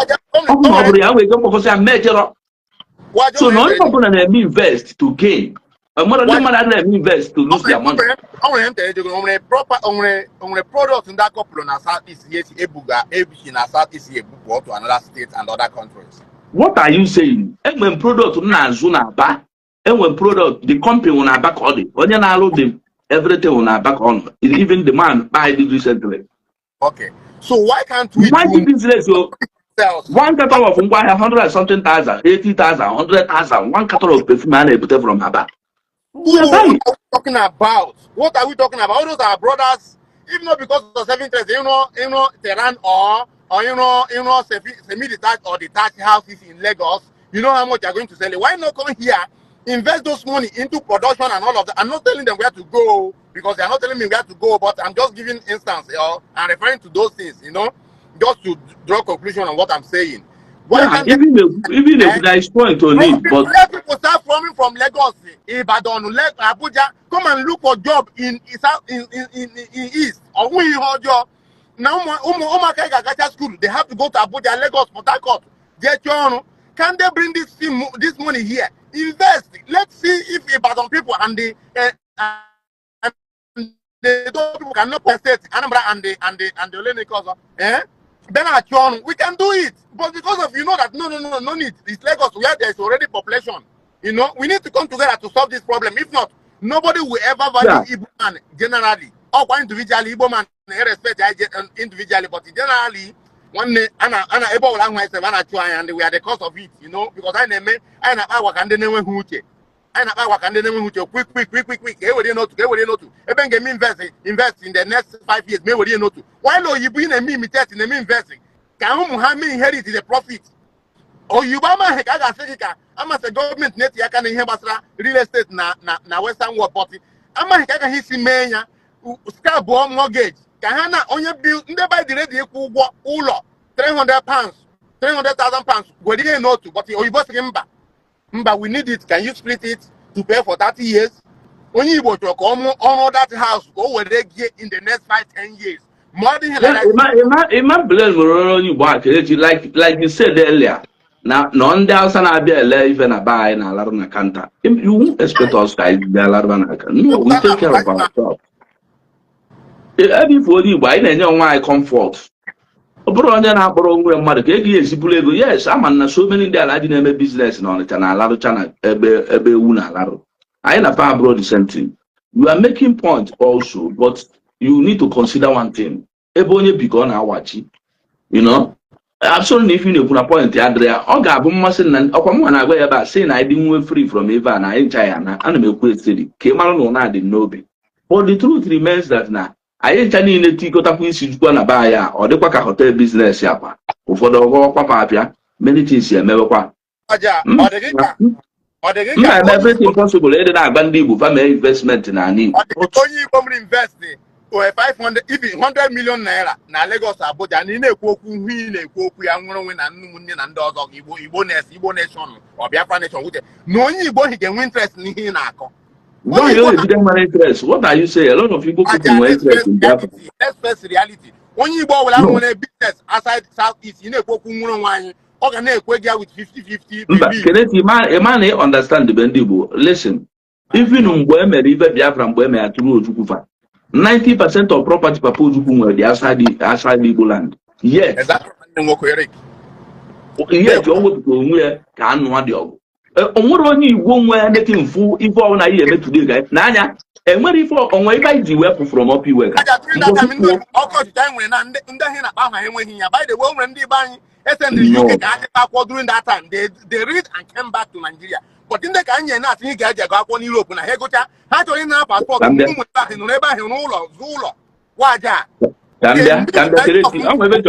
Speaker 2: So no one gonna invest to gain. And more than man invest to lose their money.
Speaker 3: On a product in that couple on Southeast Ebuga, Ebishina Southeast Ebuga to another state and other countries.
Speaker 2: What are you saying? And when product na zuna ba, and when product the company on our back on it, when you allow them everything on our back on, even the man buy it recently.
Speaker 3: Okay, so why can't we
Speaker 2: do business? So one cattle of 100 and something thousand, 80,000, 100,000, one cattle of perfume man able from Aba.
Speaker 3: What are we talking about? What are we talking about? All those are brothers, even not because of self-interest, Tehran or semi-detached or detached houses in Lagos. You know how much you're going to sell it. Why not come here, invest those money into production and all of that? I'm not telling them where to go because they're not telling me where to go, but I'm just giving instance, and referring to those things, just to draw conclusion on what I'm saying.
Speaker 2: Why even a nice point on it, but
Speaker 3: let people start coming from Lagos, Ibadan, Abuja, come and look for job in East or we hold job. Now, school, they have to go to Abuja, Lagos, Port Harcourt. Can they bring this money here? Invest. Let's see if Ibadan people and the people cannot compensate Anambra and the Olenikos. Then we can do it. But because of that, no need. It's Lagos where there's already population. We need to come together to solve this problem. If not, nobody will ever value Igbo man generally. Or individually, Igbo man respect individually, but generally, one day, Anna able to myself and we are the cause of it, because I work and then quick. Even invest in the next 5 years. Why no you bring a me test in the investing? Can whom have me inherit the profit? Or you buy my head I'm as a government net ya can hear real estate na Western World Party. I'm a head his mania scarborough mortgage. Kahana on your bill never the ready ulo 300 pounds, 300,000 pounds. We didn't know to, but you both remember. But we need it. Can you split it to pay for 30 years? When you go to come on that house, go where they get in the next 5-10 years. More than
Speaker 2: blame you back, like you said earlier. Now, none the house and I be even a buy and a lot of canta. You won't expect us guys to be a lot of no, we take care of ourselves. Everybody, why then you want comfort? Yes, I'm so many there. I didn't make business on it and a lot of channel. I ain't a far abroad the same thing. You are making point also, but you need to consider one thing. Ebonye begun our watching. Absolutely, if you put a point there, Oga Bumasin and Okaman away about saying I didn't wait free from Eva and I ain't China and a quick city. Came out on I didn't know. But the truth remains that now. I ain't telling you to go to Queen buy or the Quaka hotel business yapa. For the Papa, many things here, never qua. everything possible. They didn't abandon family investment in any.
Speaker 3: Only come invest or 500, even 100 million naira. Now Lagos Abuja, and in a Koku, young women and dogs of Igbo nation or Biafra nation. No, he can win interest in Hinako.
Speaker 2: Why you didn't want interest? What are you saying? A lot of people put in interest in Biafra.
Speaker 3: Let's face reality. Only Igbo will have a business outside Southeast in a Koku wine. Or can they with 50-50?
Speaker 2: A man understand the Bendibo. Listen, even Mbweme River Biafra Mbweme at 90% of property proposed were the outside Igbo land. Yet, yet you always go where can one dog. Only one way anything full if all I hear today, guys. Nanya, and when if on way by the weapon from up you work.
Speaker 3: By the way, when they buy the UK during that time, they read and came back to Nigeria. But in the Kenya, nothing get go on Europe and Hegocha, how to in our passport, back in never Zula. Why that?
Speaker 2: Gambia, I'm going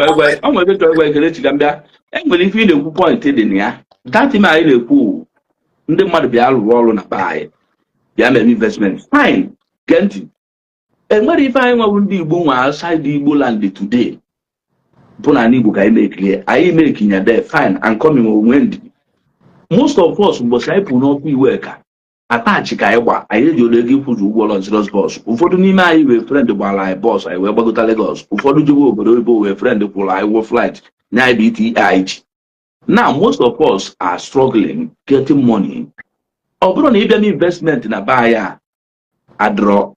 Speaker 2: to Gambia. And when you feel the point in here, that in my pool, the mother be all roll on a buy. Yeah, investment. Fine, Genty. And what if I want to be outside the Igbo land today? Bonanibu can make clear. I making a day fine and coming on Wendy. Most of us was I put not be worker. Attach Kaiwa, I hear you give food to wall on serious boss. Ufo do Nima, I will friend while I boss, I will go to Lagos. Ufo do you go, but friend while I will flight. NIBTIH. Now, most of us are struggling getting money. Although even investment in a buyer, I draw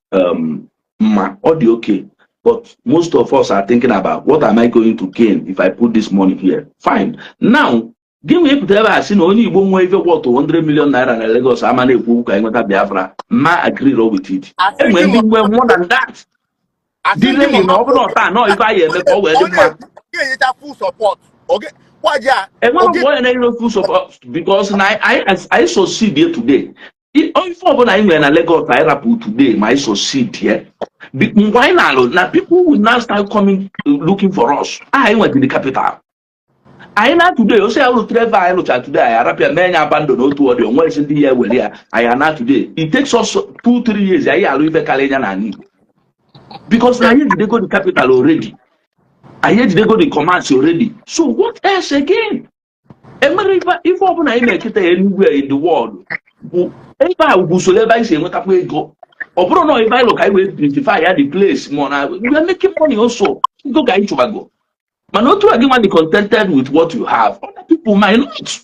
Speaker 2: my audio okay. But most of us are thinking about what am I going to gain if I put this money here? Fine. Now, give me a seen only one way what 100 million naira in Lagos. I'm an book. I want to Biafra. Ma agree with it. And when we were more than that, delay in no, if I am
Speaker 3: full support. Okay.
Speaker 2: And one boy and full support because I succeed here today. If I'm in Lagos, I rapport today, my succeed here. Why now people will now start coming looking for us. I went to the capital. I now today, you say I will travel. I look at today. I rapid many abandon no to the one in the year where here. I am now today. It takes us 2-3 years. I are leaving Kalenya because now here they go to the capital already. I hear they go to the commerce already. So what else again? If open I make it anywhere in the world, if I will say what I go. Or no, if I look, I will identify the place. We are making money also. Go guy to go. But not to anyone contented with what you have. Other people might not.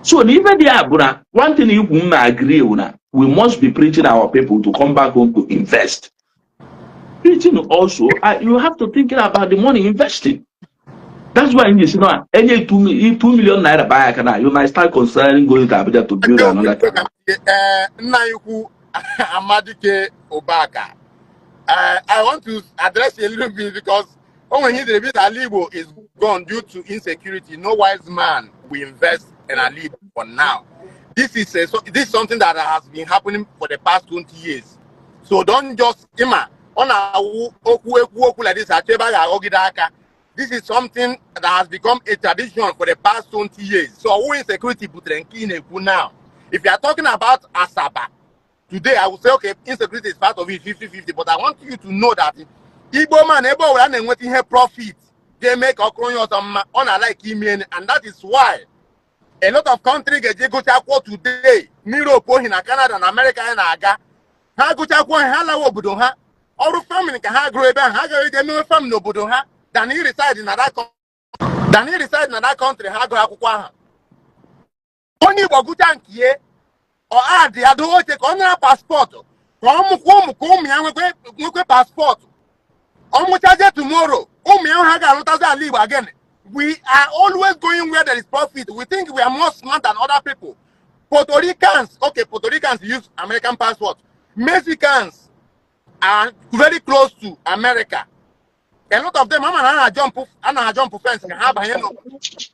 Speaker 2: So even there, one thing you might agree on, we must be preaching our people to come back home to invest. Preaching also, you have to think about the money investing. That's why in this, any 2 million naira buy can you might start considering going to Abuja to build another.
Speaker 3: Amadike Obaka. I want to address a little bit because when he did Alibo is gone due to insecurity. No wise man will invest in Alibo for now. This is something that has been happening for the past 20 years. So don't just on a like this. This is something that has become a tradition for the past 20 years. So who insecurity now? If you are talking about Asaba, today I will say okay, insecurity is part of it 50-50, but I want you to know that Igbo man able and what he profit, they make a on a like email, and that is why a lot of countries get go to today, Europe, in Canada and America and Aga, ha go to hala obudoha, or family can have grow and have family obudoha, than he reside in another country, ha go akwa. Only Bogutan here. Or add the other take on our passport. Come, passport. Almost tomorrow. Live again. We are always going where there is profit. We think we are more smart than other people. Puerto Ricans, okay, Puerto Ricans use American passport. Mexicans are very close to America. A lot of them, jump fence can have a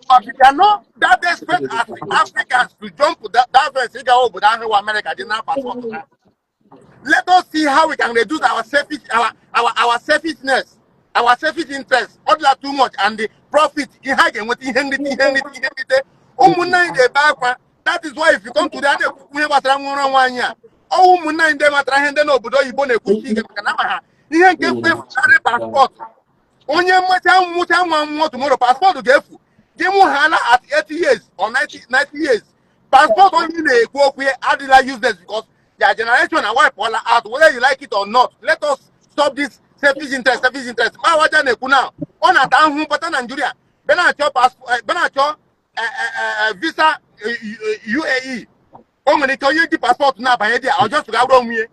Speaker 3: but we cannot that desperate as Africans to jump that fence over America did not passport. Let us see how we can reduce our selfishness, our selfish interest, order too much, and the profit in That is why if you come to the other oh muna inde matra hende no obodo oyibo na-ekwuchi ike maka na ama ha ihe nke fefukarị paspọtụ onye mmụcha nwa mmụọ tomorrow paspọtụ ga-efu gị mụ ha na at 80 years or 90 years paspọtụ onye na-ekwu okwu adịla useless because their generation are wipe all out whether you like it or not. Let us stop this selfish interest ma waja na-ekwu now ọ na-ata ahụhụ bata Nigeria benachọ visa UAE o nwere ike onye ji paspọtụ na-abanye dị ọ just ga-arụ onwe.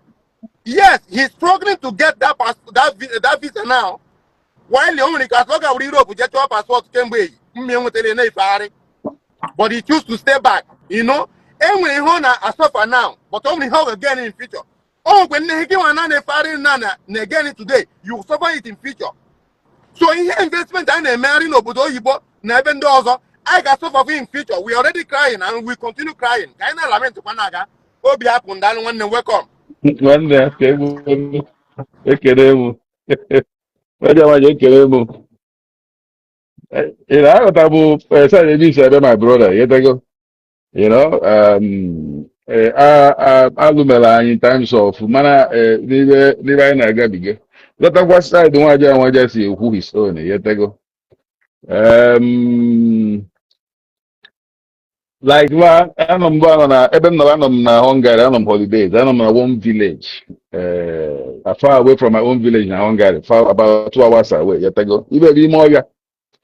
Speaker 3: Yes, he's struggling to get that visa now. While o nwere ike asọ ga-wuru Europe je chọọ paspọtụ kemgbe mme nwetara na-efegharị, but he choose to stay back. You know, enwere ihe ọ na-asọfa now, but o nwere ihe ọ ga-again in future. Oh, when he give an efegharị na again today, you suffer it in future. So ihe investment a na-emegharị n'obodo oyibo na ebe ndị ọzọ, I got suffer in future. We already crying and we continue crying. Kind of lament kwa naga. Obi happen dan nwanne welcome.
Speaker 4: Nwanne ka ekele mụ. Onye ma ekele mụ. Ị na-aghọta bụ ebe ebe my brother, you know, alụmere anyị in terms of mana n'ibe anyị na-agabiga. Lọtakwa side nwaja si ekwu his own, yetego. Like I'm na Hungary, I'm holidays, I'm na one village, far away from my own village in Hungary, far about 2 hours away. Yetego. Even more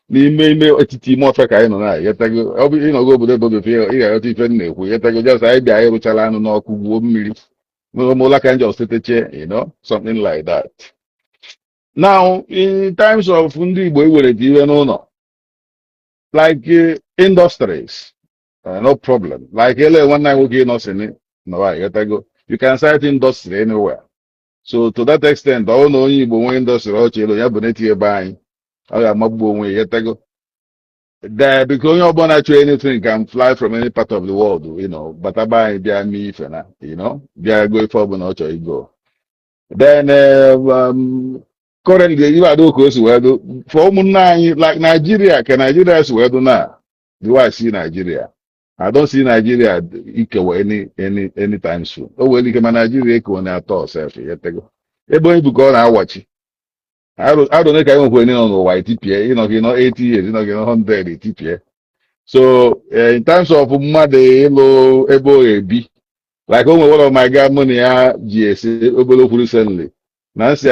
Speaker 4: n'ime etiti ime ofe ka anyị nọ na yetego. Ọ bụ ịnọgo obodo ebe ị ga-aghọta ife na-ekwu yetego. Just anyị bịa anyị rụchara anụ n'ọkụ gbuo mmiri mola ka njọ steteche, you know, something like that. Now, in times of ndị Igbo iwere dị iwe n'ụlọ, like industries, no problem. Like one night we nothing, no, you can cite industry anywhere. So to that extent, all no Igbo industry or chilo, you have buying. I am there because you're born actually anything can fly from any part of the world, you know, but I buy their me for now, you know, they are going forward not you go. Then currently you are doing for like Nigeria, can Nigeria is well now? Do I see Nigeria? I don't see Nigeria equal anytime soon. Oh well, you can Nigeria equal at all, self. Everybody go and watch. I don't know if I went on white TPA, you know, 80 years, you know, 100 TPA. So in terms of money, ebo B, like one of my guy money GS recently. Nancy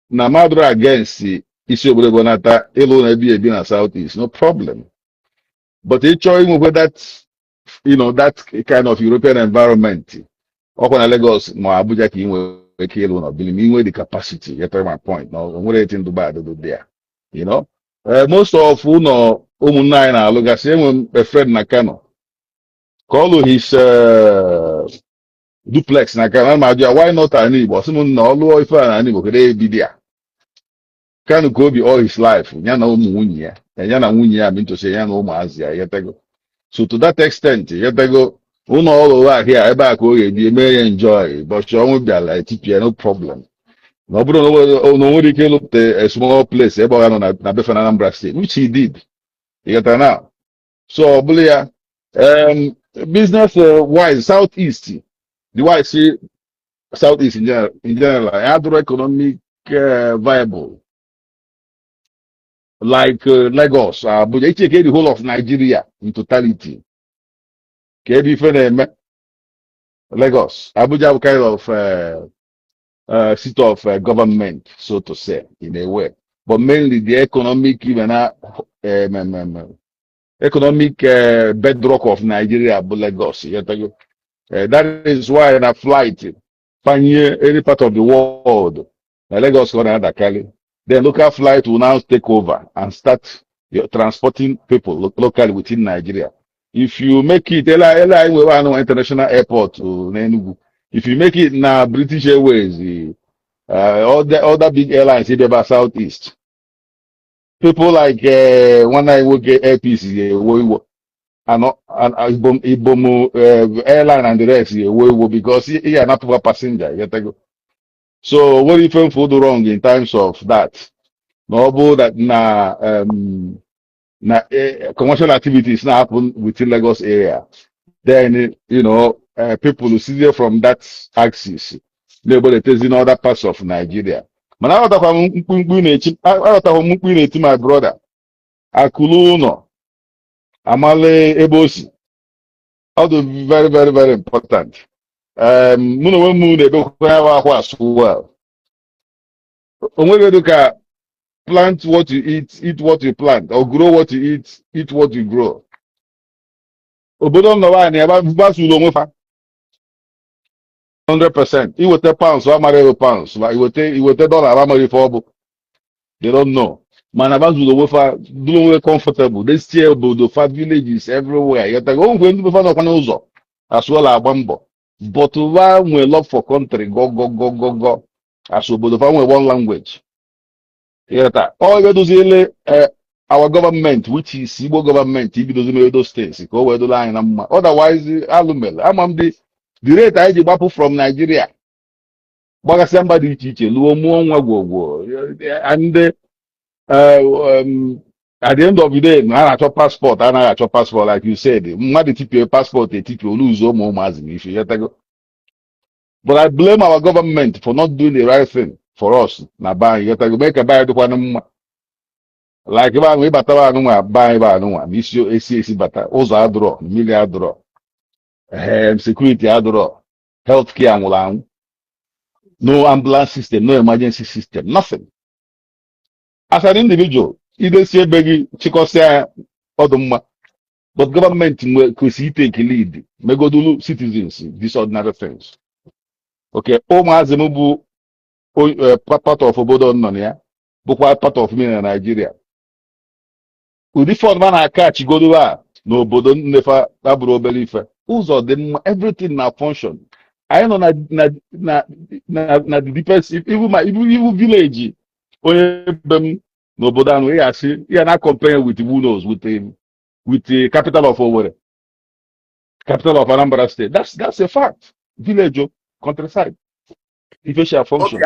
Speaker 4: na madra against the issue of Bonata, elo na be in Southeast, no problem. But it's showing with that, you know, that kind of European environment. Okwana Lagos, ma Abuja ki inwe kilo no believe me the capacity. You get my point. No, anything to bad do there. You know, most of umunna na loga same a friend Nakano. Call his duplex Nakano. Why not any? But someone no lo if any go be there. Can go be all his life. Yana umunye. Yana munye I mean to say yana umazia. Yetego. So to that extent, yetego. All over here, I back you may enjoy, but you won't be like TPA, no problem. Nobody can look a small place, about on a Anambra State, which he did. You get now. So, Bulia, business wise, Southeast, the why see Southeast in general, other economic viable. Like Lagos, but they take the whole of Nigeria in totality. Lagos, Abuja kind of seat of government, so to say, in a way, but mainly the economic, even economic bedrock of Nigeria, Lagos. That is why in a flight, any part of the world, Lagos or another Cali, the local flight will now take over and start transporting people locally within Nigeria. If you make it, international airport to Enugu. If you make it now, British Airways, all the other big airlines in the Southeast, people like when I work at AirPeace, and Ibomu airline and the rest, because he are not a passenger. So what if you do wrong in terms of that? No, that commercial activities now happen within Lagos area. then people who see there from that axis, nobody tells in other parts of Nigeria. Man, I my brother. Akuluno, Amale Ebosi. All the very, very, very important. Muno moon they go as well. Onwe plant what you eat what you plant, or grow what you eat what you grow. Obodo no wa ni aba basu lo nwefa 100%. He will take pounds, so amare pounds. Like he will take dollar, amare for. They don't know. Man, about the wafer, do comfortable. They stay about the far villages everywhere. You're like, oh, going to be found on as well as Bambo. But when we love for country, go. As well, but when one language. Yeah, all you do is our government, which is Igbo government, if it doesn't make those things, go where the line. Otherwise, I'm the rate I did from Nigeria. But somebody teach you, and at the end of the day, I have passport, and I have passport, like you said. Mmadụ tipu passport, tipu lose more money if you get to go. But I blame our government for not doing the right thing for us. Na buy, you get to go make a buy to one. Like if I bata no buy no one. This your AC bata. Ozo adro, million adro. Security adro, healthcare and no ambulance system, no emergency system, nothing. As an individual, either say begi chikosia odumma. But government could take a lead. Megodulu citizens, these ordinary things. Okay, Oma Zemubu part of Obodo Nonia, but part of me in Nigeria. With the fourth man I catch Godua, no Bodo never Abro Belifa. Who's all them everything now function. I know na the deepest even my even village. No Bodano, I see, you're not comparing with who knows with the capital of Owerri. Capital of Anambra State. That's a fact. Village, countryside. If it shall function.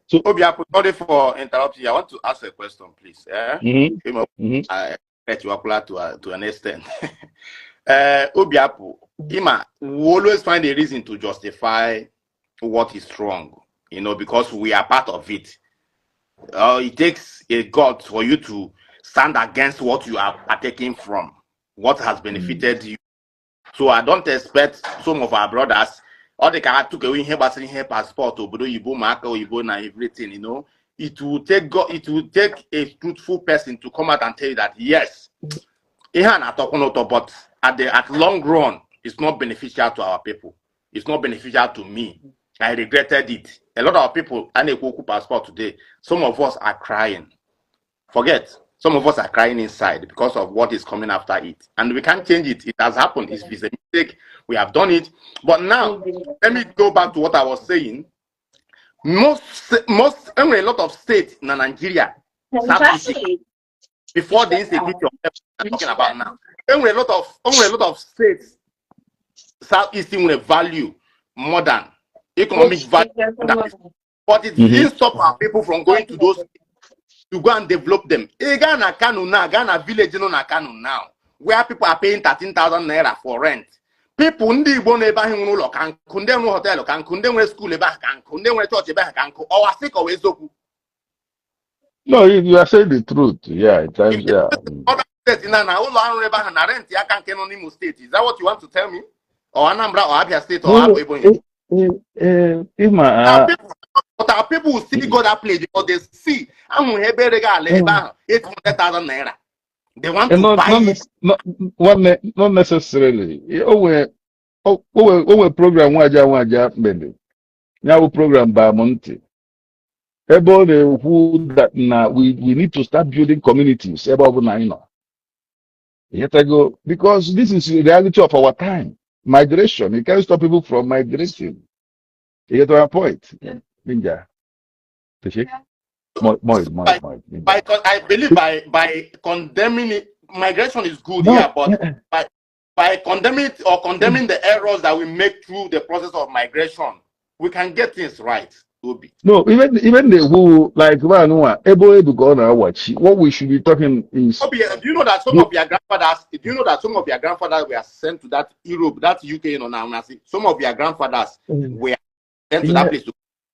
Speaker 4: So,
Speaker 3: Obiapu, sorry for interrupting you. I want to ask a question, please. I get you up to an extent. Obiapu, Ima, we always find a reason to justify what is wrong, because we are part of it. It takes a God for you to stand against what you are partaking from, what has benefited you. So I don't expect some of our brothers, or they can took away here passport, or everything, It will take God, it will take a truthful person to come out and tell you that yes, but at long run, it's not beneficial to our people. It's not beneficial to me. I regretted it. A lot of people, and they go passport today. Some of us are crying. Forget. Some of us are crying inside because of what is coming after it. And we can't change it. It has happened. It's a mistake. We have done it. But now, let me go back to what I was saying. A lot of states in Nigeria before the insecurity of I'm talking about now. A lot of states Southeast value modern economic value. But it didn't stop our people from going to those to go and develop them. Ghana Kanu now, Ghana village no na Kanu now, where people are paying 13,000 naira for rent. People ndi Igbo na-ebe ahụ nwere ụlọ ka nkụ, ndị nwere hotel ka nkụ, ndị nwere school ebe ahụ ka nkụ, ndị nwere church ebe ahụ ka nkụ. Ọwa sị ka ọ eziokwu.
Speaker 4: No, you are saying the truth. Yeah, at times, yeah.
Speaker 3: Other states na ụlọ ọrụ ebe ahụ na rent ya ka nke nọ n'Imo State. Is that what you want to tell me? Or Anambra or Abia State or Ebonyi? But our people will still go that place because they see I'm 800,000 naira. They want to buy it.
Speaker 4: Not necessarily. Program waja mbende. Now program by Monte. That we need to start building communities. Because this is the reality of our time. Migration. You can't stop people from migrating. You get to a point. Ninja.
Speaker 3: I believe by condemning it, migration is good, but by condemning it or condemning the errors that we make through the process of migration, we can get things right. Obi.
Speaker 4: No, even the who like able go on watch. What we should be talking is
Speaker 3: Obi, do you know that some of your grandfathers? Do you know that some of your grandfathers were sent to that Europe, that UK, now? Some of your grandfathers were sent to that place to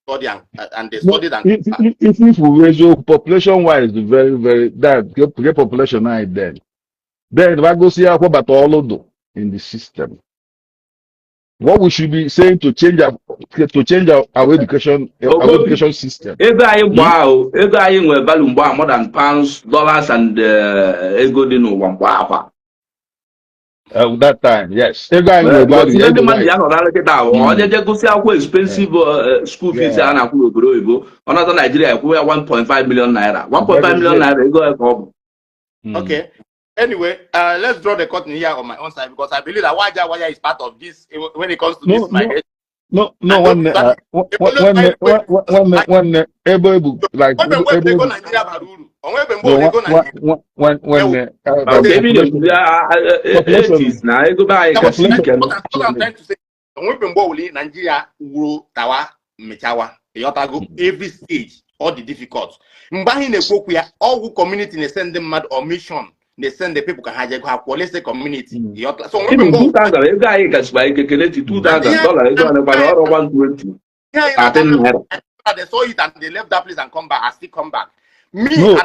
Speaker 3: study and they
Speaker 4: no,
Speaker 3: studied and
Speaker 4: if we ratio population wise, very, very that get population high then I go see how about all in the system. What we should be saying to change our education system.
Speaker 2: ego anyị gbaa ahụ ego anyị nwere value mgbe more than pounds, dollars and ego dị n'ụwa mgbe akwa.
Speaker 4: That time, yes. Everybody,
Speaker 2: Because ndị mmadụ ya nọrọ kịta ahụ ọ jeje gụsị akwụkwọ expensive school fees a na-akwụ n'obodo oyibo ọ nọta Nigeria ekwu ya 1.5 million naira 1.5 million naira ego ka ọ bụ.
Speaker 3: Okay. Anyway, let's draw the curtain here on my own side because I believe that Waya is part of this when it comes to this migration.
Speaker 4: No, one
Speaker 3: Nigeria will tawa mechawa every stage all the difficult. Mbahi ne all community ne send them mad or mission. They send the people can hijack our police community. So
Speaker 2: even $2,000, guy can spike $2,000,
Speaker 3: they saw it and they left that place and come back. I still come back. Me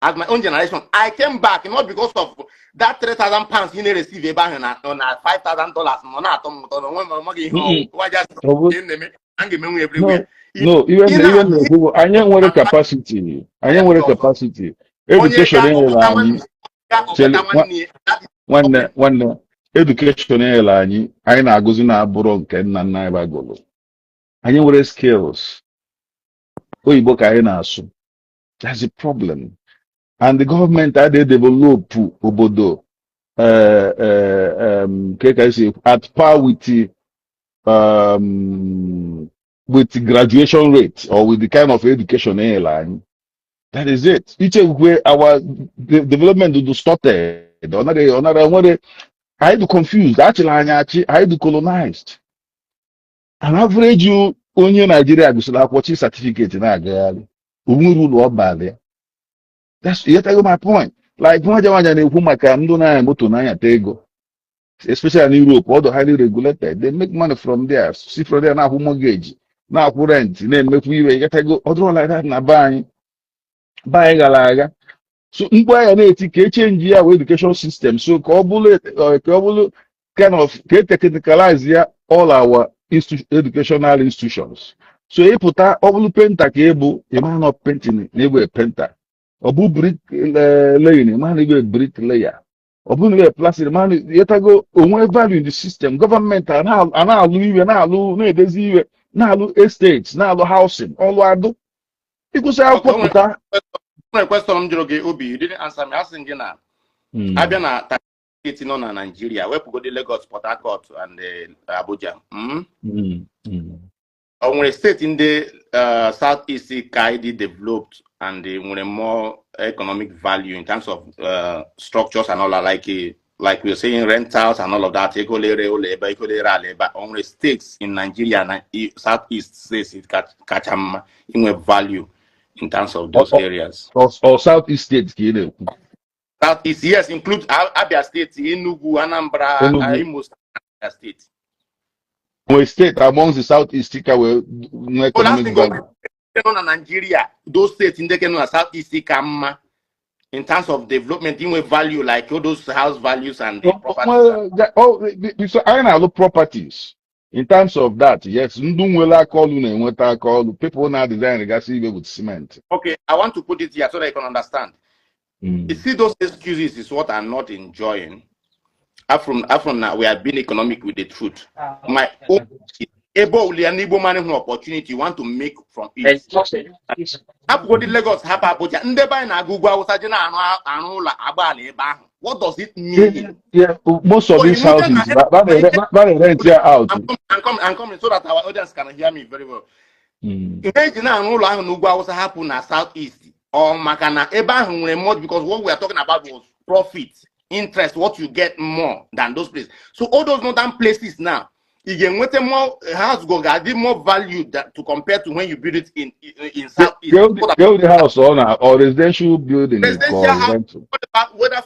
Speaker 3: as my own generation, I came back not because of that £3,000 you receive a bank on $5,000.
Speaker 4: No, even I know capacity. Education one education anyị na-agụzi na-abụrụ nke nna nna anyị bagolo. Anyị nwere skills. Oyibo ka anyị na-asụ. That's the problem. And the government they develop obodo at par with the graduation rate or with the kind of education anyị. That is it. Each way our development started. Another I had to confused. Actually, I had to colonized. An average you only Nigeria watching certificate in Nigeria. That's yet I got my point. Like especially in Europe, all the highly regulated, they make money from there. See from there now who mortgage, now who rent, then make we get I go other like that na buying. So change our education system. So kind of technicalize all our educational institutions. So you put that penta cable, a man of painting, never a penta. Obu brick laying, a man a brick layer. Obu a plastic man, yet I go value in the system. Government and now estates, now housing, all I do. Because I put
Speaker 3: my question, Obi, you didn't answer me. Asking you now. I've been at Nigeria. Where go the Lagos, Port Harcourt, and Abuja. When a state in the southeast Kaidi developed and they want more economic value in terms of structures and all that, like we were saying, rentals and all of that. But only states in Nigeria, southeast states, it catch in value. In terms of those areas.
Speaker 4: Or Southeast states,
Speaker 3: Southeast, yes, include Abia State, Enugu, Anambra, Imo State.
Speaker 4: State amongst the Southeast economic value.
Speaker 3: Nigeria, those states in the Southeast in terms of development, in value, like all those house values and
Speaker 4: so I know properties. In terms of that, yes, people now design with cement.
Speaker 3: Okay, I want to put it here so that I can understand. You see, those excuses is what I'm not enjoying. From now, we have been economic with the truth. My own opportunity you want to make from it. What does it mean?
Speaker 4: Yeah, most of these houses, rent out.
Speaker 3: I'm coming so that our audience can hear me very well. Imagine happen in southeast or Makana more because what we are talking about was profit, interest, what you get more than those places. So all those northern places now, again, what more house go get more value that to compare to when you build it in Southeast.
Speaker 4: Build the house or residential building
Speaker 3: Residential house,
Speaker 4: rental.
Speaker 3: whether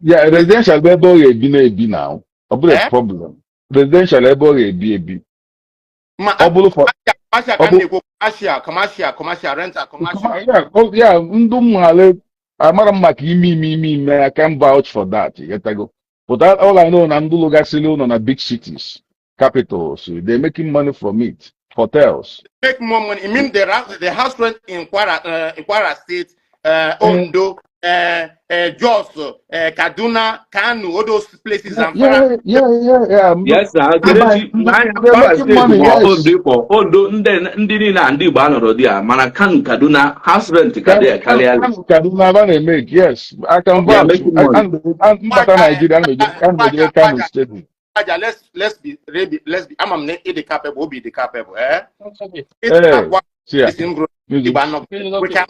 Speaker 4: Yeah, residential ebe be now. A problem. Residential ebe.
Speaker 3: Commercial, rental, commercial.
Speaker 4: Yeah, I can vouch for that. You get go. But that, all I know, on a big cities, capitals, they're making money from it. Hotels.
Speaker 3: Make more money. I mean, the house rent in Kwara State, Ondo, Jos, Kaduna, Kanu, all those places.
Speaker 4: Yeah.
Speaker 2: Yes,
Speaker 4: They're making money, yes.
Speaker 2: Ondo ndị niile na ndị Igbo anọrọ dị a mana Kanu Kaduna house rent ka dị karịa.
Speaker 4: Kaduna they make, yes. I can vouch. And Nigeria, I'm Kano State.
Speaker 3: Let's be I'm the capable, be the capable. We can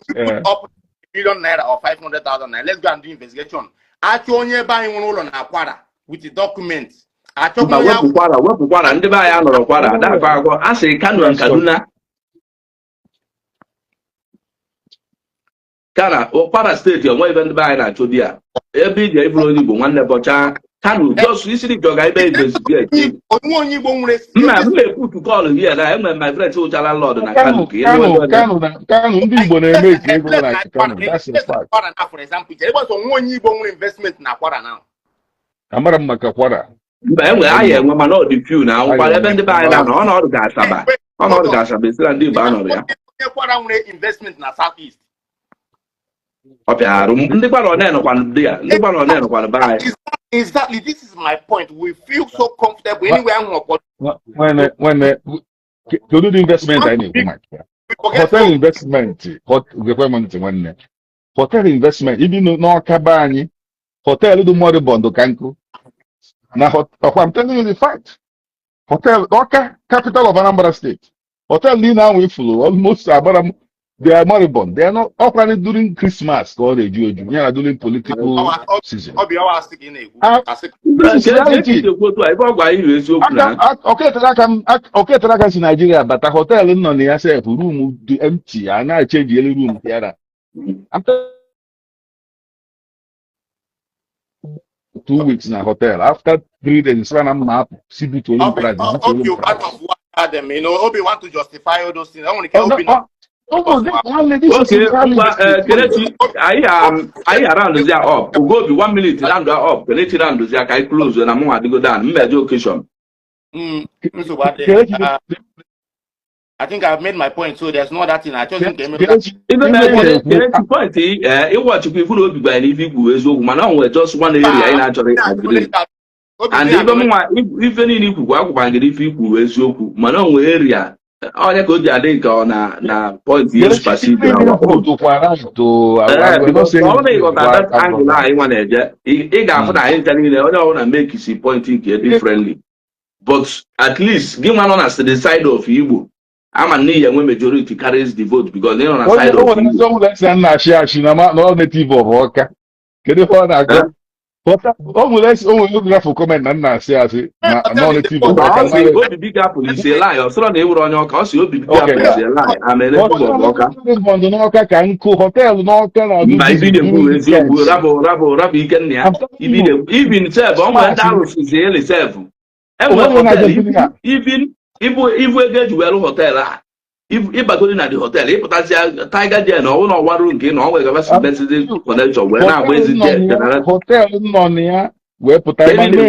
Speaker 3: put up $1 million or 500,000 naira. Let's go and do investigation. Actually, buying one on Aquara with the documents.
Speaker 2: Wepụkwara ndị be anyị anọrọ kwara adakwa agwọ a sị Kano na Kaduna kana Kwara steeti onwe ebe ndị be anyị na-achọ di ya ebe iji ịbụrụ onye Igbo nwanne bọcha Kano jos isiri jọga ebe investigate mma ekwutu kọlụ hie na enwe my friend ụchala lọd na Kano
Speaker 4: Kano ndị Igbo na-eme ka ego na Kano. That's a fact.
Speaker 3: For example, onye Igbo nwere investment na Kwara now.
Speaker 4: Amara m maka Kwara.
Speaker 2: Mba enwe ahịa enwe mana ọ dị few na nkwara ebe ndị be anyị na ọnọdụ ga-asaba esira ndị Igbo anọrọ ya
Speaker 3: onye Kwara nwere investment na Southeast.
Speaker 2: Ọ bịarụ ndị gbara ọnụ enọkwanụ dị ya ndị gbara ọnụ enọkwanụ be anyị.
Speaker 3: Exactly, this is my point. We feel so comfortable anywhere.
Speaker 4: When to do the investment, I need hotel investment. Hotel investment. Even no Kabani, hotel do more bondo kanku. Now, I'm telling you the fact. Hotel Oka, capital of Anambra State. Hotel Lina we flew almost about. They are moribund. They are not operating during Christmas or the during political season. This is reality. Okay, Tarakas in Nigeria, but a hotel in on the yourself room empty and I change the room here. After 2 weeks in a hotel, after 3 days, I'm up. CB to
Speaker 3: them, you know, Obi want to justify all those things. I want to
Speaker 2: Kelechi, I around the up. Go be 1 minute round up. Kelechi round the I close when I'm going to go down. Major occasion.
Speaker 3: I think I've made my point, so there's no other thing. I just think
Speaker 2: Kelechi point. It was people who be by if you man, just one area in actually agree. And even if you go back if you is you man area. Onye ka o ji adị ka ọ na point yes passive na angle anyị nwa na-eje ị ga-afụ na anyị nchara niile onye ọbụla make si point nke differently but at least gị nwa nọ na the side of Igbo ama na ihe enwe majority carries the vote because they nọ na side of Igbo
Speaker 4: native of Ọka kedu ihe ọ na-agụ almost comment na say non-native
Speaker 2: Obi Apple is a lie. So they were on your course. Obi Apple is a lie. I'm a little
Speaker 4: Oka can cook hotel no
Speaker 2: even serve even if we get well hotel if I go in at the hotel, if that's Tiger Jen or no one room again, always have a message connection. When I was in
Speaker 4: hotel money, where put enjoy,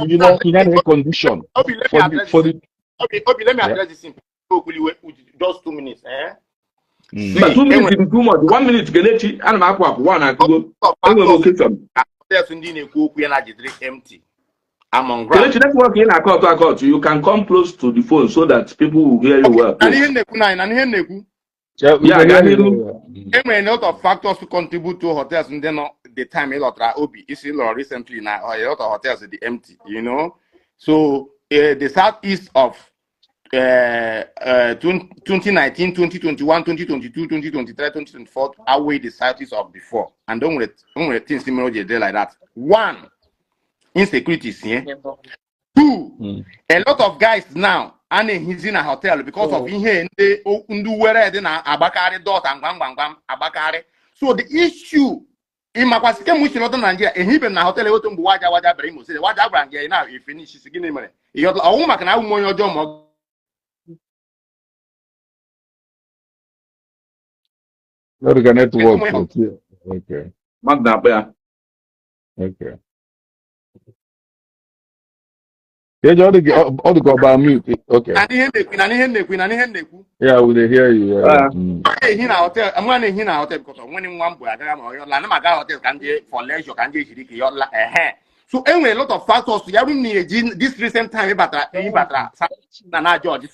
Speaker 4: you know, in any condition. For the
Speaker 3: let me address this in just 2 minutes.
Speaker 2: But 2 minutes is too much. 1 minute, Kelechi, and I'm up one. I go.
Speaker 3: There's indeed a empty. Among
Speaker 2: network in a court, you can come close to the phone so that people will hear you well.
Speaker 3: A lot of factors to contribute to hotels and then the time a lot of Obi is recently now a lot of hotels are empty, you know. So the southeast of 2019, 2021, 2022, 2023, 2024 outweigh the southeast of before. And don't let things similar there like that. One, insecurities here. Two, a lot of guys now are in a hotel because of here and where they na abakari dot and bam abakari. So the issue in my question, we should not Nigeria. And he been na hotel to waja brimo. Say waja brand here now. If finish is getting money. You a woman can have more your job.
Speaker 4: Network. Okay.
Speaker 2: Magna,
Speaker 4: Okay. Yeah, all the go about mute. Okay. Yeah, we hear you.
Speaker 3: I'm going to hotel because when one boy, hotel can for leisure can so anyway, a lot of factors. This recent time, but George,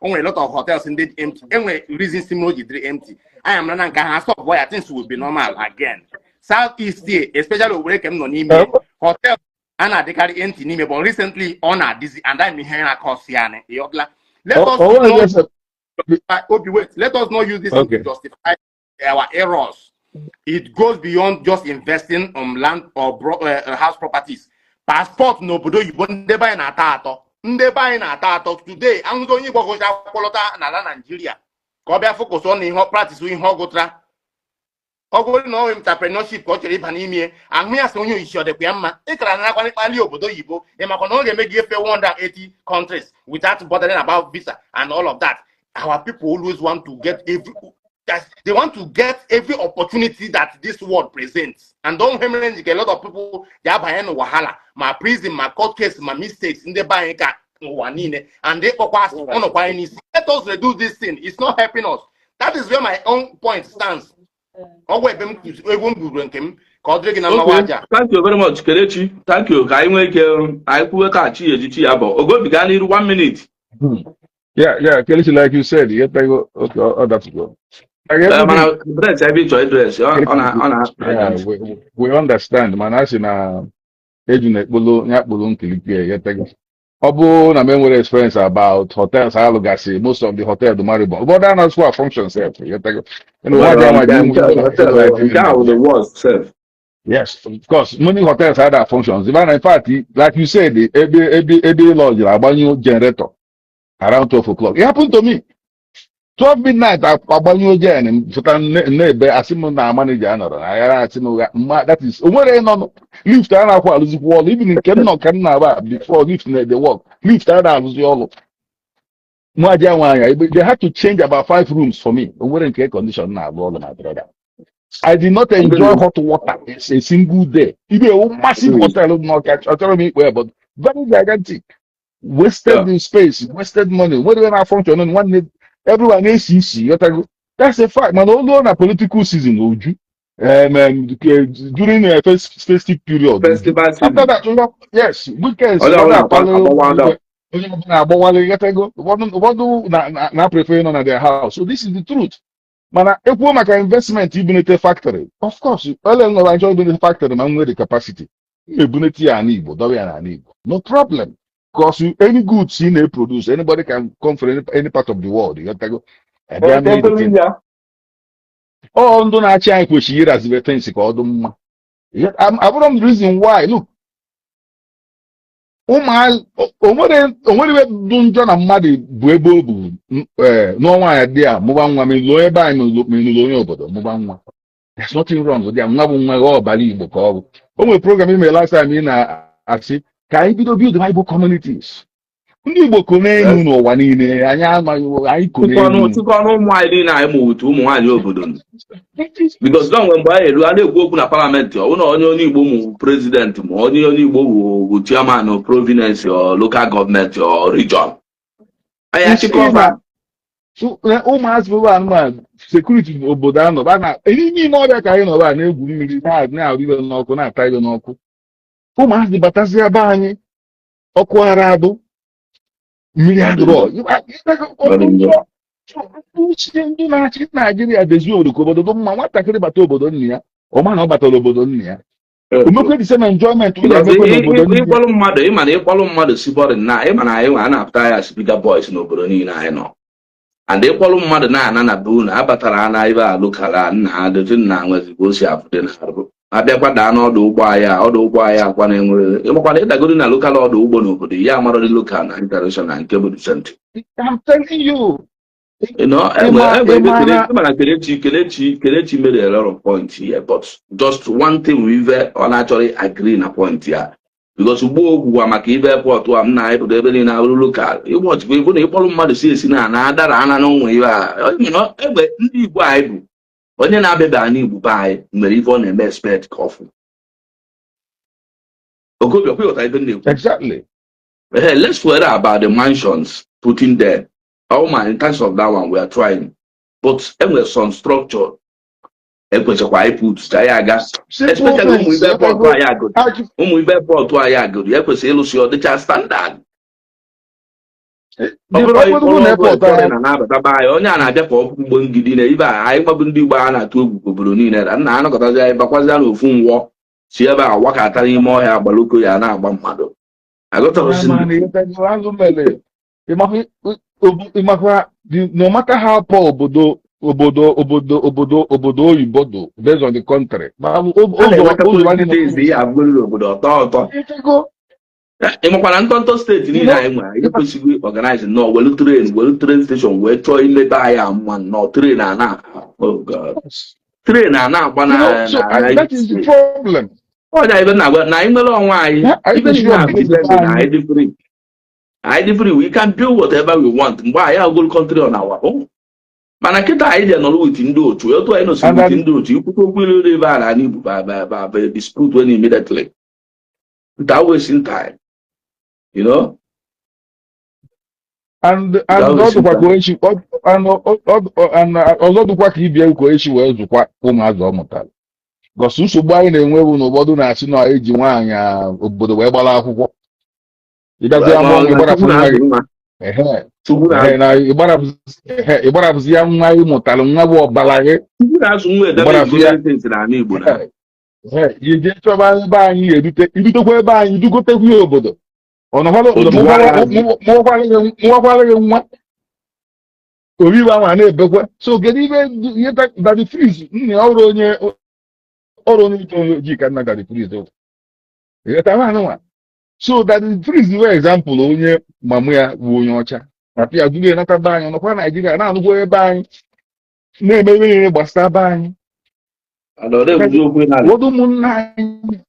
Speaker 3: only a lot of hotels indeed empty. Anyway, reason similarly empty. I am not going to stop where things will be normal again. Southeast here, especially where come no name hotel. Anna they carry empty name, but recently honor this and I'm here across here. Let us not use this to justify our errors. It goes beyond just investing on land or house properties. Passport no bodo you won't buy in atato. Buy in atato today. I'm going to go to Nigeria. Go focus on in practice in Hogotra. Ogo no entrepreneurship culture ibanimie and me as onye issue the kwamma ikra na kwani pali obodo yibo e makono ga make you 180 countries without bothering about visa and all of that. Our people always want to get they want to get every opportunity that this world presents. And don't remember a lot of people they are buying wahala, my prison, my court case, my mistakes in the buying and they let us reduce this thing. It's not helping us. That is where my own point stands. Okay.
Speaker 2: Thank you very much, Kelechi. Thank you. I go 1 minute.
Speaker 4: Yeah, Kelechi, like you said, that's good. We understand, man. As in na memory experience about hotels, most of the hotel, the Maribor. But that's what functions.
Speaker 2: The worst.
Speaker 4: Yes, of course. Many hotels had that functions. Even in fact, like you said, every lodge, a generator around 12 o'clock. It happened to me. 12 midnight, I banyo jen neighbor asimuna manager another. That is no lift and wall, even in can before lift the work. Lift and they had to change about 5 rooms for me. Weren't air condition now, my brother. I did not enjoy hot water a single day. Even a massive hotel not catch me well, but very gigantic. Wasted in space, wasted money. What do I function on one need? Everyone is easy. That's a fact. Man, although on a political season, during the festive period. After that, yes, weekends. What preferring on their house. So this is the truth. Man, if we make an investment, even at a factory, of course, I enjoy the factory, man, with the capacity. No problem. Because any goods in they produce, anybody can come from any part of the world. You have to go. Oh, don't I change which year as the things called them. I'm the reason why. Look, don't John and Maddy Buebo, no idea, Muban, lawyer by me, there's nothing wrong with them. I'm not my believe. Only program me last time in I see. Can you build the Bible communities? Ndị kone n'ụwa niile anyị amaghị anyị
Speaker 2: kone because long mgbe anyị elu a na-ekwu okwu na parliament ọ bụrụ na onye Igbo mụ president ma onye Igbo bụ chairman of province or local government or region anyị achịkọba
Speaker 4: ụmụazị bụ anụmanụ sekuriti obodo anọ na n'ime ọrịa ka anyị nọba na-egwu mmiri na-ahụ ibe n'ọkụ na-ata ibe n'ọkụ ụmụazị batazi ebe anyị ọkụ ara adụ mmiri adụrọ ndị na-achị Naijiria dezi obodo obodo mma nwatakịrị bata obodo nna ya ọma na ọ batara obodo nna ya omekwe dị same enjoyment
Speaker 2: ịkpọrọ mmadụ ịma na ịkpọrọ mmadụ si bọrị na ịma na anyị nwa na-apụta ya spiga boys n'obodo niile anyị nọ and ịkpọrọ mmadụ na-ana na be unu abatara na ibe alụkara nna adịtụ nna nwezigbo osi apụte na abịakwa daa n'ọdụ ụgbọ ahịa akwa na-enwere ịmakwana ịdagoro na lokal ọdụ ụgbọ n'obodo ya amarọdị lokal na international nke bụ decent.
Speaker 4: I'm telling you.
Speaker 2: Kelechi made a lot of points here, but just one thing we've actually agree na point ya. Because ugbo ogwugwa maka ibe airport am na ịpụta ebe niile abụrụ lokal ịgbọchikwa ịbụ na ịkpọrọ mmadụ si esi na adara ana na ụmụ ibe a egbe ndị Igbo anyị bụ onye na-abịaba anyị Igbo be anyị mere ife ọ na-eme expect ka ọfụ.
Speaker 4: Exactly.
Speaker 2: Hey, let's forget about the mansions putting there. Oh man, in terms of that one, we are trying. But with some structure, especially especially standard. Onye a na-abịa ka ọkụ ugbo ngidi na ibe anyị gbabụ ndị Igbo a na-atụ egwu obodo niile nna anọkọtazi anyị bakwazia n'ofu nwụọ si ebe a wakatara ime ọhịa agbaloko ya na-agba mmadụ.
Speaker 4: No matter how poor obodo oyibo do based on the country.
Speaker 2: Ịmakwara ntọntọ steeti niile anyị nwere anyị kwesịghị organize nọ welu train station wee chọọ imepe anyị amụma nọ train ana agba na
Speaker 4: that is the problem.
Speaker 2: Ọ dị ebe na-agwa na anyị nwere onwe anyị I free. We can do whatever we want. Mgbe anyị agụrụ country on our own. Mana kịta anyị dị nọrọ with ndị otu otu anyị nọsi with ndị otu ikwukwe okwu ilu ebe a na Igbo by dispute when immediately without wasting time, you know.
Speaker 4: And ọzọ dịkwa ka ibia ụkọ echi wee zụkwa ụmụazụ ọ mụtara. Gọsụ nsogbu anyị na-enwe bụ na ụfọdụ na-asị na eji nwaanyị obodo wee gbara akwụkwọ. Ịgbarapụzi ya nwa ị mụtara nwa bụ ọbara gị ije chọba ebe anyị edutekwa ebe anyị dugotekwa ya obodo mụwakwara gị nwa oribe ahụ na-ebekwa. So kedu ihe Daddy Freeze nna ọrụ onye ojii ka nna Daddy Freeze nwa. So Daddy Freeze wee example onye mamụ ya bụ onye ọcha maka ya duru nata be anyị nọkwa Naijiria na-anụkwa ebe anyị na-eme ihe niile gbasara be anyị. Ụfọdụ ụmụnna anyị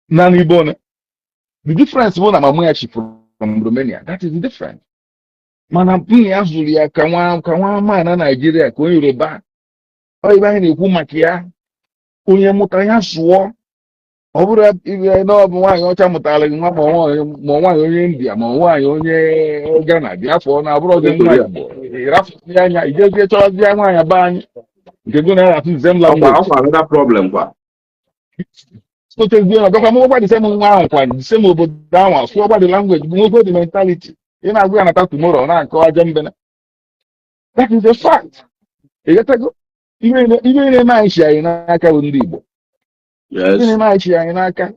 Speaker 4: na n'Igbo the difference bụ na mamụ ya chi from Romania, that is the difference. Mana nwunye ya zụrụ ya ka nwa nwaanyị na Naijiria ka onye Yoruba. Ọ ibe anyị na-ekwu maka ya onye mụtara ya sụọ. Ọ bụrụ ibe na ọ bụ nwaanyị ọcha mụtara gị nwa ma nwaanyị onye India ma nwaanyị onye Ghana dị afọ na abụrụ ọdị nwa Igbo ịrafụzi anya ijezie chọrọzi ya nwaanyị be anyị nke gụ na-arafụ zem
Speaker 2: language.
Speaker 4: Sotezie ọdọkwa mụgwakwa disem nwa ahụ kwa disem obodo ahụ asụọ gba the language bụ nwekwe the mentality ị na-agụ ya nata tomorrow na-akọ aja mbene. That is a fact. Ịghọtago ihe na-eme anyị chi anyị n'aka bụ ndị Igbo. Ihe na-achị anyị n'aka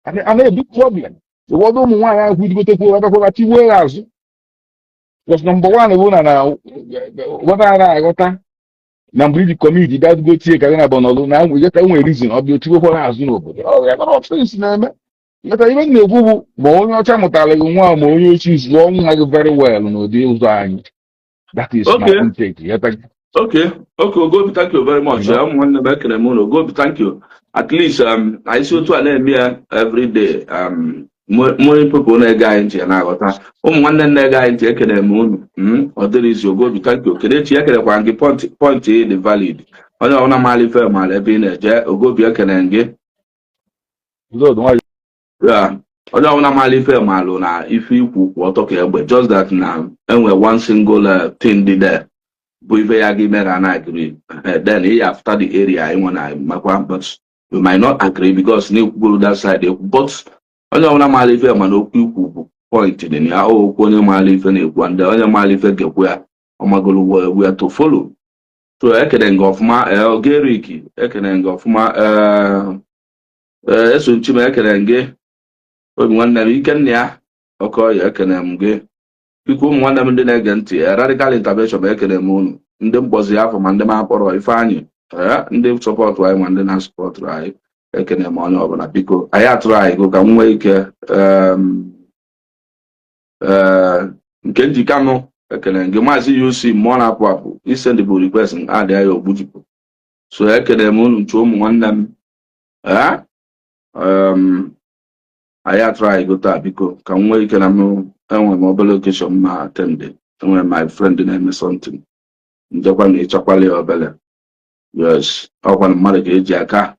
Speaker 4: a na-ebi problem. Ụfọdụ ụmụ nwaanyị ahụ idigotekwu ọdọkwara tigbuo ya azụ. Because number one bụ na ụfọdụ a na-aghọta na mgbe iji kọmiti gadugo tie ka na bọnọlụ na ịghọta nwere rizin ọ bịa tigbokwara azụ n'obodo. Ọfensi na-eme ịghọta ihe na-ekwu bụ ma onye ọcha mụtara gị nwa ma onye ochie zụọ nwa gị very well n'ụdị ụzọ anyị. That is my own take.
Speaker 2: Okay, Ogobi, thank you very much. Ogobi, thank you. At least I see to an every day. More people na-ega ntị na aghọta ụmụ nwanne na-ega ntị ekele m unu ọ dịrị isi Ogobi, thank you. Kelechi ekelekwa gị point dị valid. Onye ọbụla maara ife maara ebe ị na-eje. Ogobi ekele gị. Onye ọbụla maara ife maalụ na ife ikwu kwụ ọtọ ka egbe, just that na enwe one single thing dị there bụ ife ya gị mere na agree. Then after the area I wanna makwa, but you might not agree because na ekwugoro that side but onye ọbụla maara ife mana okwu ikwu bụ point dị ya okwu onye maara ife na-ekwu ndị onye maara ife ga-ekwu ya ọmagolo where to follow. So ekene gị ọfụma Ogerik, ekene gị ọfụma eso nchime ekene gị obi nwanne m Ikenna ya Okoye ekene m gị biko ụmụ nwanne m ndị na-ege ntị radical intervention ekene m unu ndị mkpọzi afọ ma ndị ma akpọrọ Ifeanyị ndị sọpọtụ anyị ma ndị na-asọpọtụ anyị ekene m onye ọbụla biko anyị atụrụ anyị go ka m nwee ike nke njikanụ ekene gị maazị UC mmụọ na-apụ apụ isendịbụ request adị ya ogbujipụ so ekene m unu nchu ụmụ nwanne m anyị atụrụ anyị go taa biko ka m nwee ike na m enwere m obere okeshọn ma atende enwere my friend na-eme something njekwa na ịchakwala ya obere yes ọkwa na mmadụ ga-eji aka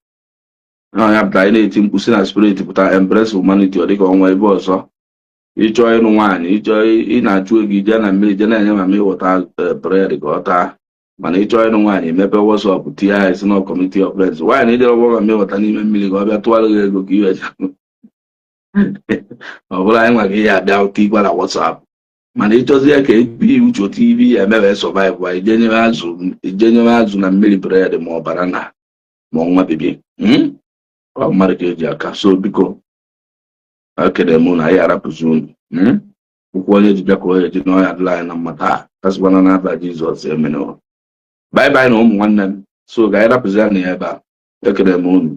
Speaker 2: ya pụta anyị na-eti mkpu si na spirit pụta embrace humanity ọ dịka ọnwa ebe ọzọ ịchọọ ịnụ nwaanyị ịchọọ ị na-achụ ego ije na mmiri je na-enye ma ịghọta bred ka ọ taa mana ịchọọ ịnụ nwaanyị mepe WhatsApp tie ya esi na committee of friends nwaanyị ijere ọgbọ ma ịghọta n'ime mmiri ka ọ bịa tụọrọ gị ego ka iwe ọ bụrụ anyị nwaghị ya abịa ụta igwe na WhatsApp mana ịchọzi ya ka ebi uche TV ya emebe survive a ijenyere azụ na mmiri bred ma ọ bara na ma nwa bibi ọ mmadụ ka eji aka so biko ekele mụ na ya arapụzi unu ụkwụ onye ji bịa ka onye ji n'ọya adịla anyị na mmata kasịkwana n'aba Jizọs emene bye bye na ụmụ nwanne m so ga anyị rapụzi ya na ya ebe a ekele m unu